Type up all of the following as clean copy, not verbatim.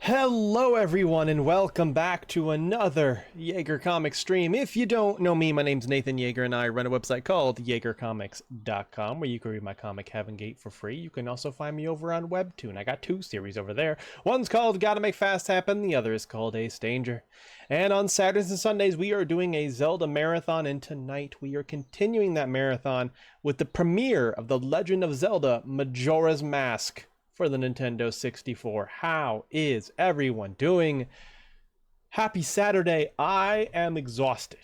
Hello everyone and welcome back to another Jaeger Comics stream. If you don't know me, my name's Nathan Jaeger and I run a website called JaegerComics.com where you can read my comic Heaven Gate for free. You can also find me over on Webtoon. I got two series over there. One's called Gotta Make Fast Happen, the other is called Ace Danger. And on Saturdays and Sundays we are doing a Zelda marathon, and tonight we are continuing that marathon with the premiere of The Legend of Zelda Majora's Mask for the Nintendo 64. How is everyone doing? Happy Saturday. I am exhausted.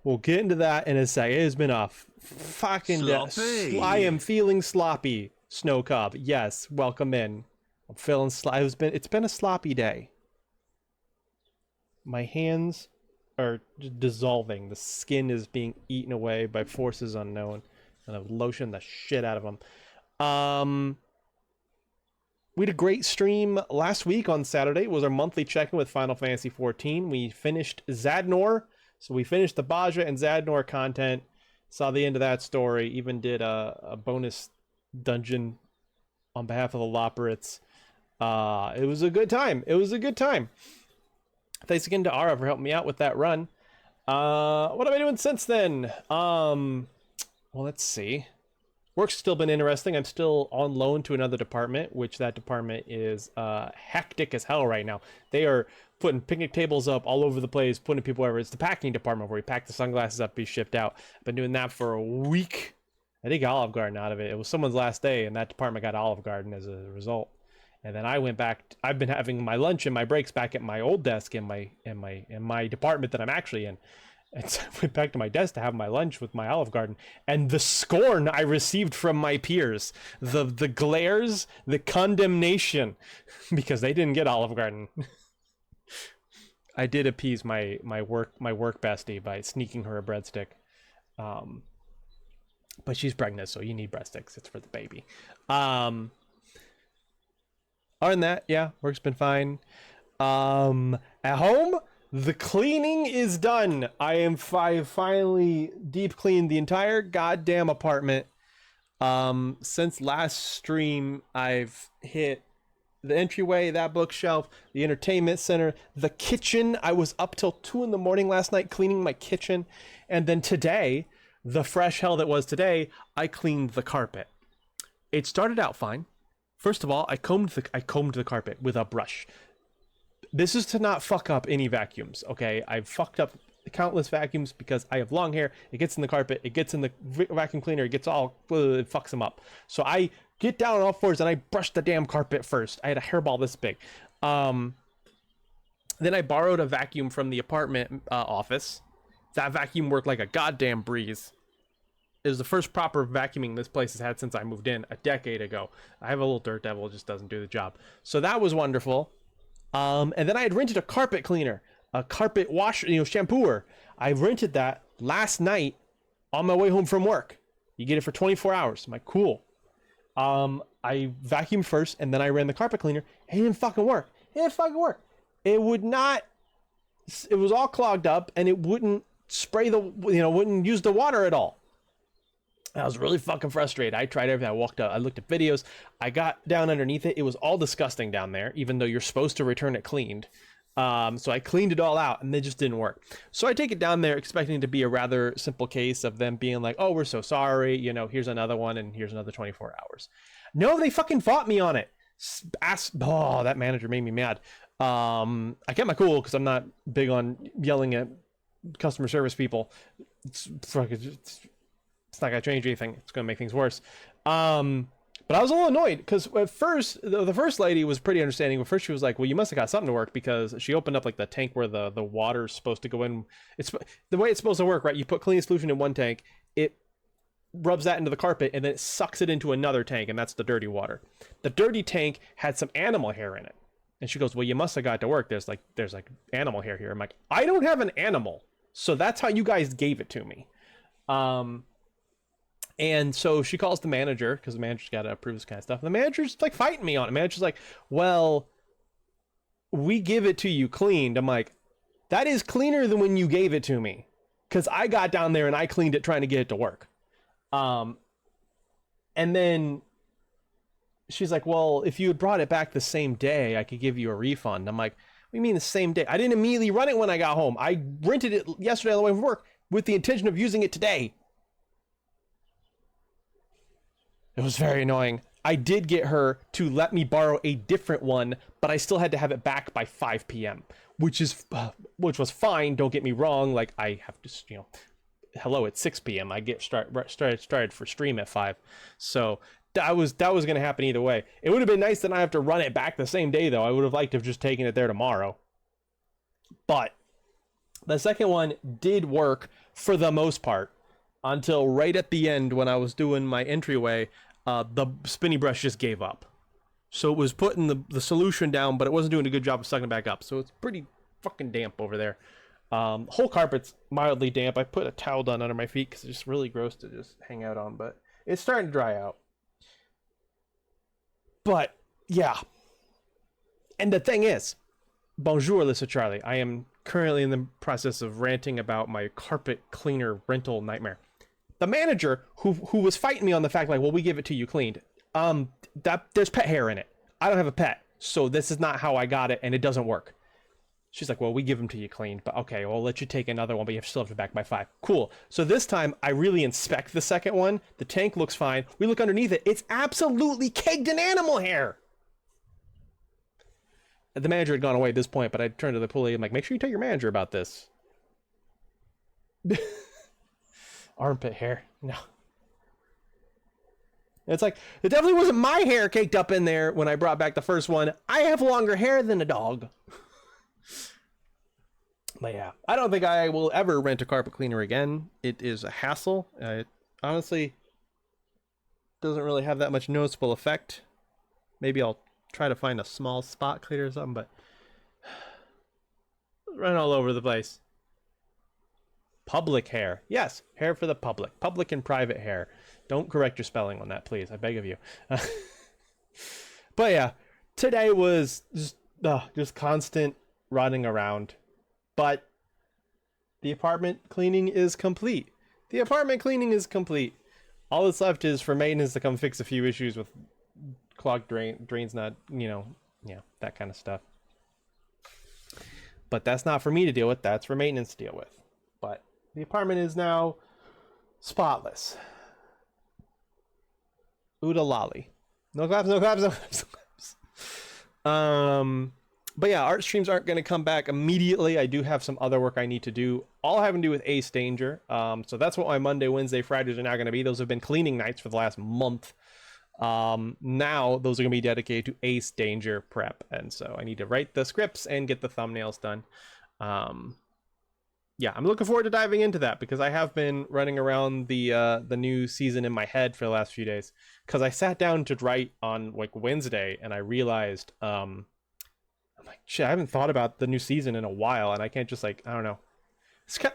We'll get into that in a sec. It has been a fucking day. I am feeling sloppy, Snow Cobb. Yes, welcome in. I'm feeling it's been a sloppy day. My hands are dissolving. The skin is being eaten away by forces unknown, and I've lotioned the shit out of them. We had a great stream last week on Saturday. It was our monthly check-in with Final Fantasy XIV. We finished Zadnor, so we finished the Baja and Zadnor content, saw the end of that story, even did a bonus dungeon on behalf of the Loporits. It was a good time. Thanks again to Ara for helping me out with that run. What have I doing since then? Well, let's see. Work's still been interesting. I'm still on loan to another department, which that department is hectic as hell right now. They are putting picnic tables up all over the place, putting people wherever. It's the packing department where we pack the sunglasses up, be shipped out. I've been doing that for a week. I did get Olive Garden out of it. It was someone's last day, and that department got Olive Garden as a result. And then I went back. I've been having my lunch and my breaks back at my old desk in my department that I'm actually in. And so I went back to my desk to have my lunch with my Olive Garden, and the scorn I received from my peers, the glares, the condemnation, because they didn't get Olive Garden. I did appease my work bestie by sneaking her a breadstick, but she's pregnant, so you need breadsticks. It's for the baby. Other than that, yeah, work's been fine. At home, the cleaning is done. I finally deep cleaned the entire goddamn apartment. Since last stream, I've hit the entryway, that bookshelf, the entertainment center, the kitchen. I was up till 2 in the morning last night cleaning my kitchen. And then today, the fresh hell that was today, I cleaned the carpet. It started out fine. First of all, I combed the carpet with a brush. This is to not fuck up any vacuums, okay? I've fucked up countless vacuums because I have long hair. It gets in the carpet, it gets in the vacuum cleaner, it fucks them up. So I get down on all fours and I brush the damn carpet first. I had a hairball this big. Then I borrowed a vacuum from the apartment office. That vacuum worked like a goddamn breeze. It was the first proper vacuuming this place has had since I moved in a decade ago. I have a little dirt devil, it just doesn't do the job. So that was wonderful. And then I had rented a carpet cleaner, a carpet washer, shampooer. I rented that last night on my way home from work. You get it for 24 hours. I'm like, cool. I vacuumed first and then I ran the carpet cleaner. It didn't fucking work. It would not, it was all clogged up and it wouldn't spray wouldn't use the water at all. I was really fucking frustrated. I tried everything. I walked up, I looked at videos, I got down underneath it. It was all disgusting down there, even though you're supposed to return it cleaned. So I cleaned it all out and it just didn't work. So I take it down there expecting it to be a rather simple case of them being like, oh, we're so sorry, here's another one and here's another 24 hours. No, they fucking fought me on it. That manager made me mad. I kept my cool because I'm not big on yelling at customer service people. It's not gonna change anything. It's gonna make things worse. But But I was a little annoyed because at first, the first lady was pretty understanding. But first, she was like, "Well, you must have got something to work," because she opened up like the tank where the water's supposed to go in. It's the way it's supposed to work, right? You put cleaning solution in one tank, it rubs that into the carpet, and then it sucks it into another tank, and that's the dirty water. The dirty tank had some animal hair in it, and she goes, "Well, you must have got to work. There's like animal hair here." I'm like, "I don't have an animal, so that's how you guys gave it to me." And so she calls the manager because the manager's got to approve this kind of stuff. And the manager's like fighting me on it. The manager's like, "Well, we give it to you cleaned." I'm like, "That is cleaner than when you gave it to me, because I got down there and I cleaned it trying to get it to work." And then she's like, "Well, if you had brought it back the same day, I could give you a refund." I'm like, "What do you mean the same day? I didn't immediately run it when I got home. I rented it yesterday on the way from work with the intention of using it today." It was very annoying. I did get her to let me borrow a different one, but I still had to have it back by 5 p.m., which was fine. Don't get me wrong. Like, I have to, hello, it's 6 p.m. I get started for stream at 5. So that was going to happen either way. It would have been nice that I have to run it back the same day, though. I would have liked to have just taken it there tomorrow. But the second one did work for the most part until right at the end when I was doing my entryway. The spinny brush just gave up. So it was putting the solution down, but it wasn't doing a good job of sucking it back up. So it's pretty fucking damp over there. Whole carpet's mildly damp. I put a towel down under my feet because it's just really gross to just hang out on, but it's starting to dry out. But yeah. And the thing is, bonjour, Alyssa Charlie. I am currently in the process of ranting about my carpet cleaner rental nightmare. The manager who was fighting me on the fact, like, "Well, we give it to you cleaned. That there's pet hair in it. I don't have a pet, so this is not how I got it, and it doesn't work." She's like, "Well, we give them to you cleaned, but okay, we'll let you take another one, but you still have to back by 5. Cool. So this time, I really inspect the second one. The tank looks fine. We look underneath it. It's absolutely caked in animal hair. The manager had gone away at this point, but I turned to the pulley. I'm like, "Make sure you tell your manager about this." Armpit hair. No. It's like, it definitely wasn't my hair caked up in there when I brought back the first one. I have longer hair than a dog. But yeah, I don't think I will ever rent a carpet cleaner again. It is a hassle. It honestly doesn't really have that much noticeable effect. Maybe I'll try to find a small spot cleaner or something, but run all over the place. Public hair. Yes, hair for the public. Public and private hair. Don't correct your spelling on that, please. I beg of you. But yeah, today was just constant running around. But the apartment cleaning is complete. The apartment cleaning is complete. All that's left is for maintenance to come fix a few issues with clogged drains not, that kind of stuff. But that's not for me to deal with. That's for maintenance to deal with. But the apartment is now spotless. Oodle lolly. No claps, no claps, no claps, no claps. But yeah, art streams aren't going to come back immediately. I do have some other work I need to do, all having to do with Ace Danger. So that's what my Monday, Wednesday, Fridays are now going to be. Those have been cleaning nights for the last month. Now those are going to be dedicated to Ace Danger prep. And so I need to write the scripts and get the thumbnails done. Yeah, I'm looking forward to diving into that because I have been running around the new season in my head for the last few days. Because I sat down to write on like Wednesday and I realized, I'm like, shit, I haven't thought about the new season in a while, and I can't just like, I don't know.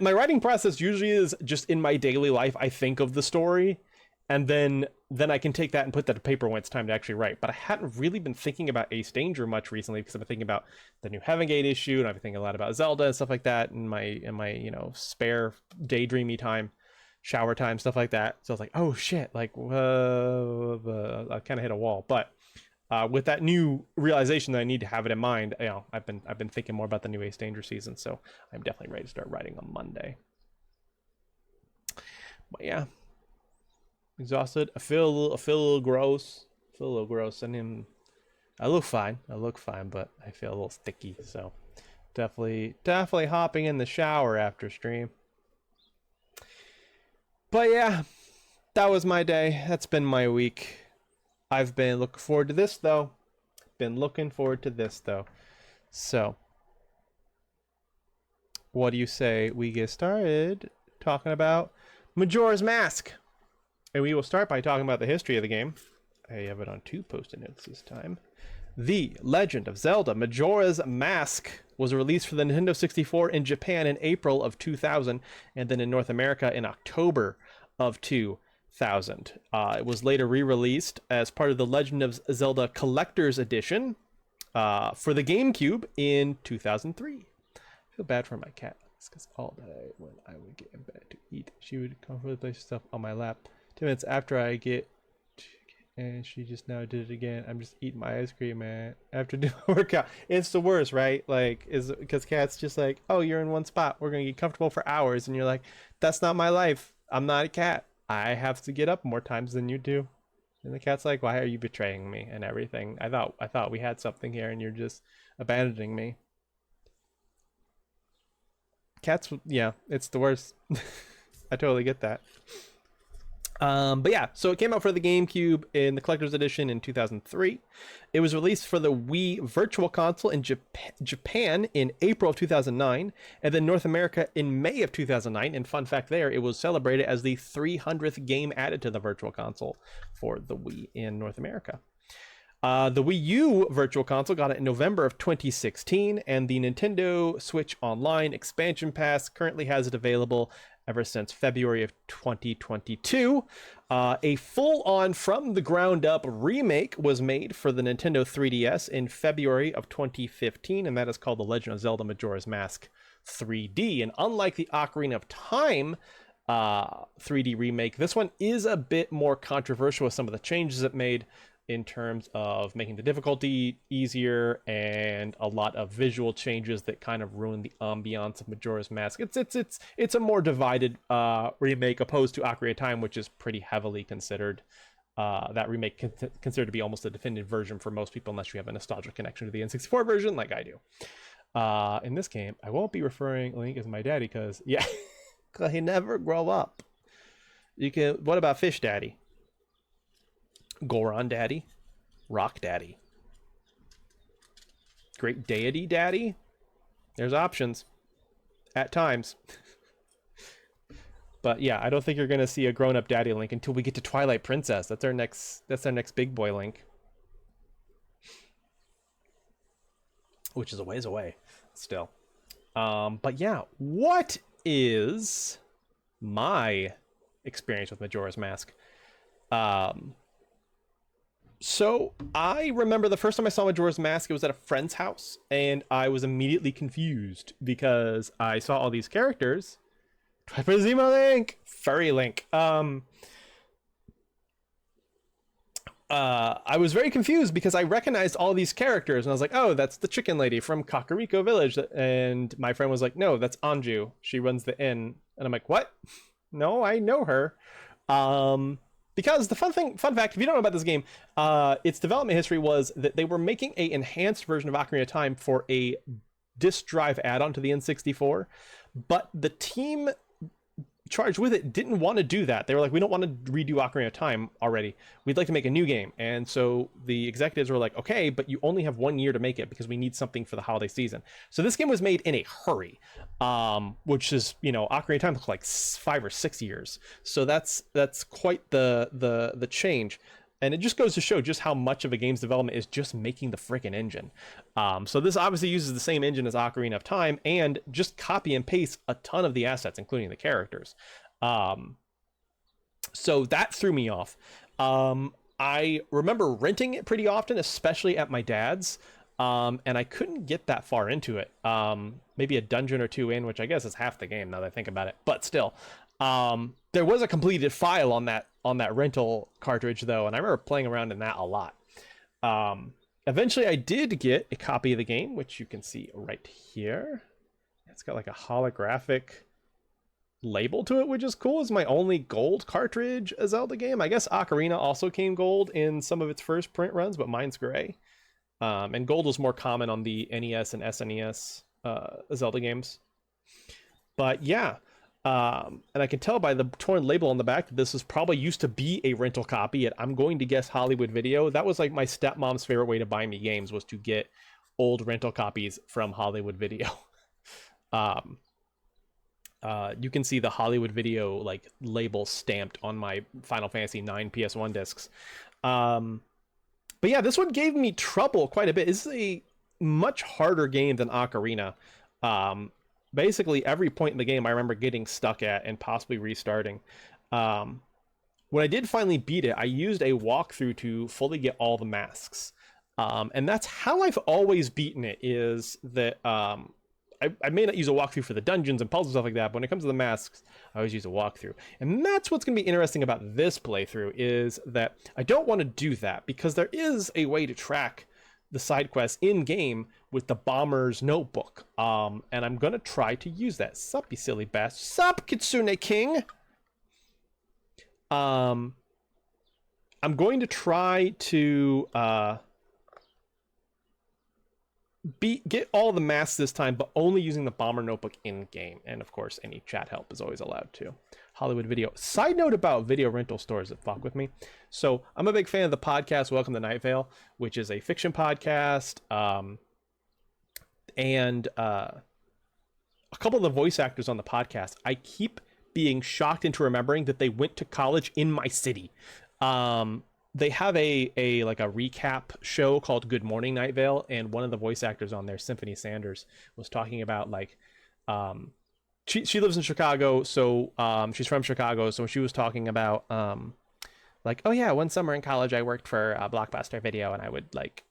My writing process usually is just in my daily life. I think of the story, and then I can take that and put that to paper when it's time to actually write. But I hadn't really been thinking about Ace Danger much recently because I've been thinking about the new Heaven Gate issue, and I've been thinking a lot about Zelda and stuff like that in my spare daydreamy time, shower time, stuff like that. So I was like, oh shit, like I kind of hit a wall, but. With that new realization that I need to have it in mind, I've been thinking more about the new Ace Danger season, so I'm definitely ready to start writing on Monday. But yeah, exhausted. I feel a little gross. And I look fine, but I feel a little sticky. So definitely hopping in the shower after stream. But yeah, that was my day. That's been my week. I've been looking forward to this though. Been looking forward to this though. So, what do you say we get started talking about Majora's Mask? And we will start by talking about the history of the game. I have it on 2 post-it notes this time. The Legend of Zelda Majora's Mask was released for the Nintendo 64 in Japan in April of 2000, and then in North America in October of 2000. It was later re-released as part of the Legend of Zelda Collector's Edition for the GameCube in 2003. I feel bad for my cat. It's because all day when I would get in bed to eat, she would comfortably place stuff on my lap. 2 minutes after I get, and she just now did it again. I'm just eating my ice cream, man. After doing a workout, it's the worst, right? Like, is because cats just like, oh, you're in one spot. We're gonna get comfortable for hours, and you're like, that's not my life. I'm not a cat. I have to get up more times than you do. And the cat's like, why are you betraying me and everything? I thought we had something here, and you're just abandoning me. Cats, yeah, it's the worst. I totally get that. But yeah, so it came out for the GameCube in the Collector's Edition in 2003. It was released for the Wii Virtual Console in Japan in April of 2009, and then North America in May of 2009. And fun fact there, it was celebrated as the 300th game added to the Virtual Console for the Wii in North America. The Wii U Virtual Console got it in November of 2016, and the Nintendo Switch Online Expansion Pass currently has it available ever since February of 2022. A full-on from the ground up remake was made for the Nintendo 3DS in February of 2015, and that is called The Legend of Zelda Majora's Mask 3D. And unlike the Ocarina of Time 3D remake, this one is a bit more controversial with some of the changes it made in terms of making the difficulty easier and a lot of visual changes that kind of ruin the ambiance of Majora's Mask. It's a more divided remake opposed to Ocarina of Time, which is pretty heavily considered. That remake considered to be almost a definitive version for most people, unless you have a nostalgic connection to the N64 version, like I do. In this game, I won't be referring Link as my daddy, because yeah, cause he never grow up. You can. What about Fish Daddy? Goron Daddy, Rock Daddy, Great Deity Daddy. There's options at times. But yeah, I don't think you're gonna see a grown-up Daddy Link until we get to Twilight Princess. That's our next big boy Link, which is a ways away still. But yeah, what is my experience with Majora's Mask? So I remember the first time I saw Majora's Mask, it was at a friend's house, and I was immediately confused because I saw all these characters. Tripazimo Link, Furry Link. I was very confused because I recognized all these characters, and I was like, oh, that's the chicken lady from Kakariko Village. And my friend was like, no, that's Anju. She runs the inn. And I'm like, what? No, I know her. Because the fun fact, if you don't know about this game, its development history was that they were making a enhanced version of Ocarina of Time for a disk drive add-on to the N64, but the team charged with it didn't want to do that. They were like, we don't want to redo Ocarina of Time already. We'd like to make a new game. And so the executives were like, okay, but you only have 1 year to make it because we need something for the holiday season. So this game was made in a hurry, which is, you know, Ocarina of Time took like 5 or 6 years. So that's quite the change. And it just goes to show just how much of a game's development is just making the freaking engine. So this obviously uses the same engine as Ocarina of Time and just copy and paste a ton of the assets, including the characters. So that threw me off. I remember renting it pretty often, especially at my dad's. And I couldn't get that far into it. Maybe a dungeon or two in, which I guess is half the game now that I think about it. But still, there was a completed file on that rental cartridge though, and I remember playing around in that a lot. Eventually I did get a copy of the game, which you can see right here. It's got like a holographic label to it, which is cool. It's my only gold cartridge a Zelda game. I guess Ocarina also came gold in some of its first print runs, but mine's gray. And gold was more common on the NES and SNES Zelda games. But yeah, And I can tell by the torn label on the back that this was probably used to be a rental copy at, I'm going to guess, Hollywood Video. That was like my stepmom's favorite way to buy me games, was to get old rental copies from Hollywood Video. You can see the Hollywood Video like label stamped on my Final Fantasy IX PS1 discs. But yeah, this one gave me trouble quite a bit. This is a much harder game than Ocarina. Basically every point in the game I remember getting stuck at and possibly restarting. When I did finally beat it, I used a walkthrough to fully get all the masks. And that's how I've always beaten it, is that I may not use a walkthrough for the dungeons and puzzles, stuff like that, but when it comes to the masks, I always use a walkthrough. And that's what's going to be interesting about this playthrough, is that I don't want to do that, because there is a way to track the side quests in game with the bomber's notebook. And I'm going to try to use that. Sup, you silly bastard. Sup, Kitsune King. I'm going to try to get all the masks this time, but only using the bomber notebook in game. And of course, any chat help is always allowed too. Hollywood Video. Side note about video rental stores that fuck with me. So I'm a big fan of the podcast Welcome to Night Vale, which is a fiction podcast. And a couple of the voice actors on the podcast, I keep being shocked into remembering that they went to college in my city. They have a like a recap show called Good Morning Night Vale, and one of the voice actors on there, Symphony Sanders, was talking about like she lives in Chicago, so she's from Chicago, so she was talking about like, oh yeah, one summer in college I worked for Blockbuster Video, and I would like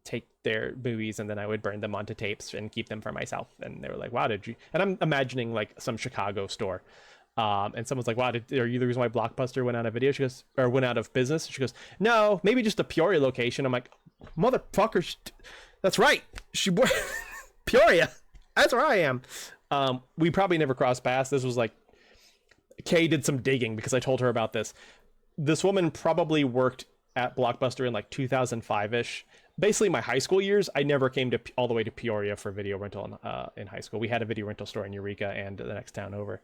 take their movies and then I would burn them onto tapes and keep them for myself. And they were like, wow, did you? And I'm imagining like some Chicago store. And someone's like, wow, are you the reason why Blockbuster went out of video? She goes, or went out of business? She goes, no, maybe just a Peoria location. I'm like, motherfucker, that's right. She Peoria. That's where I am. We probably never crossed paths. This was like, Kay did some digging because I told her about this. This woman probably worked at Blockbuster in like 2005-ish. Basically my high school years, I never came to all the way to Peoria for video rental in high school. We had a video rental store in Eureka and the next town over.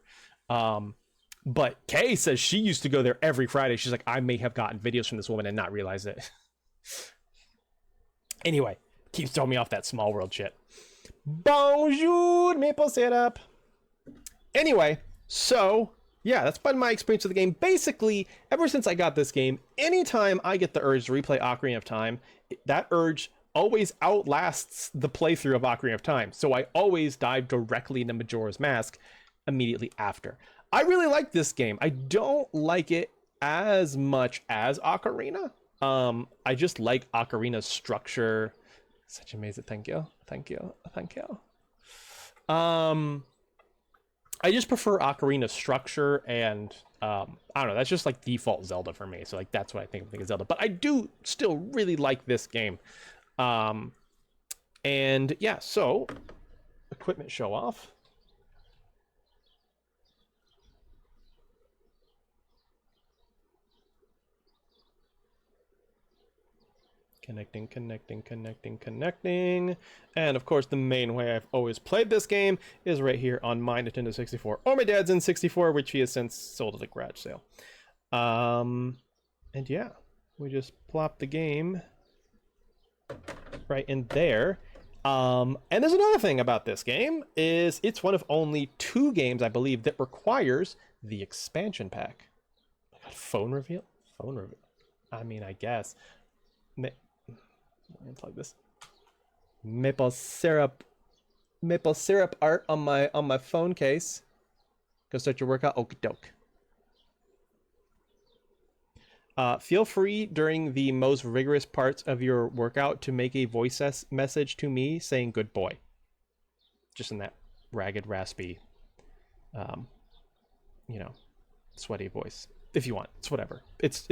But Kay says she used to go there every Friday. She's like, I may have gotten videos from this woman and not realize it. Anyway, keeps throwing me off that small world shit. Bonjour, maple syrup. Anyway, so yeah, that's been my experience with the game. Basically, ever since I got this game, anytime I get the urge to replay Ocarina of Time, that urge always outlasts the playthrough of Ocarina of Time. So I always dive directly into Majora's Mask immediately after. I really like this game. I don't like it as much as Ocarina. I just like Ocarina's structure. Such amazing. Thank you. I just prefer Ocarina's structure, and I don't know, that's just like default Zelda for me. So like that's what I think of Zelda. But I do still really like this game. And yeah, so equipment show off. Connecting. And of course, the main way I've always played this game is right here on my Nintendo 64 or my dad's N64, which he has since sold at a garage sale. And yeah, we just plop the game right in there. And there's another thing about this game, is it's one of only 2 games, I believe, that requires the expansion pack. Oh my God, phone reveal. I mean, I guess. Let me unplug this. Maple syrup art on my phone case. Go start your workout. Okie doke. Feel free during the most rigorous parts of your workout to make a voice message to me saying "good boy," just in that ragged, raspy, sweaty voice. If you want, it's whatever. It's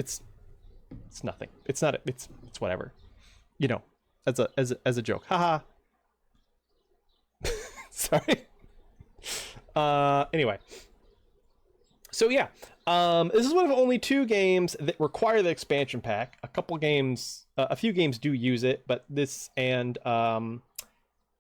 nothing. It's not. It's whatever. As a joke. Haha. Sorry. Anyway. So yeah, this is one of only 2 games that require the expansion pack. A few games do use it, but this and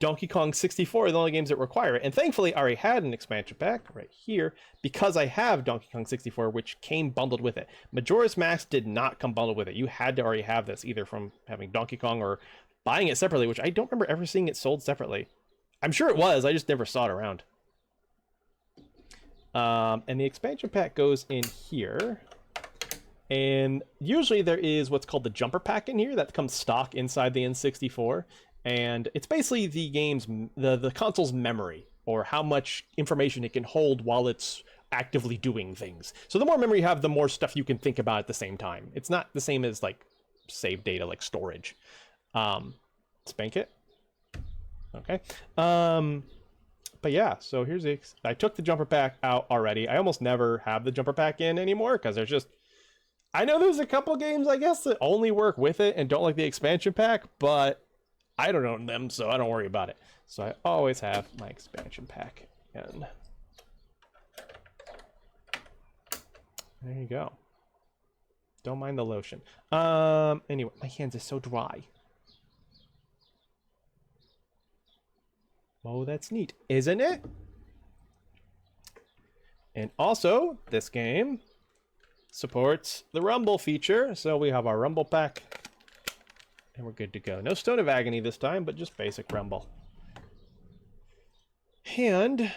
Donkey Kong 64 are the only games that require it. And thankfully, I already had an expansion pack right here because I have Donkey Kong 64, which came bundled with it. Majora's Mask did not come bundled with it. You had to already have this, either from having Donkey Kong or buying it separately, which I don't remember ever seeing it sold separately. I'm sure it was, I just never saw it around. And the expansion pack goes in here. And usually there is what's called the jumper pack in here that comes stock inside the N64. And it's basically the game's, the console's memory, or how much information it can hold while it's actively doing things. So the more memory you have, the more stuff you can think about at the same time. It's not the same as like save data, like storage. Spank it. Okay. But yeah, so here's the, I took the jumper pack out already. I almost never have the jumper pack in anymore because there's just, I know there's a couple games, I guess, that only work with it and don't like the expansion pack, but I don't own them, so I don't worry about it. So I always have my expansion pack in. There you go. Don't mind the lotion. Anyway, my hands are so dry. Oh, that's neat, isn't it? And also, this game supports the Rumble feature, so we have our Rumble pack, and we're good to go. No Stone of Agony this time, but just basic Rumble. And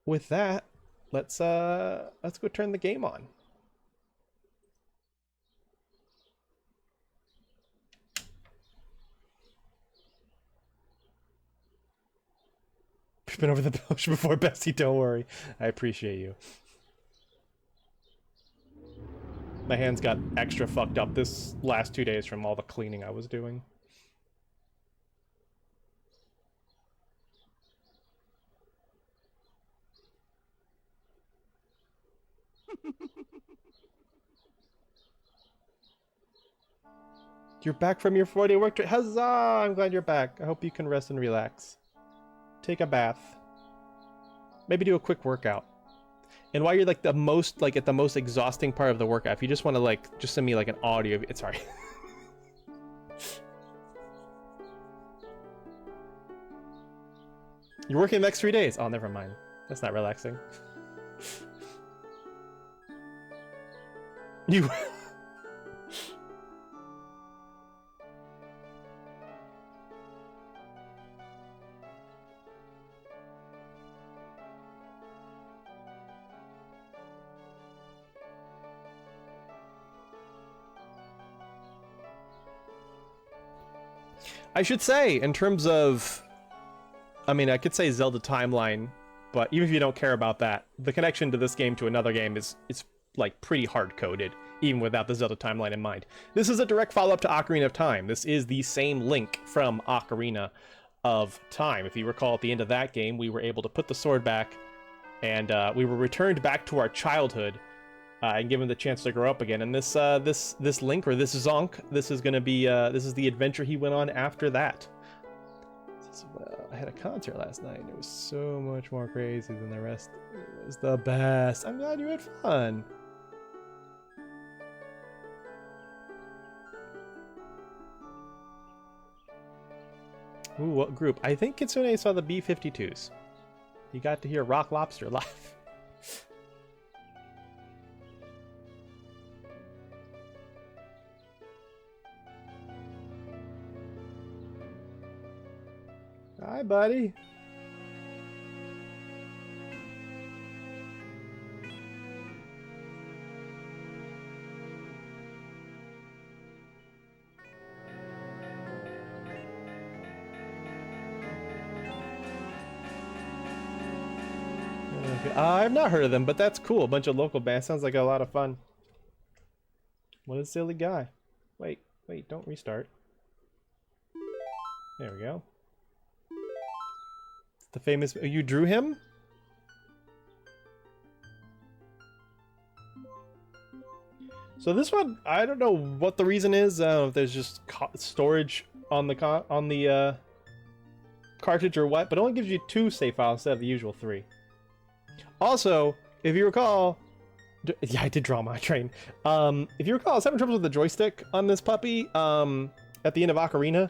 with that, let's go turn the game on. We've been over the bush before, Bessie, don't worry. I appreciate you. My hands got extra fucked up this last 2 days from all the cleaning I was doing. You're back from your 4-day work trip. Huzzah! I'm glad you're back. I hope you can rest and relax. Take a bath. Maybe do a quick workout. And while you're like the most, like at the most exhausting part of the workout, if you just want to like, just send me like an audio. It's sorry. You're working the next 3 days. Oh, never mind. That's not relaxing. You. I should say, in terms of, I mean, I could say Zelda timeline, but even if you don't care about that, the connection to this game to another game is like pretty hard-coded, even without the Zelda timeline in mind. This is a direct follow-up to Ocarina of Time. This is the same Link from Ocarina of Time. If you recall, at the end of that game, we were able to put the sword back, and we were returned back to our childhood, and given the chance to grow up again. And this Link, or this Zonk, this is gonna be this is the adventure he went on after that. Well, I had a concert last night and it was so much more crazy than the rest. It was the best. I'm glad you had fun. Ooh, what group? I think Kitsune saw the B-52s. You got to hear Rock Lobster live. Hi, buddy. I've not heard of them, but that's cool. A bunch of local bands. Sounds like a lot of fun. What a silly guy. Wait, don't restart. There we go. The famous, you drew him? So this one, I don't know what the reason is. I don't know if there's just storage on the cartridge or what, but it only gives you 2 save files instead of the usual 3. Also, if you recall, yeah, I did draw my train. If you recall, I was having trouble with the joystick on this puppy at the end of Ocarina.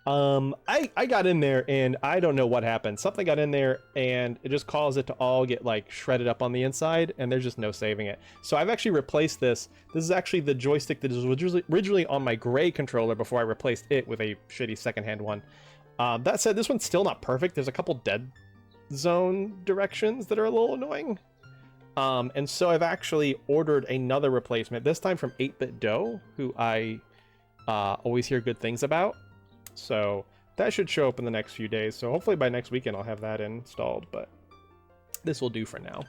I got in there and I don't know what happened. Something got in there and it just caused it to all get like shredded up on the inside, and there's just no saving it. So I've actually replaced this. This is actually the joystick that was originally on my gray controller before I replaced it with a shitty secondhand one. That said, this one's still not perfect. There's a couple dead zone directions that are a little annoying. And so I've actually ordered another replacement, this time from 8-Bit Dough, who I always hear good things about. So that should show up in the next few days. So hopefully by next weekend I'll have that installed, but this will do for now.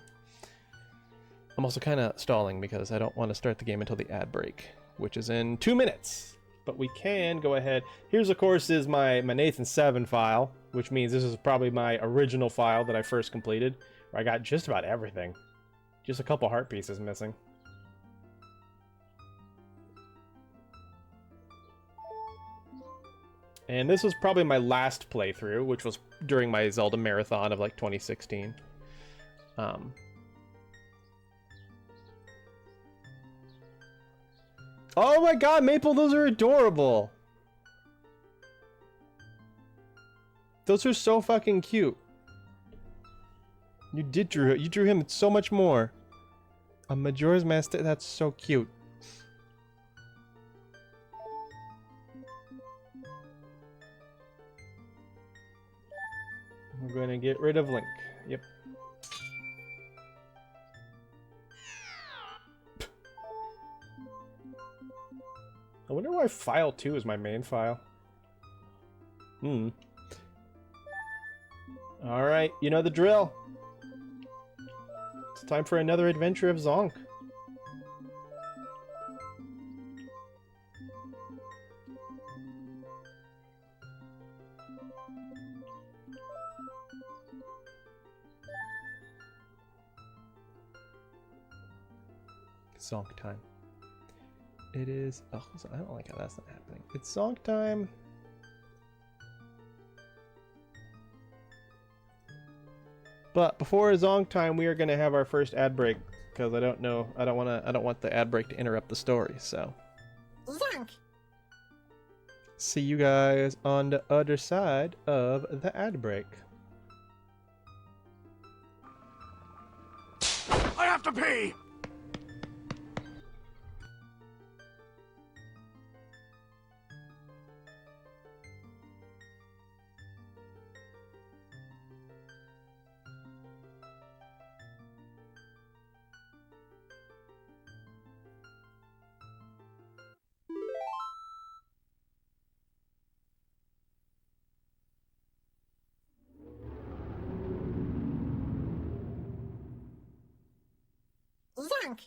I'm also kind of stalling because I don't want to start the game until the ad break, which is in 2 minutes. But we can go ahead. Here's, of course, is my Nathan 7 file, which means this is probably my original file that I first completed, where I got just about everything. Just a couple heart pieces missing. And this was probably my last playthrough, which was during my Zelda marathon of like 2016. Oh my god, Maple, those are adorable! Those are so fucking cute. You drew him so much more. A Majora's Mask, that's so cute. We're going to get rid of Link. Yep. I wonder why file 2 is my main file. Alright, you know the drill. It's time for another adventure of Zonk. Zonk time. It is... Oh, I don't like how that's not happening. It's Zonk time. But before Zonk time, we are going to have our first ad break, because I don't want the ad break to interrupt the story, so. Zonk! See you guys on the other side of the ad break. I have to pee! Zonk!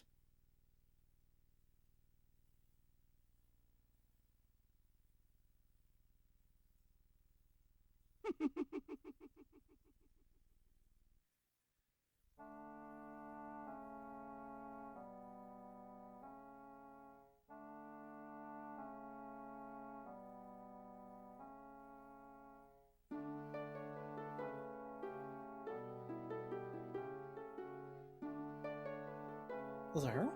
Zonk?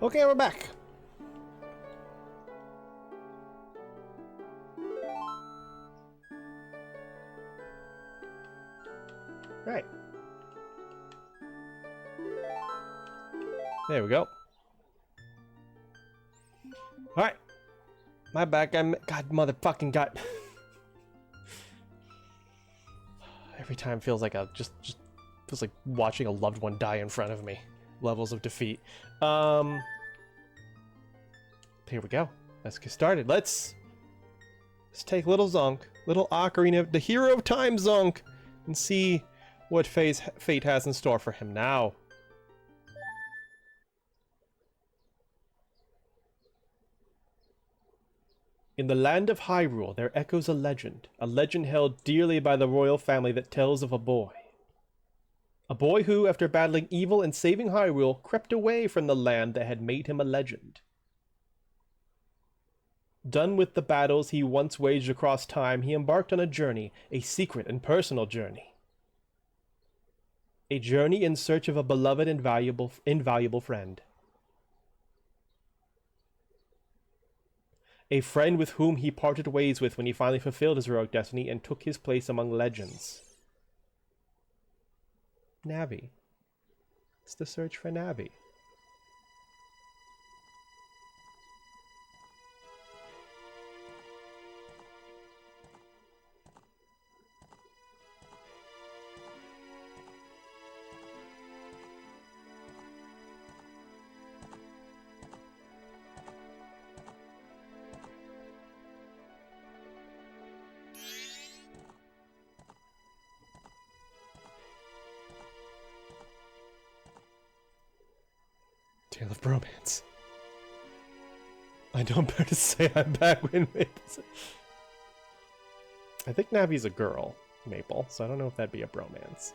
Okay, we're back. Right. There we go. Alright. My back, God, motherfucking God. Every time feels like just feels like watching a loved one die in front of me. Levels of defeat. Here we go. Let's get started. Let's take little Zonk, little Ocarina, the hero of time Zonk, and see what fate has in store for him now. In the land of Hyrule, there echoes a legend held dearly by the royal family that tells of a boy. A boy who, after battling evil and saving Hyrule, crept away from the land that had made him a legend. Done with the battles he once waged across time, he embarked on a journey, a secret and personal journey. A journey in search of a beloved and invaluable friend. A friend with whom he parted ways with when he finally fulfilled his heroic destiny and took his place among legends. Navi. It's the search for Navi. Tale of Bromance. I don't better to say I'm back when it's... I think Navi's a girl, Maple, so I don't know if that'd be a bromance.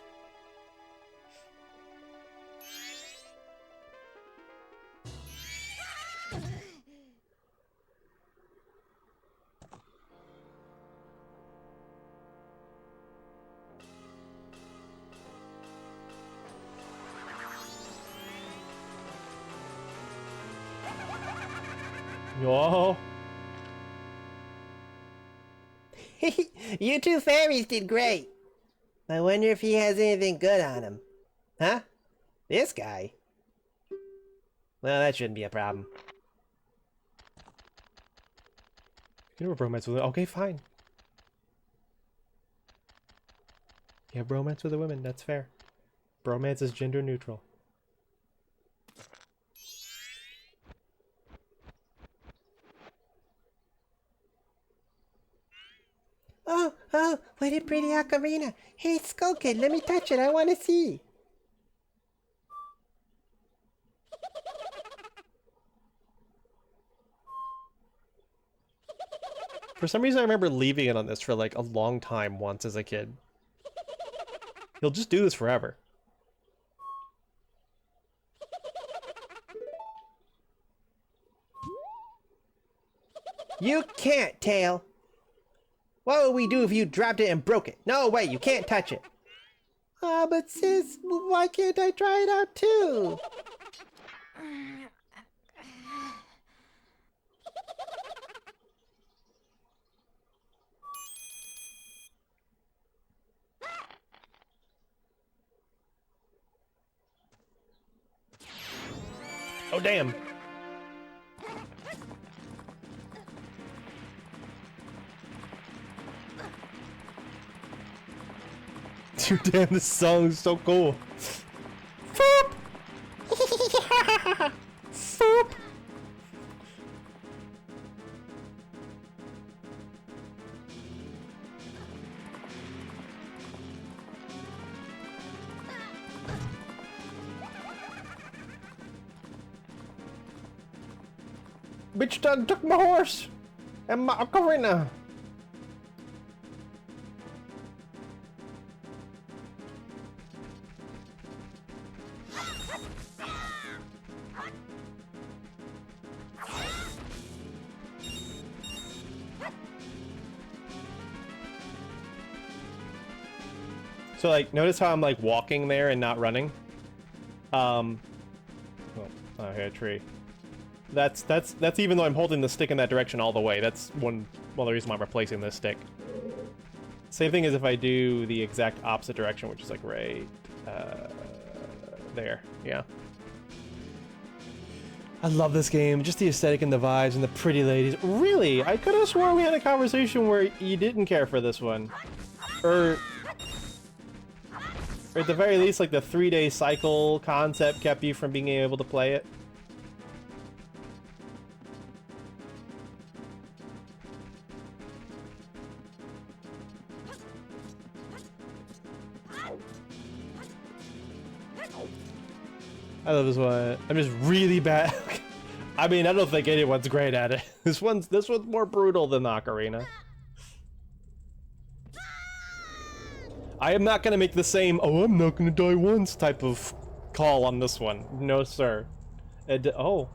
Yo. You two fairies did great. I wonder if he has anything good on him. Huh? This guy? Well, that shouldn't be a problem. You have a bromance with... Okay, fine. You have bromance with a woman, that's fair. Bromance is gender neutral. Oh, what a pretty ocarina. Hey, Skull Kid, let me touch it. I want to see. For some reason, I remember leaving it on this for like a long time once as a kid. He'll just do this forever. You can't, Tail. What would we do if you dropped it and broke it? No way, you can't touch it. Ah, but sis, why can't I try it out too? Oh, damn. Dude, damn, this song is so cool. Foop! Foop! Bitch done took my horse and my ocarina. So like, notice how I'm like walking there and not running. Oh, here, a tree. That's even though I'm holding the stick in that direction all the way. That's one of the reasons why I'm replacing this stick. Same thing as if I do the exact opposite direction, which is like right there. Yeah. I love this game. Just the aesthetic and the vibes and the pretty ladies. Really? I could have sworn we had a conversation where you didn't care for this one. Or at the very least, like the 3-day cycle concept kept you from being able to play it. I love this one. I'm just really bad. I mean, I don't think anyone's great at it. This one's more brutal than the Ocarina. I am not gonna make the same, oh, I'm not gonna die once type of call on this one. No, sir. Oh.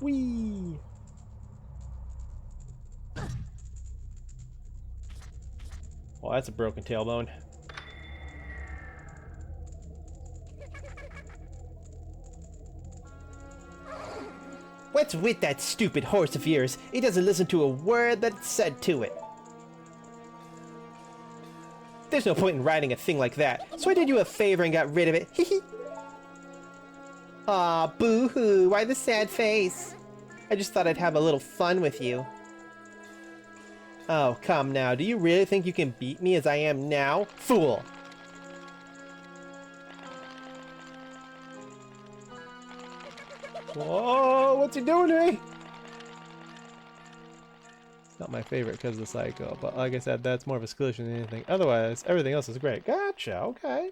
Whee! Oh, that's a broken tailbone. What's with that stupid horse of yours? It doesn't listen to a word that's said to it. There's no point in riding a thing like that, so I did you a favor and got rid of it. Hehe. Aw, boo-hoo, why the sad face? I just thought I'd have a little fun with you. Oh, come now, do you really think you can beat me as I am now? Fool! Whoa, what's he doing to me? It's not my favorite because of the cycle, but like I said, that's more of a solution than anything. Otherwise, everything else is great. Gotcha, okay.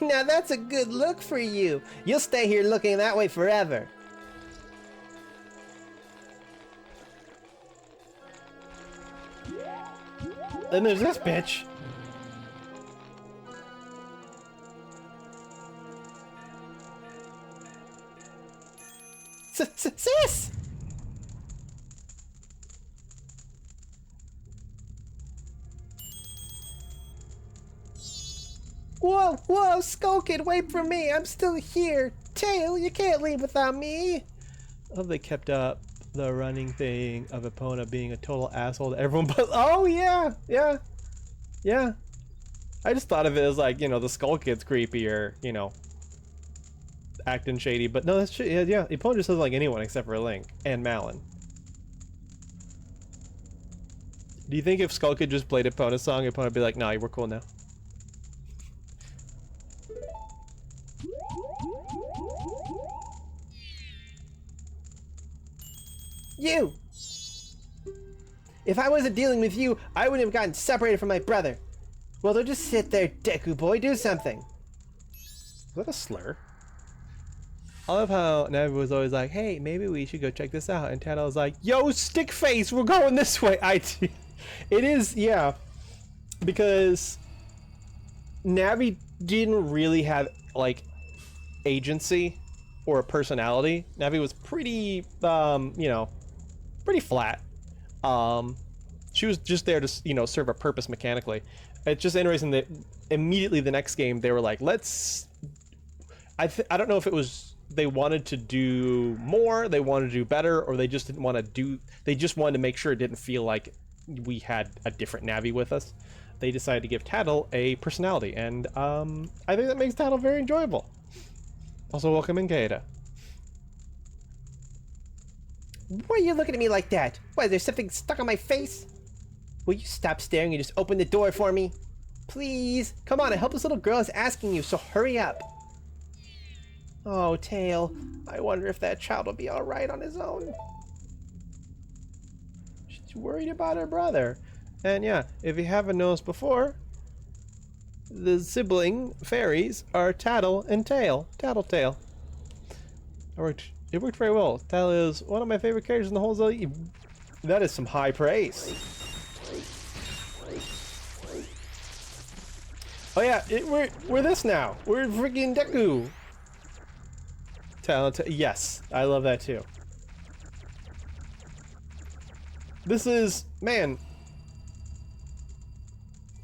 Now that's a good look for you. You'll stay here looking that way forever. Then there's this bitch. Sis! Whoa, whoa, Skull Kid, wait for me. I'm still here. Tail, you can't leave without me. Oh, they kept up the running thing of Epona being a total asshole to everyone, but oh yeah, yeah, yeah. I just thought of it as like, you know, the Skull Kid's creepy or, you know, acting shady, but no, that's shit. Yeah, Epona just doesn't like anyone except for Link and Malon. Do you think if Skull Kid just played Epona's song, Epona would be like, nah, we're cool now? You! If I wasn't dealing with you, I wouldn't have gotten separated from my brother. Well, don't just sit there, Deku boy. Do something. Is that a slur? I love how Navi was always like, hey, maybe we should go check this out. And Tata was like, yo, stick face, we're going this way. It is, yeah. Because Navi didn't really have, like, agency or a personality. Navi was pretty, you know, pretty flat. She was just there to, you know, serve a purpose mechanically. It's just interesting that immediately the next game they were like, let's... I don't know if it was they wanted to do more, they wanted to do better, or they just didn't want to do... They just wanted to make sure it didn't feel like we had a different Navi with us. They decided to give Tattle a personality, and I think that makes Tattle very enjoyable. Also, welcome in, Kaeda. Why are you looking at me like that? What, is there something stuck on my face? Will you stop staring and just open the door for me? Please? Come on, a helpless little girl is asking you, so hurry up. Oh, Tail. I wonder if that child will be alright on his own. She's worried about her brother. And yeah, if you haven't noticed before, the sibling fairies are Tattle and Tail. Tattletale. It worked very well. Tattle is one of my favorite characters in the whole Zelda. That is some high praise. Oh yeah, we're this now. We're freaking Deku. Yes, I love that too. This is, man,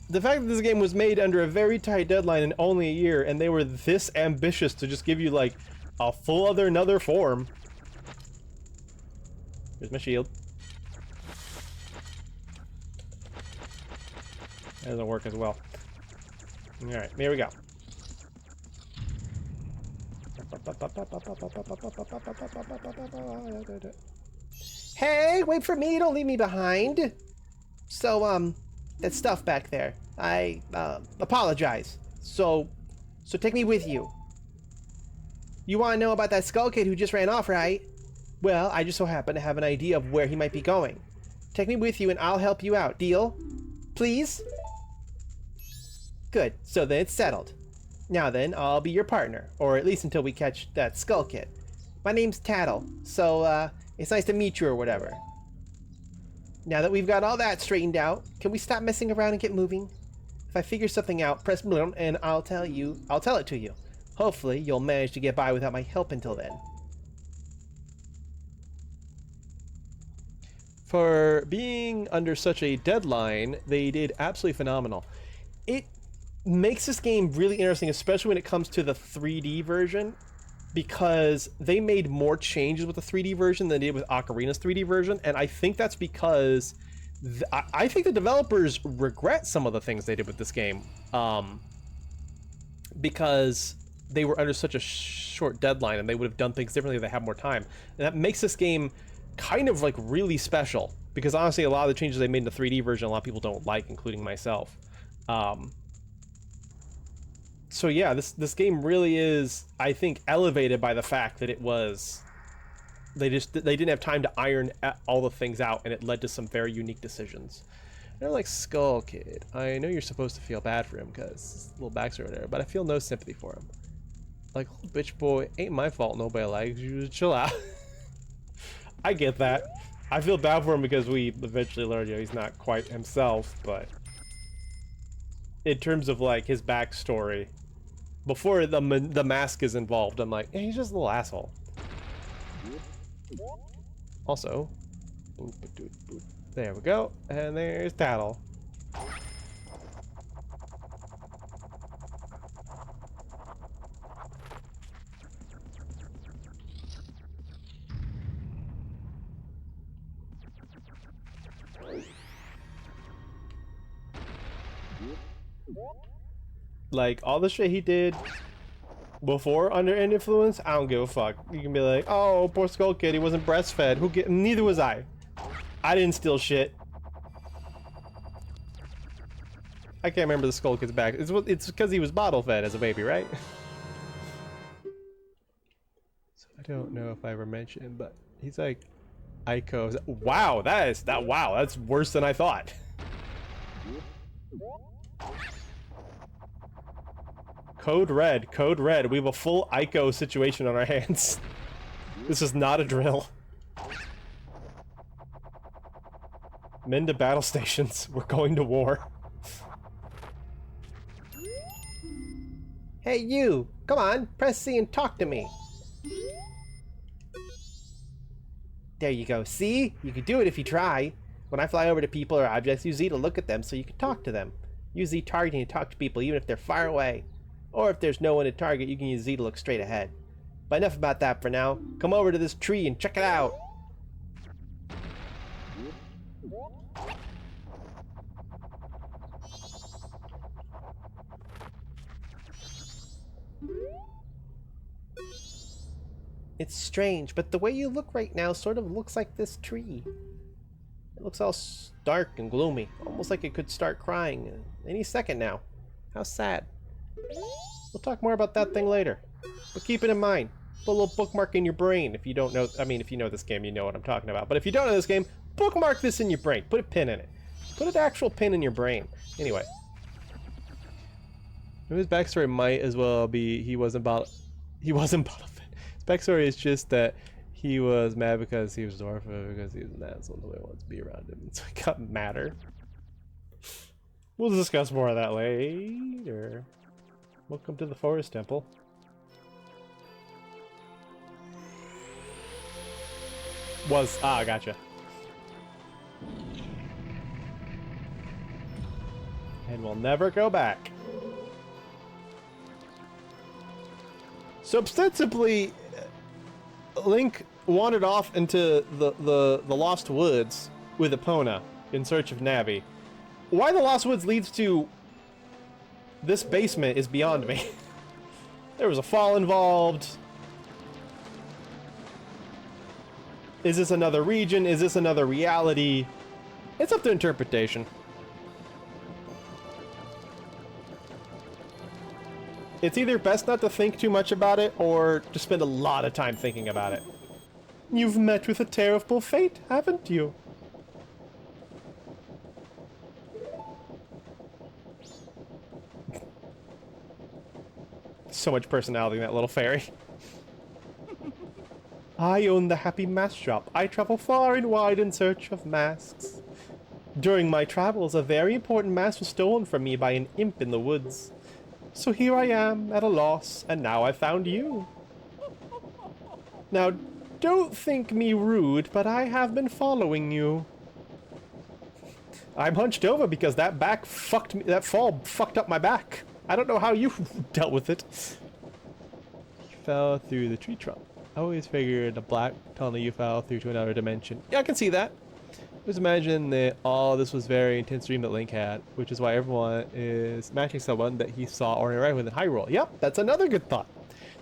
the fact that this game was made under a very tight deadline in only a year, and they were this ambitious to just give you like a full another form. Here's my shield. That doesn't work as well. Alright, here we go. Hey, wait for me, don't leave me behind. So, that stuff back there, I, apologize. So take me with you. You want to know about that Skull Kid who just ran off, right? Well, I just so happen to have an idea of where he might be going. Take me with you and I'll help you out. Deal? Please? Good, so then it's settled. Now then, I'll be your partner, or at least until we catch that Skull Kid. My name's Tattle, so, it's nice to meet you or whatever. Now that we've got all that straightened out, can we stop messing around and get moving? If I figure something out, press bloom and I'll tell it to you. Hopefully, you'll manage to get by without my help until then. For being under such a deadline, they did absolutely phenomenal. It makes this game really interesting, especially when it comes to the 3D version, because they made more changes with the 3D version than they did with Ocarina's 3D version, and I think that's because I think the developers regret some of the things they did with this game, because they were under such a short deadline and they would have done things differently if they had more time. And that makes this game kind of like really special, because honestly a lot of the changes they made in the 3D version a lot of people don't like, including myself. So yeah, this game really is, I think, elevated by the fact that it was, they didn't have time to iron all the things out, and it led to some very unique decisions. They're like, Skull Kid, I know you're supposed to feel bad for him because his little backstory there, but I feel no sympathy for him. Like, bitch boy, ain't my fault nobody likes you, chill out. I get that. I feel bad for him because we eventually learned, you know, he's not quite himself, but in terms of like his backstory, before the mask is involved, I'm like, he's just a little asshole. Also, there we go, and there's Tattle. Like, all the shit he did before under influence, I don't give a fuck. You can be like, oh, poor Skull Kid, he wasn't breastfed. Neither was I. I didn't steal shit. I can't remember the Skull Kid's back. It's because he was bottle fed as a baby, right? So I don't know if I ever mentioned him, but he's like Ico. Wow, wow, that's worse than I thought. Code red, code red. We have a full Ico situation on our hands. This is not a drill. Men to battle stations. We're going to war. Hey, you! Come on, press C and talk to me. There you go. See? You can do it if you try. When I fly over to people or objects, use Z to look at them so you can talk to them. Use Z targeting to talk to people even if they're far away. Or if there's no one to target, you can use Z to look straight ahead. But enough about that for now. Come over to this tree and check it out. It's strange, but the way you look right now sort of looks like this tree. It looks all dark and gloomy, almost like it could start crying any second now. How sad. We'll talk more about that thing later. But keep it in mind. Put a little bookmark in your brain if you don't know. I mean, if you know this game, you know what I'm talking about. But if you don't know this game, bookmark this in your brain. Put a pin in it. Put an actual pin in your brain. Anyway. His backstory might as well be he wasn't bottle fed. His backstory is just that he was mad because he was dwarf, because he was an asshole. Nobody wants to be around him. So it got madder. We'll discuss more of that later. Welcome to the Forest Temple. Gotcha. And we'll never go back. So ostensibly, Link wandered off into the Lost Woods with Epona in search of Navi. Why the Lost Woods leads to this basement is beyond me. There was a fall involved. Is this another region? Is this another reality? It's up to interpretation. It's either best not to think too much about it, or to spend a lot of time thinking about it. You've met with a terrible fate, haven't you? So much personality in that little fairy. I own the Happy Mask Shop. I travel far and wide in search of masks. During my travels, a very important mask was stolen from me by an imp in the woods. So here I am, at a loss, and now I've found you. Now, don't think me rude, but I have been following you. I'm hunched over because that fall fucked up my back. I don't know how you dealt with it. You fell through the tree trunk. I always figured a black tunnel you fell through to another dimension. Yeah, I can see that. Just imagine that all this was very intense dream that Link had, which is why everyone is matching someone that he saw or interacted with in Hyrule. Yep, that's another good thought.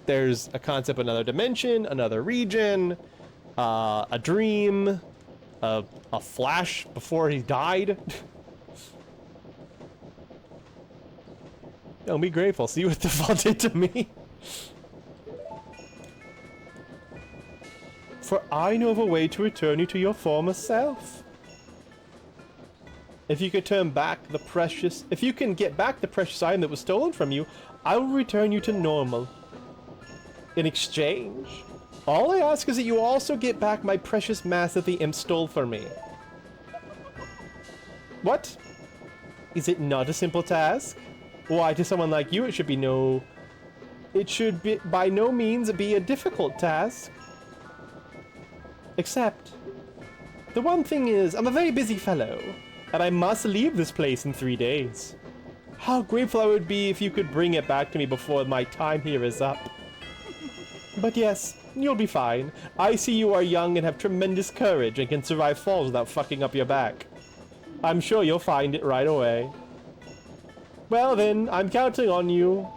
There's a concept of another dimension, another region, a dream, a flash before he died. Don't be grateful. See what the fall did to me. For I know of a way to return you to your former self. If you could turn back if you can get back the precious item that was stolen from you, I will return you to normal. In exchange, all I ask is that you also get back my precious mask that the imp stole from me. What? Is it not a simple task? Why, to someone like you, it should by no means be a difficult task. Except, the one thing is, I'm a very busy fellow, and I must leave this place in 3 days. How grateful I would be if you could bring it back to me before my time here is up. But yes, you'll be fine. I see you are young and have tremendous courage and can survive falls without fucking up your back. I'm sure you'll find it right away. Well then, I'm counting on you.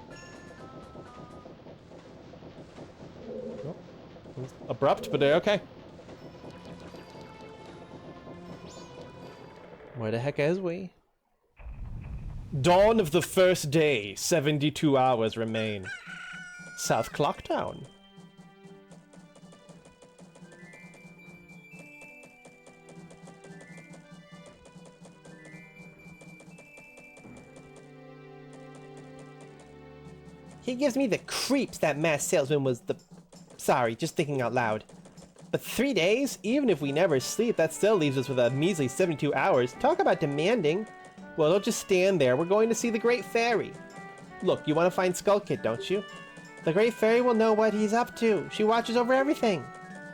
Oh, abrupt, but okay. Where the heck is we? Dawn of the first day. 72 hours remain. South Clocktown. He gives me the creeps, that masked salesman was the... Sorry, just thinking out loud. But 3 days? Even if we never sleep, that still leaves us with a measly 72 hours. Talk about demanding. Well, don't just stand there. We're going to see the Great Fairy. Look, you want to find Skull Kid, don't you? The Great Fairy will know what he's up to. She watches over everything.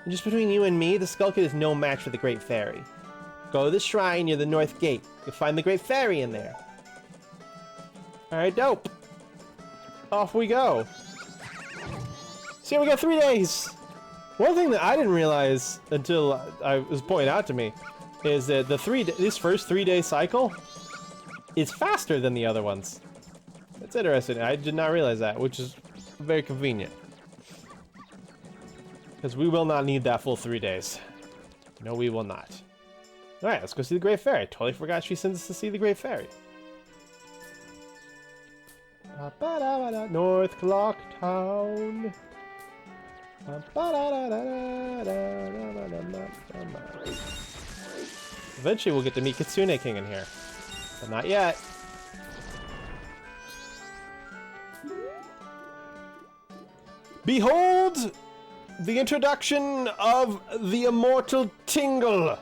And just between you and me, the Skull Kid is no match for the Great Fairy. Go to the shrine near the North Gate. You'll find the Great Fairy in there. Alright, dope. Off we go. So we got 3 days. One thing that I didn't realize until it was pointed out to me is that this first 3 day cycle is faster than the other ones. That's interesting. I did not realize that, which is very convenient. Because we will not need that full 3 days. No, we will not. Alright, let's go see the Great Fairy. Totally forgot she sends us to see the Great Fairy. North Clocktown. Eventually we'll get to meet Kitsune King in here. But not yet. Behold the introduction of the immortal Tingle.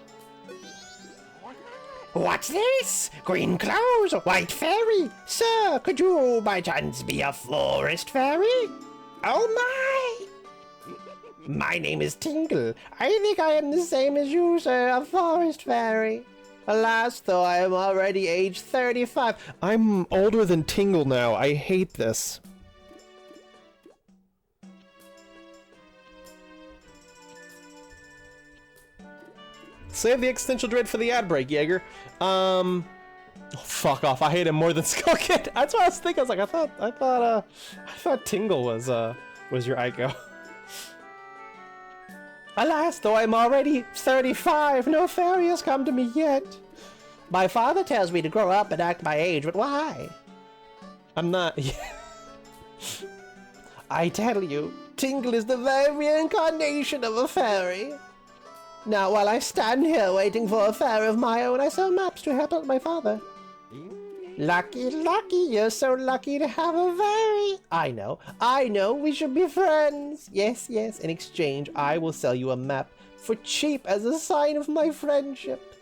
What's this? Green clothes, white fairy? Sir, could you by chance be a forest fairy? Oh my! My name is Tingle. I think I am the same as you, sir, a forest fairy. Alas, though, I am already age 35. I'm older than Tingle now. I hate this. Save the existential dread for the ad break, Jaeger. Oh, fuck off. I hate him more than Skull Kid. That's what I was thinking. I was like, I thought Tingle was your Ico. Alas, though I'm already 35, no fairy has come to me yet. My father tells me to grow up and act my age, but why? I'm not... I tell you, Tingle is the very incarnation of a fairy. Now, while I stand here waiting for a fairy of my own, I sell maps to help out my father. Lucky, lucky, you're so lucky to have a fairy. I know, we should be friends. Yes, yes, in exchange, I will sell you a map for cheap as a sign of my friendship.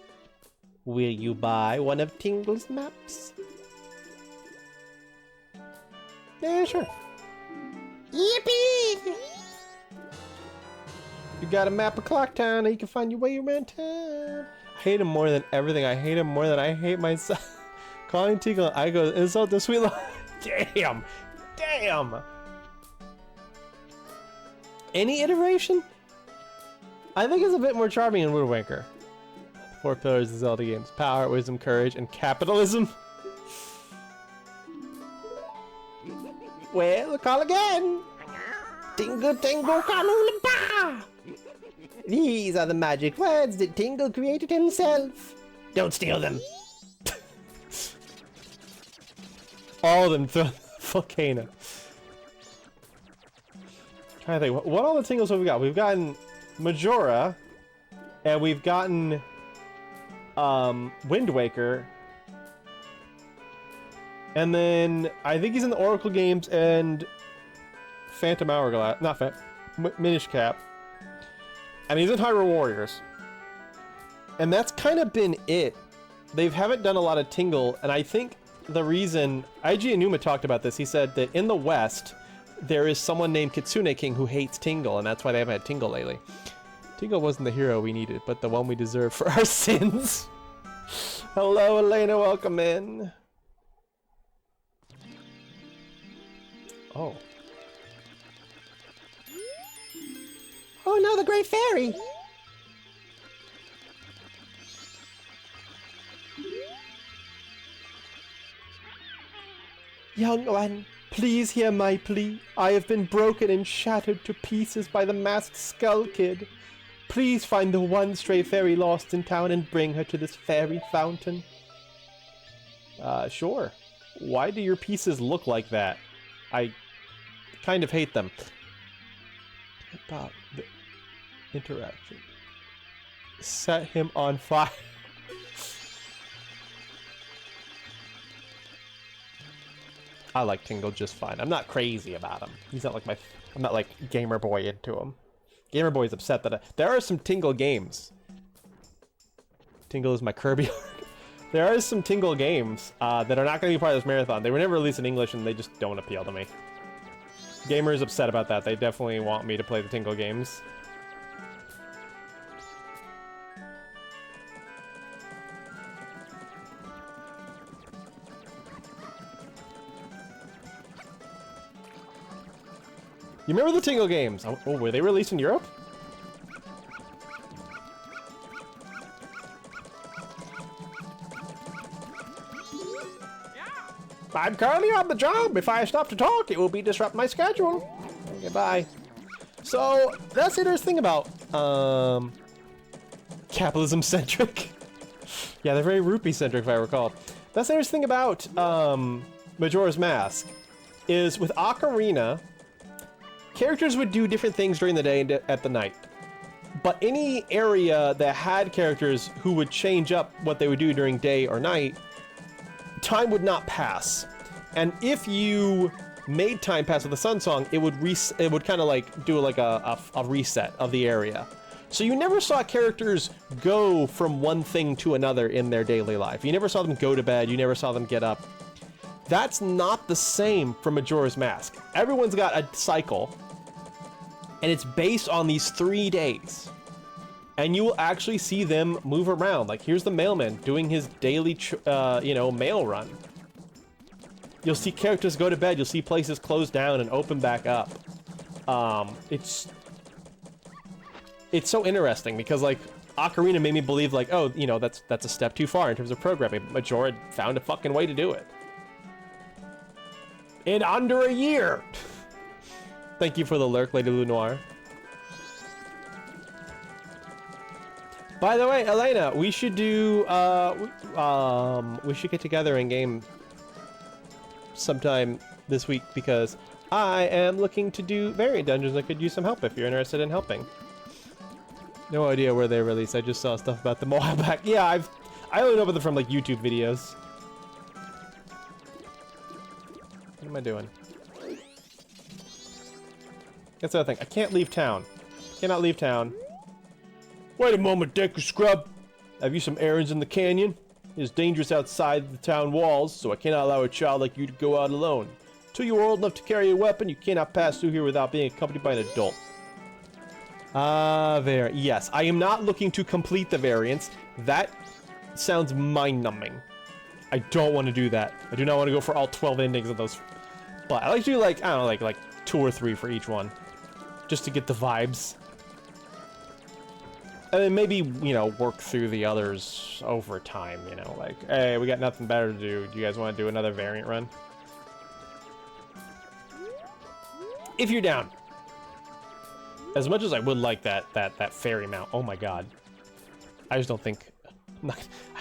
Will you buy one of Tingle's maps? Yeah, sure. Yippee! You got a map of Clocktown and you can find your way around town. I hate him more than everything. I hate him more than I hate myself. Calling Tingle, I go insult the sweet love. Damn! Damn! Any iteration? I think it's a bit more charming in Woodwinker. 4 pillars of Zelda games. Power, wisdom, courage, and capitalism. Well, call again. Tingle, tingle, kalula. These are the magic words that Tingle created himself. Don't steal them. All of them throw the volcano. Trying to think, what all the Tingles have we got? We've gotten Majora, and we've gotten Wind Waker, and then I think he's in the Oracle games and Phantom Hourglass, not Minish Cap, and he's in Hyrule Warriors, and that's kind of been it. They haven't done a lot of Tingle, and I think the reason IG Inuma talked about this, he said that in the West there is someone named Kitsune King who hates Tingle, and that's why they haven't had Tingle lately. Tingle wasn't the hero we needed, but the one we deserve for our sins. Hello, Elena, welcome in. Oh. Oh no, the Great Fairy! Young one, please hear my plea. I have been broken and shattered to pieces by the masked Skull Kid. Please find the one stray fairy lost in town and bring her to this fairy fountain. Sure. Why do your pieces look like that? I kind of hate them. About the interaction. Set him on fire. I like Tingle just fine. I'm not crazy about him. He's not like my... I'm not like Gamer Boy into him. Gamer Boy's upset that there are some Tingle games. Tingle is my Kirby. There are some Tingle games that are not going to be part of this marathon. They were never released in English and they just don't appeal to me. Gamer is upset about that. They definitely want me to play the Tingle games. You remember the Tingle games? Oh, were they released in Europe? I'm currently on the job. If I stop to talk, it will disrupt my schedule. Goodbye. So that's the interesting thing about capitalism centric. Yeah, they're very rupee centric, if I recall. That's the interesting thing about Majora's Mask is with Ocarina, characters would do different things during the day and at the night. But any area that had characters who would change up what they would do during day or night, time would not pass. And if you made time pass with the Sun Song, it would kind of like do like a reset of the area. So you never saw characters go from one thing to another in their daily life. You never saw them go to bed, you never saw them get up. That's not the same for Majora's Mask. Everyone's got a cycle, and it's based on these 3 days. And you will actually see them move around. Like, here's the mailman doing his daily, mail run. You'll see characters go to bed. You'll see places close down and open back up. It's so interesting because, like, Ocarina made me believe, like, oh, that's a step too far in terms of programming. Majora found a fucking way to do it. In under a year. Thank you for the lurk, Lady Lunoir. By the way, Elena, we should do, we should get together in game sometime this week because I am looking to do variant dungeons. I could use some help if you're interested in helping. No idea where they released. I just saw stuff about them a while back. Yeah, I only know about them from like YouTube videos. What am I doing? That's the other thing. I can't leave town. Cannot leave town. Wait a moment, Deku Scrub. Have you some errands in the canyon? It is dangerous outside the town walls, so I cannot allow a child like you to go out alone. Till you are old enough to carry a weapon, you cannot pass through here without being accompanied by an adult. There. Yes, I am not looking to complete the variants. That sounds mind-numbing. I don't want to do that. I do not want to go for all 12 endings of those. But I like to do, like, I don't know, like 2 or 3 for each one. Just to get the vibes. And then maybe, work through the others over time, like, hey, we got nothing better to do. Do you guys want to do another variant run? If you're down. As much as I would like that fairy mount, oh my god. I just don't think... I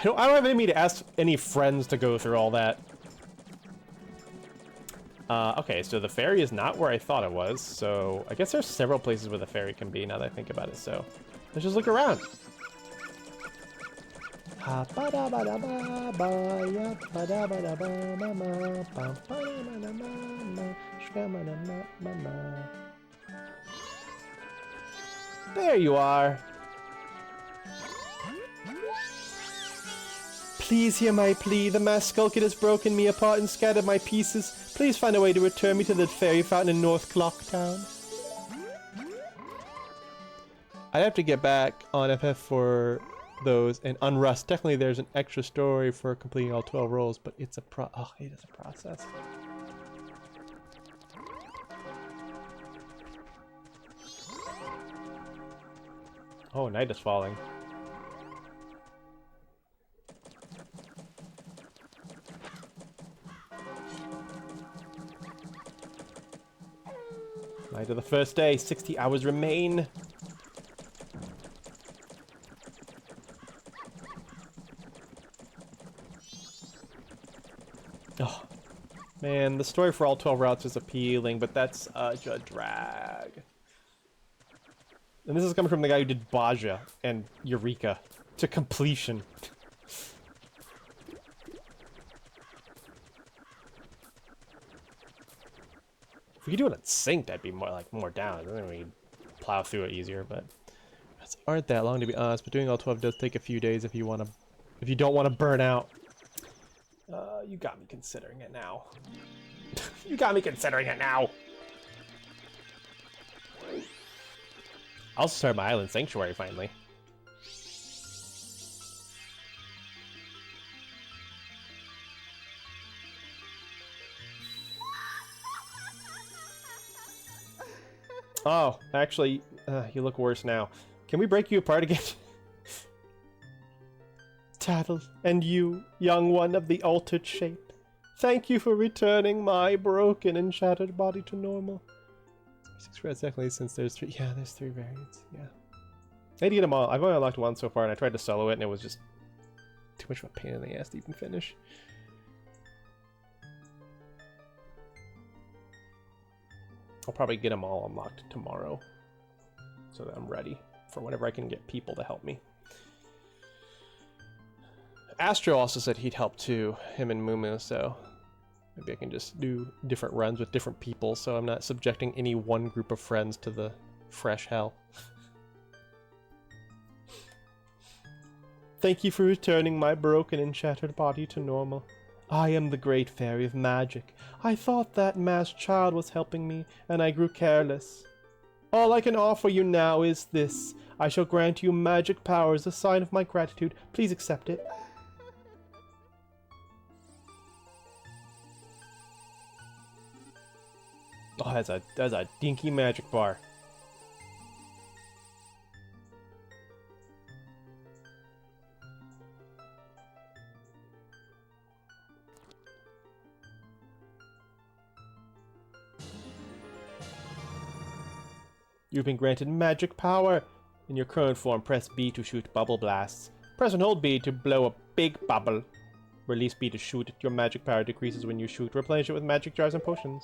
don't have any to ask any friends to go through all that. Okay, so the ferry is not where I thought it was, so I guess there's several places where the ferry can be now that I think about it, so let's just look around. There you are. Please hear my plea. The masked skulkit has broken me apart and scattered my pieces. Please find a way to return me to the fairy fountain in North Clocktown. I'd have to get back on FF for those and Unrust. Technically, there's an extra story for completing all 12 roles, but it's a it is a process. Oh, night is falling. Night of the first day, 60 hours remain. Oh, Man, the story for all 12 routes is appealing, but that's such a drag. And this is coming from the guy who did Baja and Eureka to completion. If we could do it in sync, I'd be more down. Then we'd plow through it easier, but routes aren't that long to be honest. But doing all 12 does take a few days if you don't want to burn out. You got me considering it now. You got me considering it now. I'll also start my island sanctuary finally. Oh, actually, you look worse now. Can we break you apart again? Tattle, and you, young one of the altered shape. Thank you for returning my broken and shattered body to normal. 6 reds exactly since there's 3. Yeah, there's 3 variants. Yeah. I need to get them all. I've only unlocked 1 so far, and I tried to solo it, and it was just too much of a pain in the ass to even finish. I'll probably get them all unlocked tomorrow, so that I'm ready for whenever I can get people to help me. Astro also said he'd help too, him and Mumu, so maybe I can just do different runs with different people so I'm not subjecting any one group of friends to the fresh hell. Thank you for returning my broken and shattered body to normal. I am the great fairy of magic. I thought that masked child was helping me, and I grew careless. All I can offer you now is this. I shall grant you magic powers, a sign of my gratitude. Please accept it. Oh, that's a dinky magic bar. You've been granted magic power. In your current form, press B to shoot bubble blasts. Press and hold B to blow a big bubble. Release B to shoot. Your magic power decreases when you shoot. Replenish it with magic jars and potions.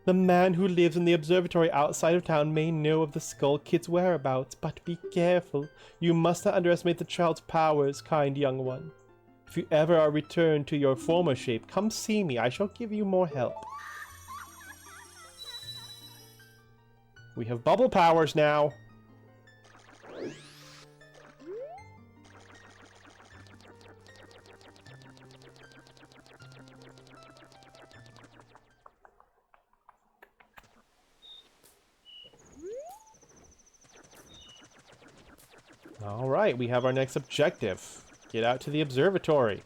The man who lives in the observatory outside of town may know of the Skull Kid's whereabouts, but be careful. You must not underestimate the child's powers, kind young one. If you ever are returned to your former shape, come see me. I shall give you more help. We have bubble powers now. All right, we have our next objective. Get out to the observatory.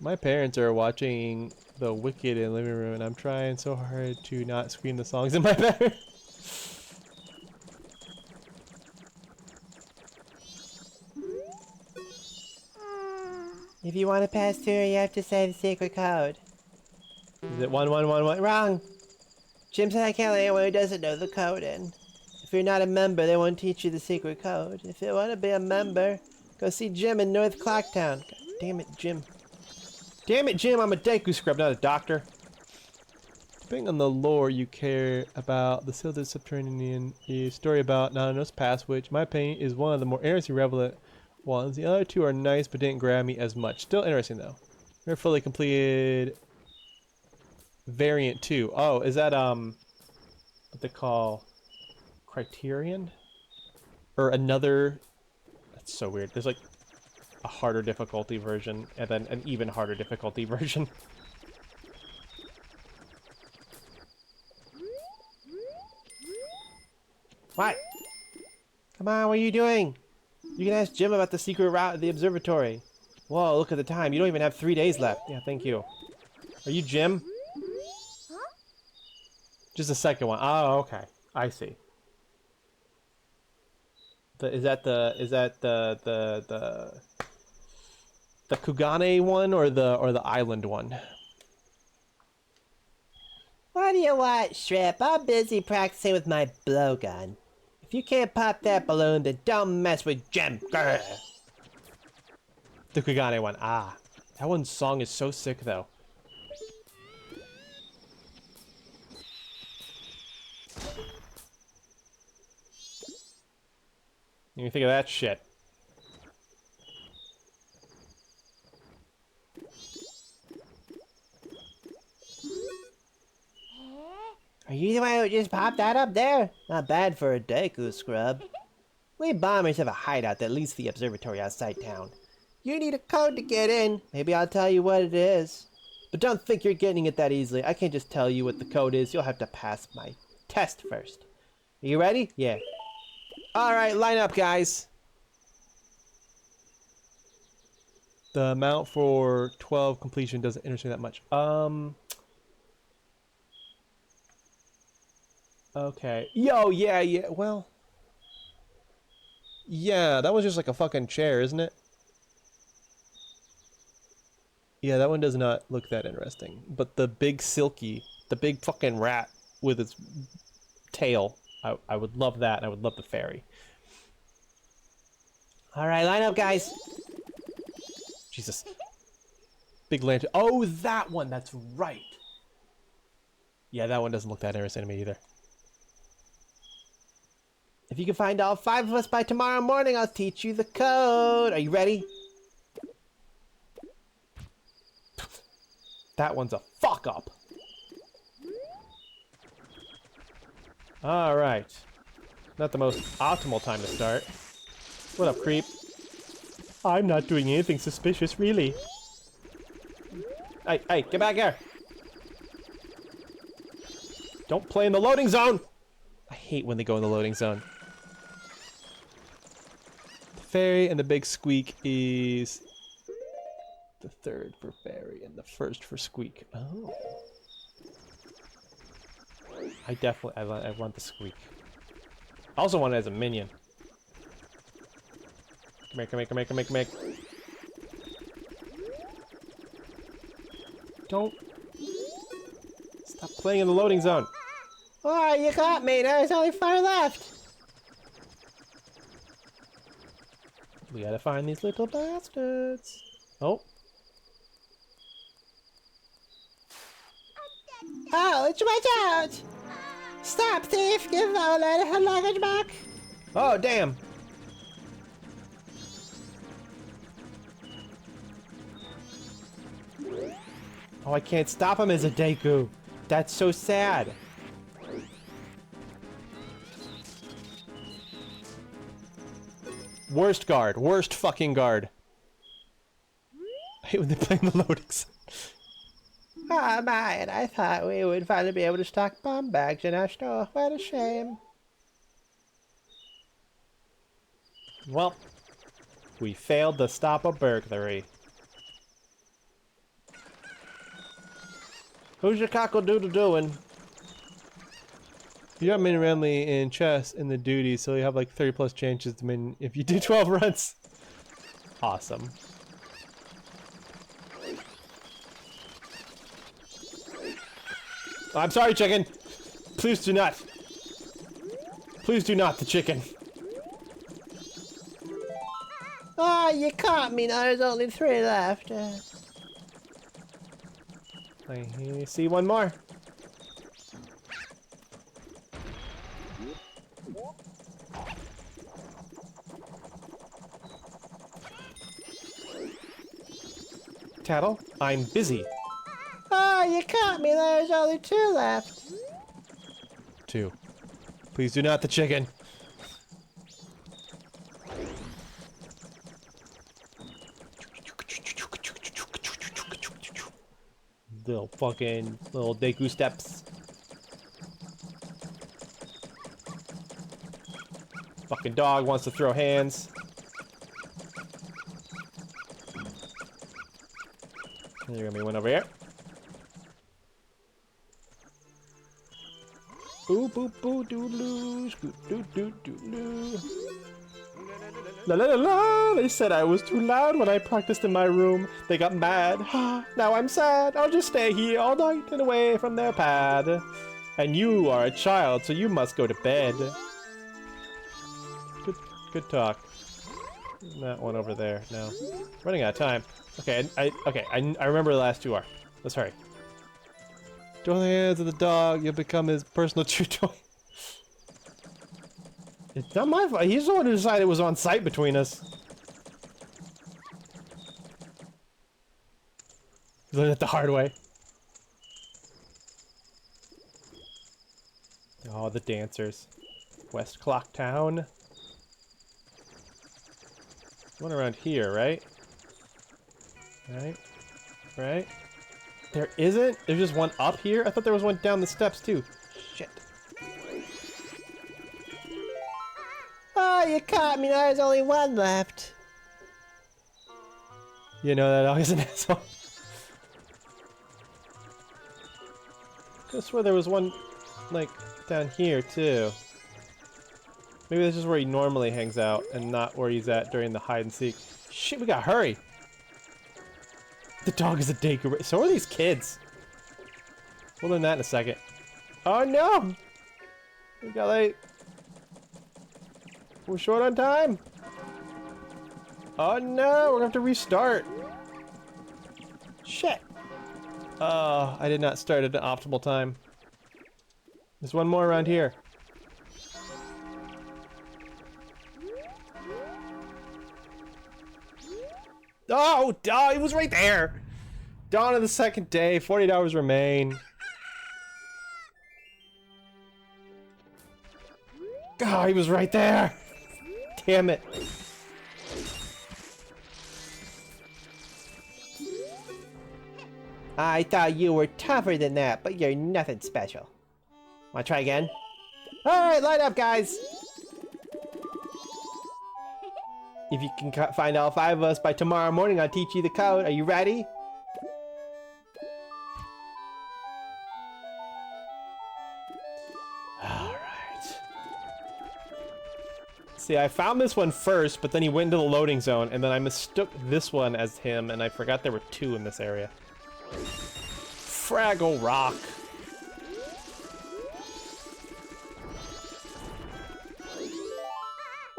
My parents are watching The Wicked in the living room, and I'm trying so hard to not scream the songs in my bed. If you want to pass through, you have to say the secret code. Is it 1111? Wrong. Jim said I can't let anyone who doesn't know the code in. If you're not a member, they won't teach you the secret code. If you want to be a member, go see Jim in North Clocktown. God damn it, Jim. Damn it, Jim, I'm a Deku scrub, not a doctor. Depending on the lore you care about, the Zelda Subterranean is a story about Nana's past, which, in my opinion, is one of the more interesting relevant ones. The other two are nice, but didn't grab me as much. Still interesting, though. Never fully completed Variant 2. Oh, is that, what they call Criterion? Or another... That's so weird. There's, like, a harder difficulty version, and then an even harder difficulty version. What? Come on, what are you doing? You can ask Jim about the secret route at the observatory. Whoa, look at the time. You don't even have 3 days left. Yeah, thank you. Are you Jim? Just the second one. Oh, okay. I see. Is that the Kugane one or the island one? What? What do you want, Shrimp? I'm busy practicing with my blowgun. If you can't pop that balloon, then don't mess with Gem. Grr. The Kugane one. Ah. That one's song is so sick, though. You think of that shit. Are you the one who just popped that up there? Not bad for a Deku scrub. We bombers have a hideout that leads to the observatory outside town. You need a code to get in. Maybe I'll tell you what it is. But don't think you're getting it that easily. I can't just tell you what the code is. You'll have to pass my test first. Are you ready? Yeah. Alright, line up, guys. The amount for 12 completion doesn't interest me that much. Okay. Yo, yeah. Well. Yeah, that was just like a fucking chair, isn't it? Yeah, that one does not look that interesting. But the big silky, the big fucking rat with its tail, I would love that, and I would love the fairy. Alright, line up, guys. Jesus. Big lantern. Oh, that one, that's right. Yeah, that one doesn't look that interesting to me either. If you can find all 5 of us by tomorrow morning, I'll teach you the code. Are you ready? That one's a fuck up. Alright. Not the most optimal time to start. What up, creep? I'm not doing anything suspicious, really. Hey, get back here! Don't play in the loading zone! I hate when they go in the loading zone. The fairy and the big squeak is the third for fairy and the first for squeak. Oh. I want the squeak. I also want it as a minion. Come here. Don't. Stop playing in the loading zone. Oh, you got me. There's only 4 left. We gotta find these little bastards. Oh. Oh, watch out! Stop, thief! Give Ola her luggage back! Oh, damn. Oh, I can't stop him as a Deku. That's so sad. Worst guard. Worst fucking guard. I hate when they play in the loadings. Oh man, I thought we would finally be able to stock bomb bags in our store. What a shame. Well, we failed to stop a burglary. Who's your cockle-doodle doing? You got mini randomly in chess in the duty, so you have like 30 plus chances to win if you do 12 runs. Awesome. I'm sorry, chicken. Please do not. Please do not, the chicken. Oh, you caught me. Now there's only 3 left. I see one more. Tattle, I'm busy. Oh, you caught me. There's only 2 left. 2. Please do not the chicken. Little Deku steps. Fucking dog wants to throw hands. There's gonna be one over here. Boo boo boo doo doo doo doo doo doo. La la la la! They said I was too loud when I practiced in my room. They got mad. Now I'm sad. I'll just stay here all night and away from their pad. And you are a child, so you must go to bed. Good talk. That one over there. No. Running out of time. Okay, I remember the last two are. Let's hurry. Join the hands of the dog. You'll become his personal chew toy. It's not my fault. He's the one who decided it was on site between us. Learned it the hard way. Oh, the dancers. West Clock Town. One around here, right? Right? There isn't? There's just one up here? I thought there was one down the steps too. Shit. Oh, you caught me. There's only one left. You know that dog is an asshole. I swear there was one, like, down here too. Maybe this is where he normally hangs out and not where he's at during the hide and seek. Shit, we gotta hurry! The dog is a daycare. So are these kids. We'll learn that in a second. Oh no! We got late. We're short on time. Oh no, we're gonna have to restart. Shit. Oh, I did not start at an optimal time. There's one more around here. Oh, he was right there. Dawn of the second day, 48 hours remain. Oh, he was right there. Damn it. I thought you were tougher than that, but you're nothing special. Wanna try again? Alright, light up, guys! If you can find all 5 of us by tomorrow morning, I'll teach you the code. Are you ready? Alright. See, I found this one first, but then he went into the loading zone, and then I mistook this one as him, and I forgot there were 2 in this area. Fraggle Rock.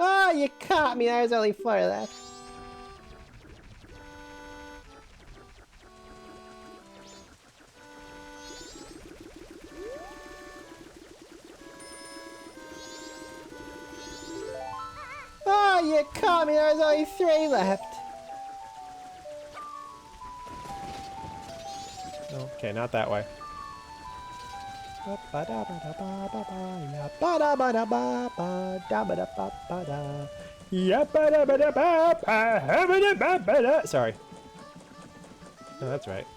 Oh, you caught me. There's only 4 left. Oh, you caught me. There's only 3 left. Okay, not that way. Sorry. No, that's right.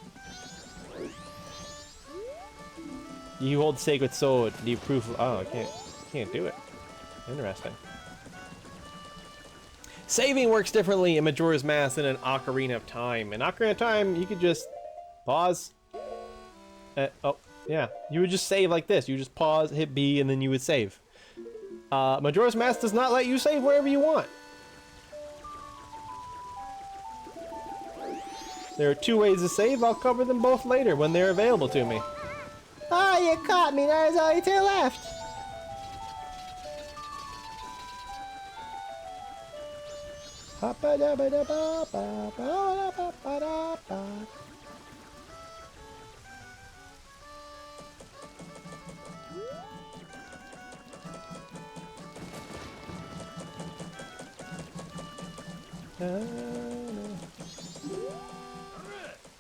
You hold sacred sword. Need proof of. Oh, I can't do it. Interesting. Saving works differently in Majora's Mask than in Ocarina of Time. In Ocarina of Time, you could just pause. Oh, yeah. You would just save like this. You just pause, hit B, and then you would save. Majora's Mask does not let you save wherever you want. There are 2 ways to save. I'll cover them both later when they're available to me. Oh, you caught me. There's only 2 left.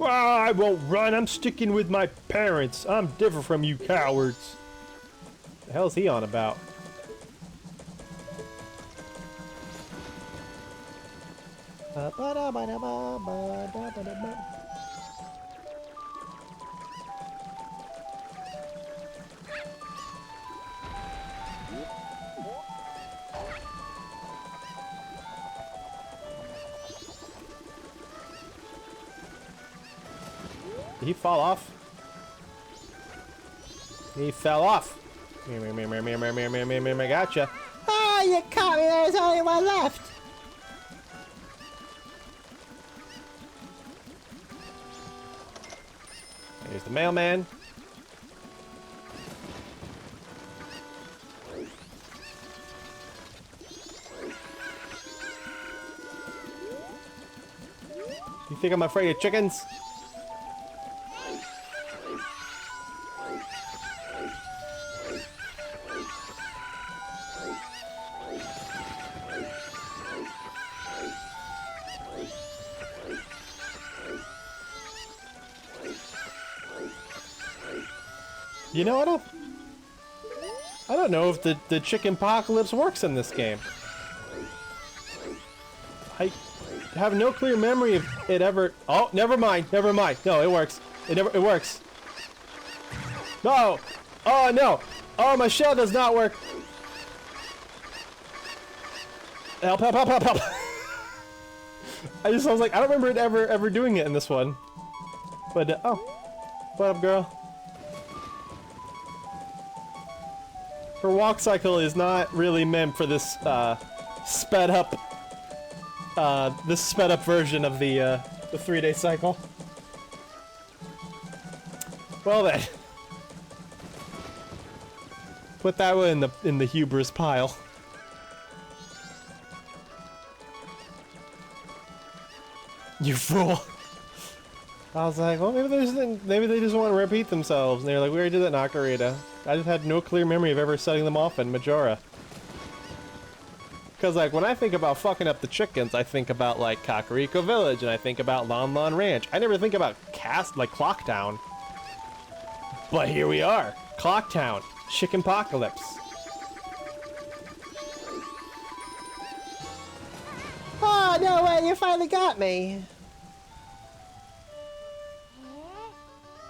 I won't run. I'm sticking with my parents. I'm different from you cowards. The hell's he on about? Did he fall off? He fell off. Gotcha. Oh, you caught me. There's only 1 left. Here's the mailman. You think I'm afraid of chickens? You know, I don't know if the chicken apocalypse works in this game. I have no clear memory of it ever. Oh, never mind. Never mind. No, it works. It works. No. Oh no. Oh, my shell does not work. Help! Help! Help! Help! Help! I was like, I don't remember it ever doing it in this one. But oh, what up, girl? Her walk cycle is not really meant for this sped up version of the 3-day cycle. Well then, put that one in the hubris pile. You fool! I was like, well, maybe they just want to repeat themselves. And they're like, we already did that in Ocarina. I just had no clear memory of ever setting them off in Majora. Because, like, when I think about fucking up the chickens, I think about, like, Kakariko Village, and I think about Lon Lon Ranch. I never think about Clock Town. But here we are. Clock Town. Chicken Apocalypse. Oh, no way, you finally got me.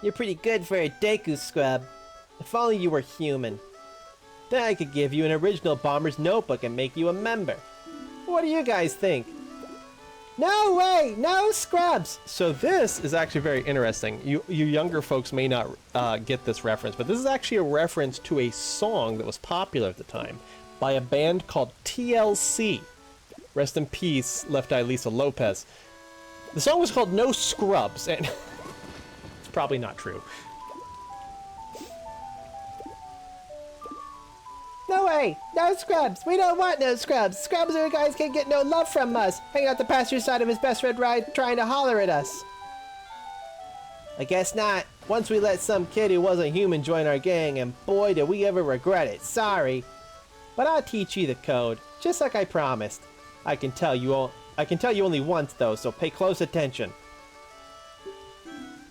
You're pretty good for a Deku scrub. If only you were human. Then I could give you an original Bomber's notebook and make you a member. What do you guys think? No way! No scrubs! So this is actually very interesting. You younger folks may not get this reference, but this is actually a reference to a song that was popular at the time by a band called TLC. Rest in peace, Left Eye Lisa Lopez. The song was called No Scrubs, and it's probably not true. No way! No scrubs! We don't want no scrubs! Scrubs are guys can't get no love from us! Hanging out the passenger side of his best friend ride trying to holler at us! I guess not. Once we let some kid who wasn't human join our gang, and boy did we ever regret it. Sorry. But I'll teach you the code, just like I promised. I can tell you only once though, so pay close attention.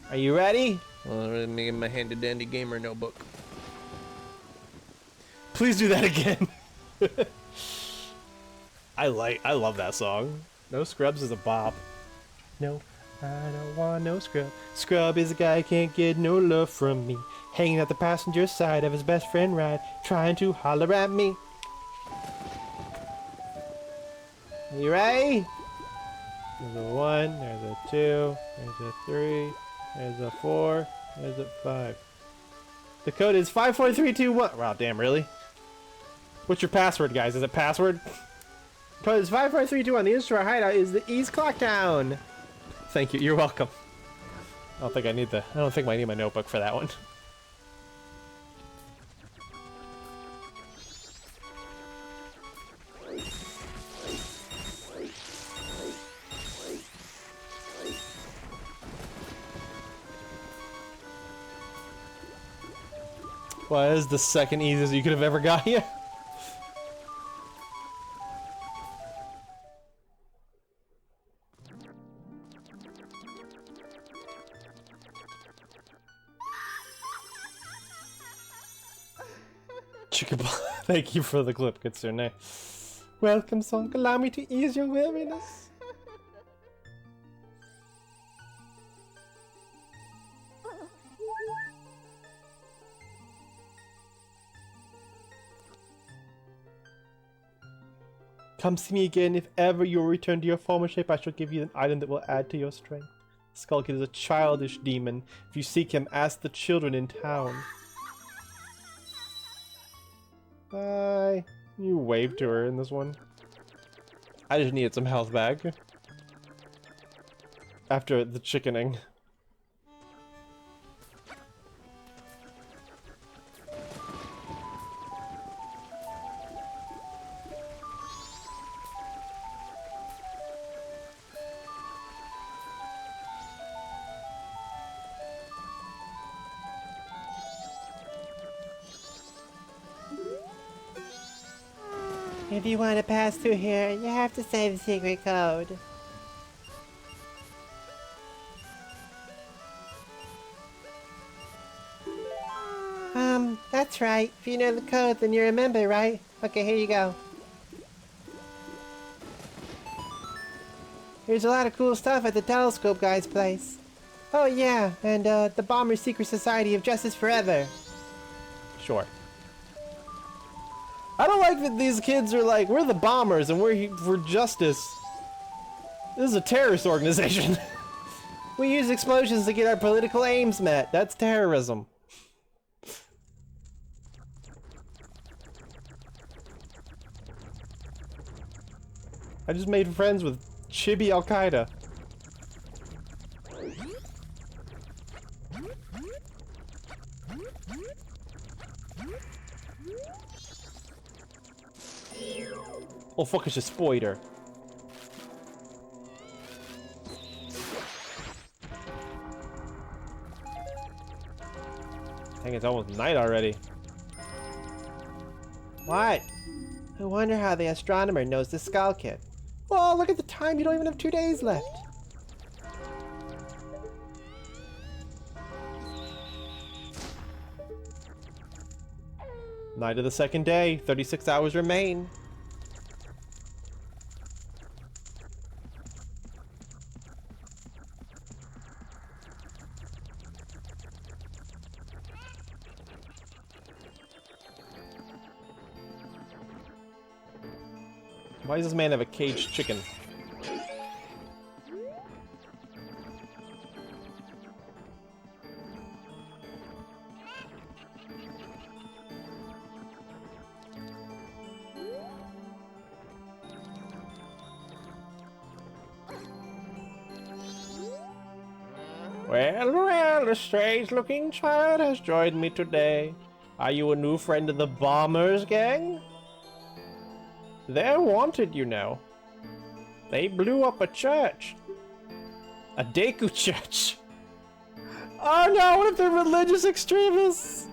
Are you ready? Well, I'm in my handy dandy gamer notebook. Please do that again. I love that song. No Scrubs is a bop. No, I don't want no scrub. Scrub is a guy who can't get no love from me. Hanging at the passenger side of his best friend ride, trying to holler at me. You ready? There's a 1, there's a 2, there's a 3, there's a 4, there's a 5. The code is 54321. Wow, damn, really? What's your password, guys? Is it password? Code is 54321. The answer to our hideout is the East Clock Town. Thank you. You're welcome. I don't think I need my notebook for that one. Well, that is the second easiest you could have ever got here. Thank you for the clip, good sir. Nay. Welcome, song. Allow me to ease your weariness. Come see me again. If ever you return to your former shape, I shall give you an item that will add to your strength. Skull Kid is a childish demon. If you seek him, ask the children in town. Bye. You waved to her in this one. I just needed some health back. After the chickening. If you want to pass through here, you have to say the secret code. That's right. If you know the code, then you remember, right? Okay, here you go. There's a lot of cool stuff at the telescope guy's place. Oh yeah, and the Bomber Secret Society of Justice Forever. Sure. I don't like that these kids are like, we're the bombers and we're for justice. This is a terrorist organization. We use explosions to get our political aims met. That's terrorism. I just made friends with Chibi Al-Qaeda. Oh fuck, it's a spider. Dang, it's almost night already. What? I wonder how the astronomer knows the skull kit. Oh, look at the time, you don't even have 2 days left. Night of the second day, 36 hours remain. Why does this man have a caged chicken? Well, a strange-looking child has joined me today. Are you a new friend of the Bombers gang? They're wanted, you know. They blew up a church. A Deku church. Oh no, what if they're religious extremists?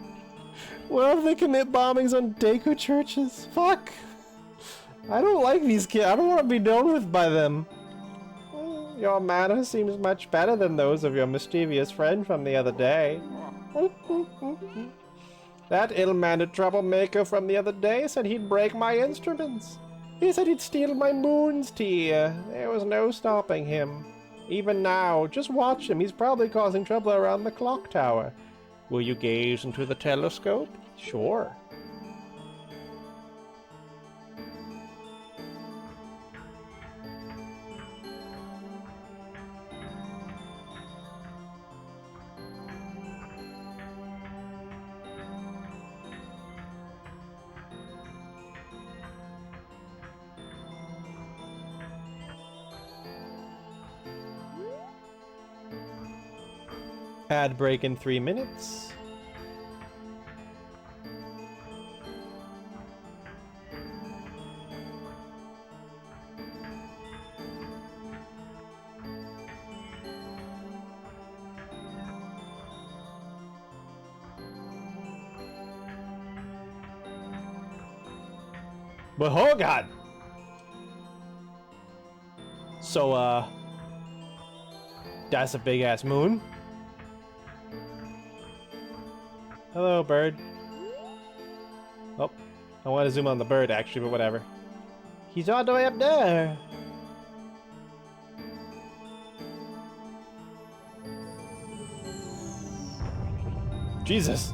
What if they commit bombings on Deku churches? Fuck. I don't like these kids. I don't want to be known with by them. Your manner seems much better than those of your mischievous friend from the other day. That ill-mannered troublemaker from the other day said he'd break my instruments. He said he'd steal my moon's tear. There was no stopping him. Even now, just watch him. He's probably causing trouble around the clock tower. Will you gaze into the telescope? Sure. Ad break in 3 minutes. But oh god! So, that's a big ass moon. Hello, bird. Oh, I want to zoom on the bird actually, but whatever. He's all the way up there. Jesus.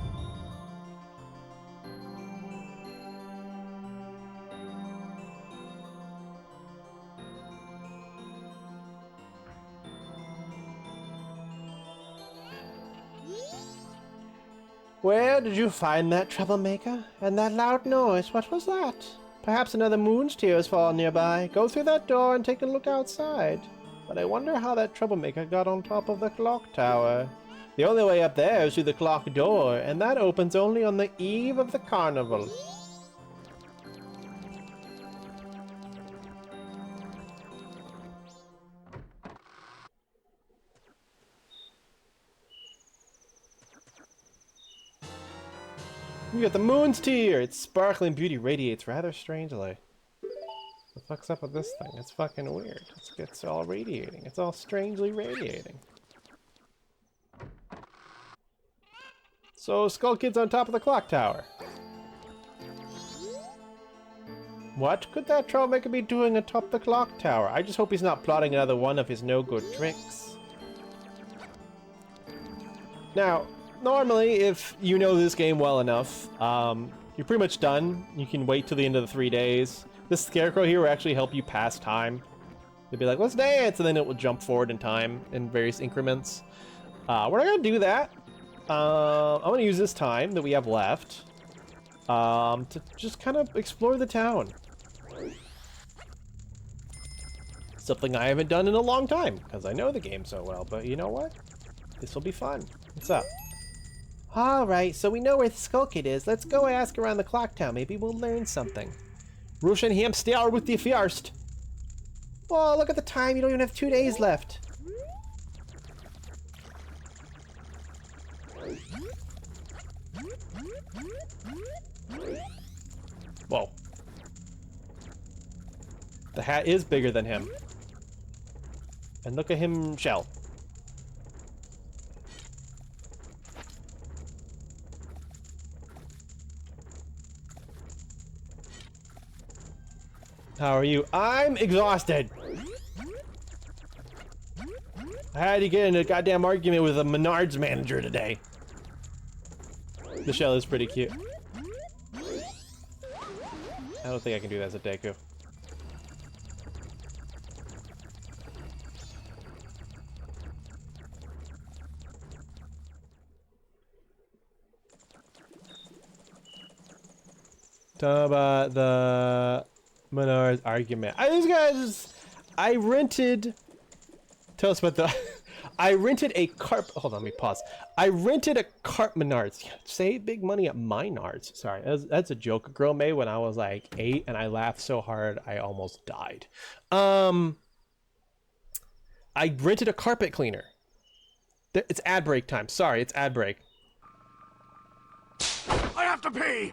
Where did you find that troublemaker? And that loud noise, what was that? Perhaps another moon's tear has fallen nearby. Go through that door and take a look outside. But I wonder how that troublemaker got on top of the clock tower. The only way up there is through the clock door, and that opens only on the eve of the carnival. You got the moon's tear! Its sparkling beauty radiates rather strangely. fuck's up with this thing? It's fucking weird. It's all radiating. It's all strangely radiating. So, Skull Kid's on top of the clock tower. What could that troublemaker be doing atop the clock tower? I just hope he's not plotting another one of his no-good tricks. Now, normally, if you know this game well enough, you're pretty much done. You can wait till the end of the 3 days. This scarecrow here will actually help you pass time. You'll be like, let's dance, and then it will jump forward in time in various increments. We're not gonna do that. I'm gonna use this time that we have left to just kind of explore the town. Something I haven't done in a long time, because I know the game so well, but you know what? This will be fun. What's up? Alright, so we know where the Skull Kid is. Let's go ask around the clock tower. Maybe we'll learn something. Russian hem stare with the first. Oh, look at the time. You don't even have 2 days left. Whoa. The hat is bigger than him. And look at him shell. How are you? I'm exhausted. I had to get in a goddamn argument with a Menards manager today. The shell is pretty cute. I don't think I can do that as a Deku. Talk about the Menards argument. These guys, I rented. Tell us about the. I rented a carp. Hold on, let me pause. I rented a carp Menards. Save big money at Menards. Sorry, that's a joke a girl made when I was like 8, and I laughed so hard I almost died. I rented a carpet cleaner. It's ad break time. Sorry, it's ad break. I have to pee!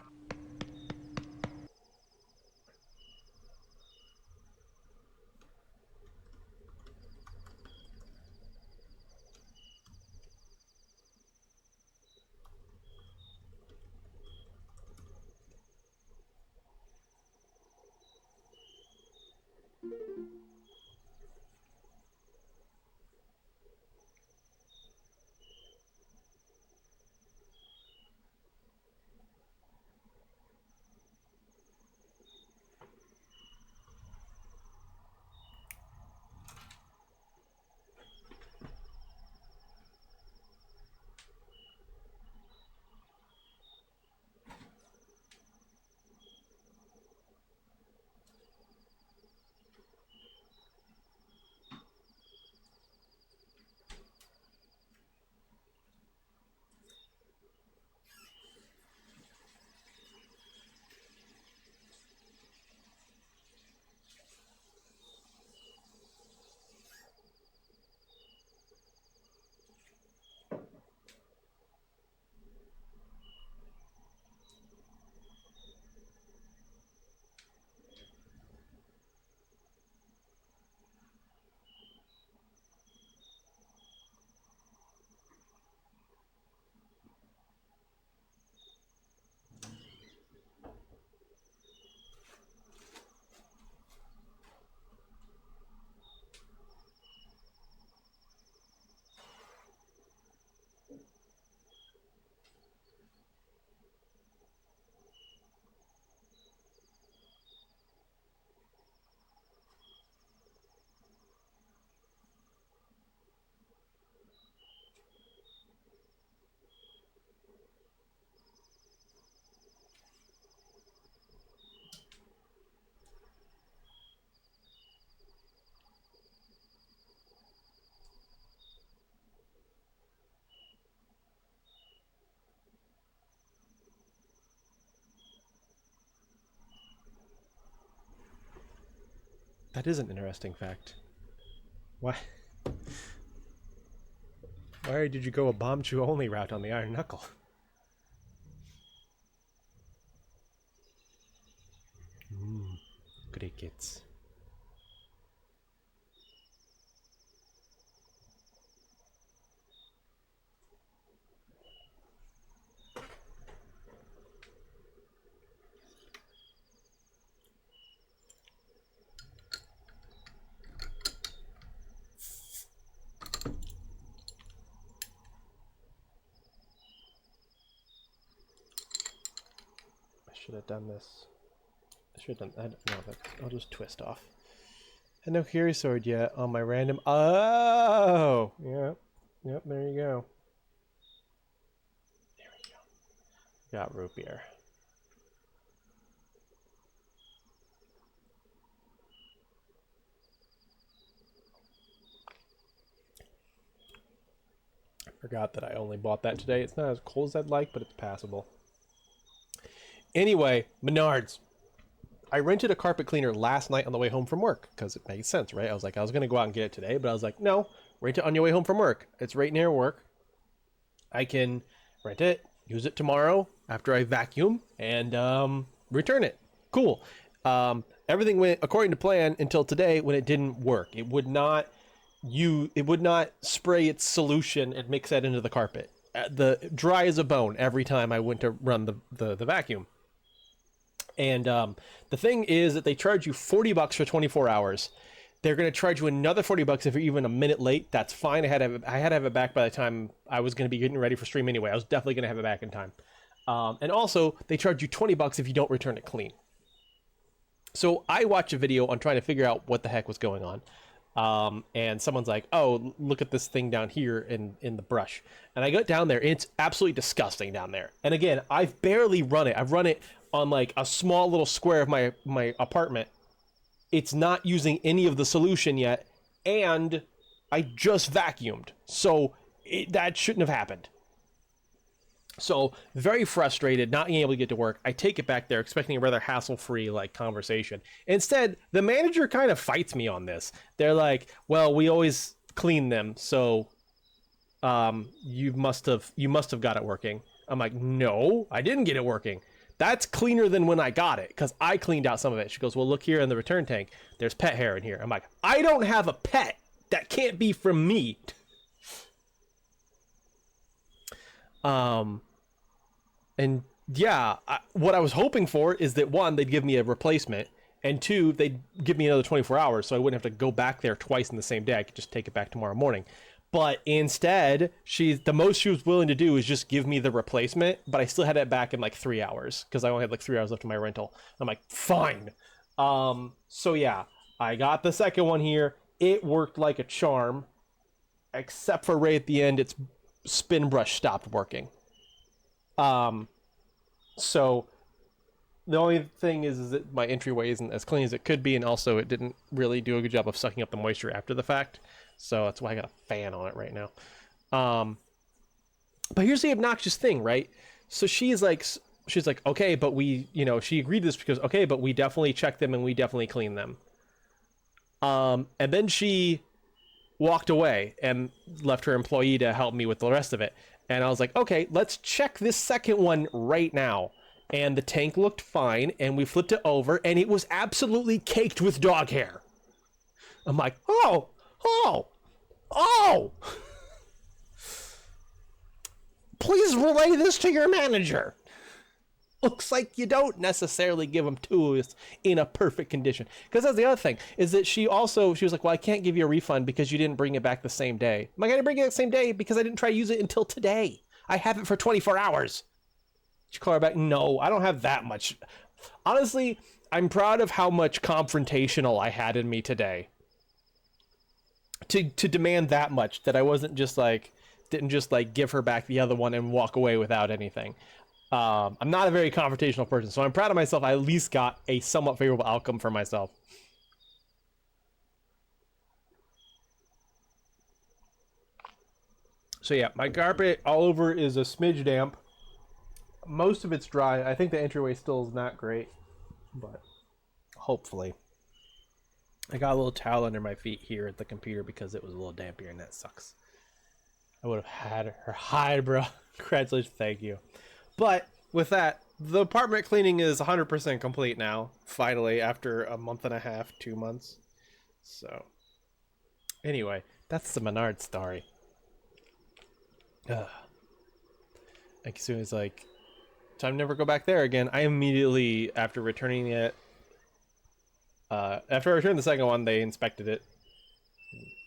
That is an interesting fact. Why? Why did you go a bomb chew only route on the Iron Knuckle? Crickets. should have done this. I should have done that. No, I'll just twist off. And no carry sword yet on my random. Oh! Yep. Yep, there you go. There we go. Got root beer. Forgot that I only bought that today. It's not as cold as I'd like, but it's passable. Anyway, Menards. I rented a carpet cleaner last night on the way home from work because it makes sense, right? I was like, I was going to go out and get it today, but I was like, no, rent it on your way home from work. It's right near work. I can rent it, use it tomorrow after I vacuum, and return it. Cool. Everything went according to plan until today when it didn't work. It would not spray its solution and mix that into the carpet. The dry as a bone every time I went to run the vacuum. And the thing is that they charge you $40 for 24 hours. They're going to charge you another $40 if you're even a minute late. That's fine. I had to have it back by the time I was going to be getting ready for stream anyway. I was definitely going to have it back in time. And also, they charge you $20 if you don't return it clean. So I watched a video on trying to figure out what the heck was going on. And someone's like, oh, look at this thing down here in the brush. And I got down there, and it's absolutely disgusting down there. And again, I've barely run it. I've run it on like a small little square of my apartment. It's not using any of the solution yet, and I just vacuumed. So that shouldn't have happened. So very frustrated, not being able to get to work. I take it back there expecting a rather hassle-free like conversation. Instead, the manager kind of fights me on this. They're like, well, we always clean them, so you must have got it working. I'm like, no, I didn't get it working. That's cleaner than when I got it, because I cleaned out some of it. She goes, well, look here in the return tank. There's pet hair in here. I'm like, I don't have a pet. That can't be from me. And yeah, what I was hoping for is that one, they'd give me a replacement, and two, they'd give me another 24 hours so I wouldn't have to go back there twice in the same day. I could just take it back tomorrow morning. But instead, the most she was willing to do is just give me the replacement, but I still had it back in like 3 hours because I only had like 3 hours left of my rental. I'm like, fine. So yeah, I got the second one here. It worked like a charm, except for right at the end, its spin brush stopped working. So the only thing is that my entryway isn't as clean as it could be, and also it didn't really do a good job of sucking up the moisture after the fact. So that's why I got a fan on it right now. But here's the obnoxious thing, right? So she's like, okay, but we, she agreed to this because, okay, but we definitely check them and we definitely clean them. And then she walked away and left her employee to help me with the rest of it. And I was like, okay, let's check this second one right now. And the tank looked fine, and we flipped it over, and it was absolutely caked with dog hair. I'm like, oh! Please relay this to your manager. Looks like you don't necessarily give them tools in a perfect condition. Because that's the other thing, is that she was like, well, I can't give you a refund because you didn't bring it back the same day. I'm like, I didn't bring it the same day because I didn't try to use it until today. I have it for 24 hours. She called her back, no, I don't have that much. Honestly, I'm proud of how much confrontational I had in me today. To demand that much, that I didn't just give her back the other one and walk away without anything. I'm not a very confrontational person, so I'm proud of myself. I at least got a somewhat favorable outcome for myself. So yeah, my carpet all over is a smidge damp. Most of it's dry. I think the entryway still is not great, but hopefully. I got a little towel under my feet here at the computer because it was a little damp here, and that sucks. I would have had her hide, bro. Congratulations, thank you. But with that, the apartment cleaning is 100% complete now, finally, after a month and a half, 2 months. So, anyway, that's the Menard story. Like, as soon as, time to never go back there again, I immediately, after returning it, after I returned the second one, they inspected it.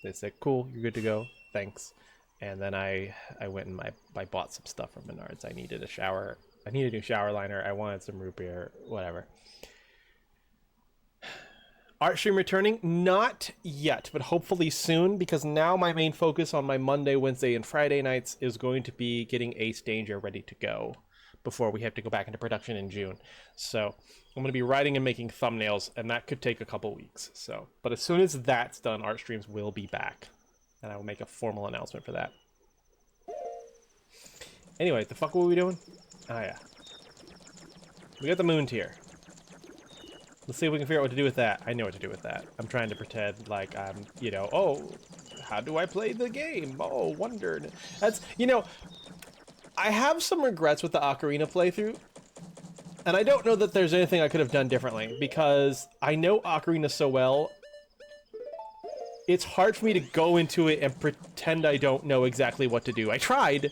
They said, cool, you're good to go, thanks. And then I went and I bought some stuff from Menards. I needed a shower I need a new shower liner. I wanted some root beer. Whatever. Art stream returning? Not yet, but hopefully soon, because now my main focus on my Monday, Wednesday, and Friday nights is going to be getting Ace Danger ready to go before we have to go back into production in June. So I'm going to be writing and making thumbnails, and that could take a couple weeks. So, but as soon as that's done, art streams will be back, and I will make a formal announcement for that. Anyway, the fuck were we doing? Oh yeah, we got the moon tier. Let's see if we can figure out what to do with that. I know what to do with that. I'm trying to pretend like I'm, you know, oh, how do I play the game? Oh, wondered. That's, you know, I have some regrets with the Ocarina playthrough. And I don't know that there's anything I could have done differently, because I know Ocarina so well. It's hard for me to go into it and pretend I don't know exactly what to do. I tried,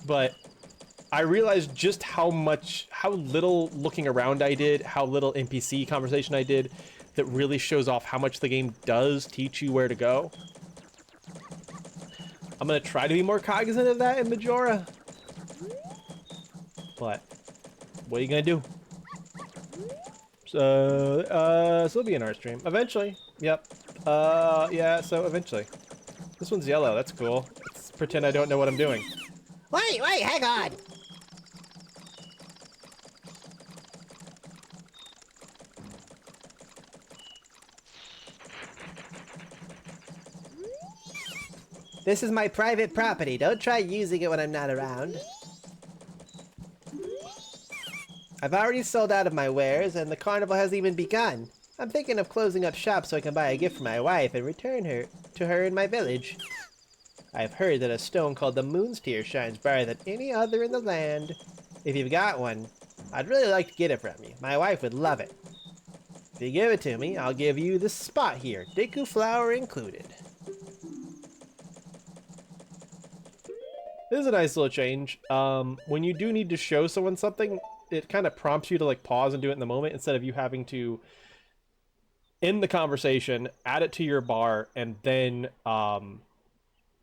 but I realized just how little looking around I did, how little NPC conversation I did, that really shows off how much the game does teach you where to go. I'm gonna try to be more cognizant of that in Majora. But what are you gonna do? So it'll be an art stream. Eventually. Yep. Yeah, so eventually. This one's yellow, that's cool. Let's pretend I don't know what I'm doing. Wait, hang on! This is my private property. Don't try using it when I'm not around. I've already sold out of my wares, and the carnival hasn't even begun. I'm thinking of closing up shop so I can buy a gift for my wife and return her to her in my village. I've heard that a stone called the Moon's Tear shines brighter than any other in the land. If you've got one, I'd really like to get it from you. My wife would love it. If you give it to me, I'll give you this spot here, Deku flower included. This is a nice little change. When you do need to show someone something, it kind of prompts you to like pause and do it in the moment instead of you having to end the conversation, add it to your bar, and then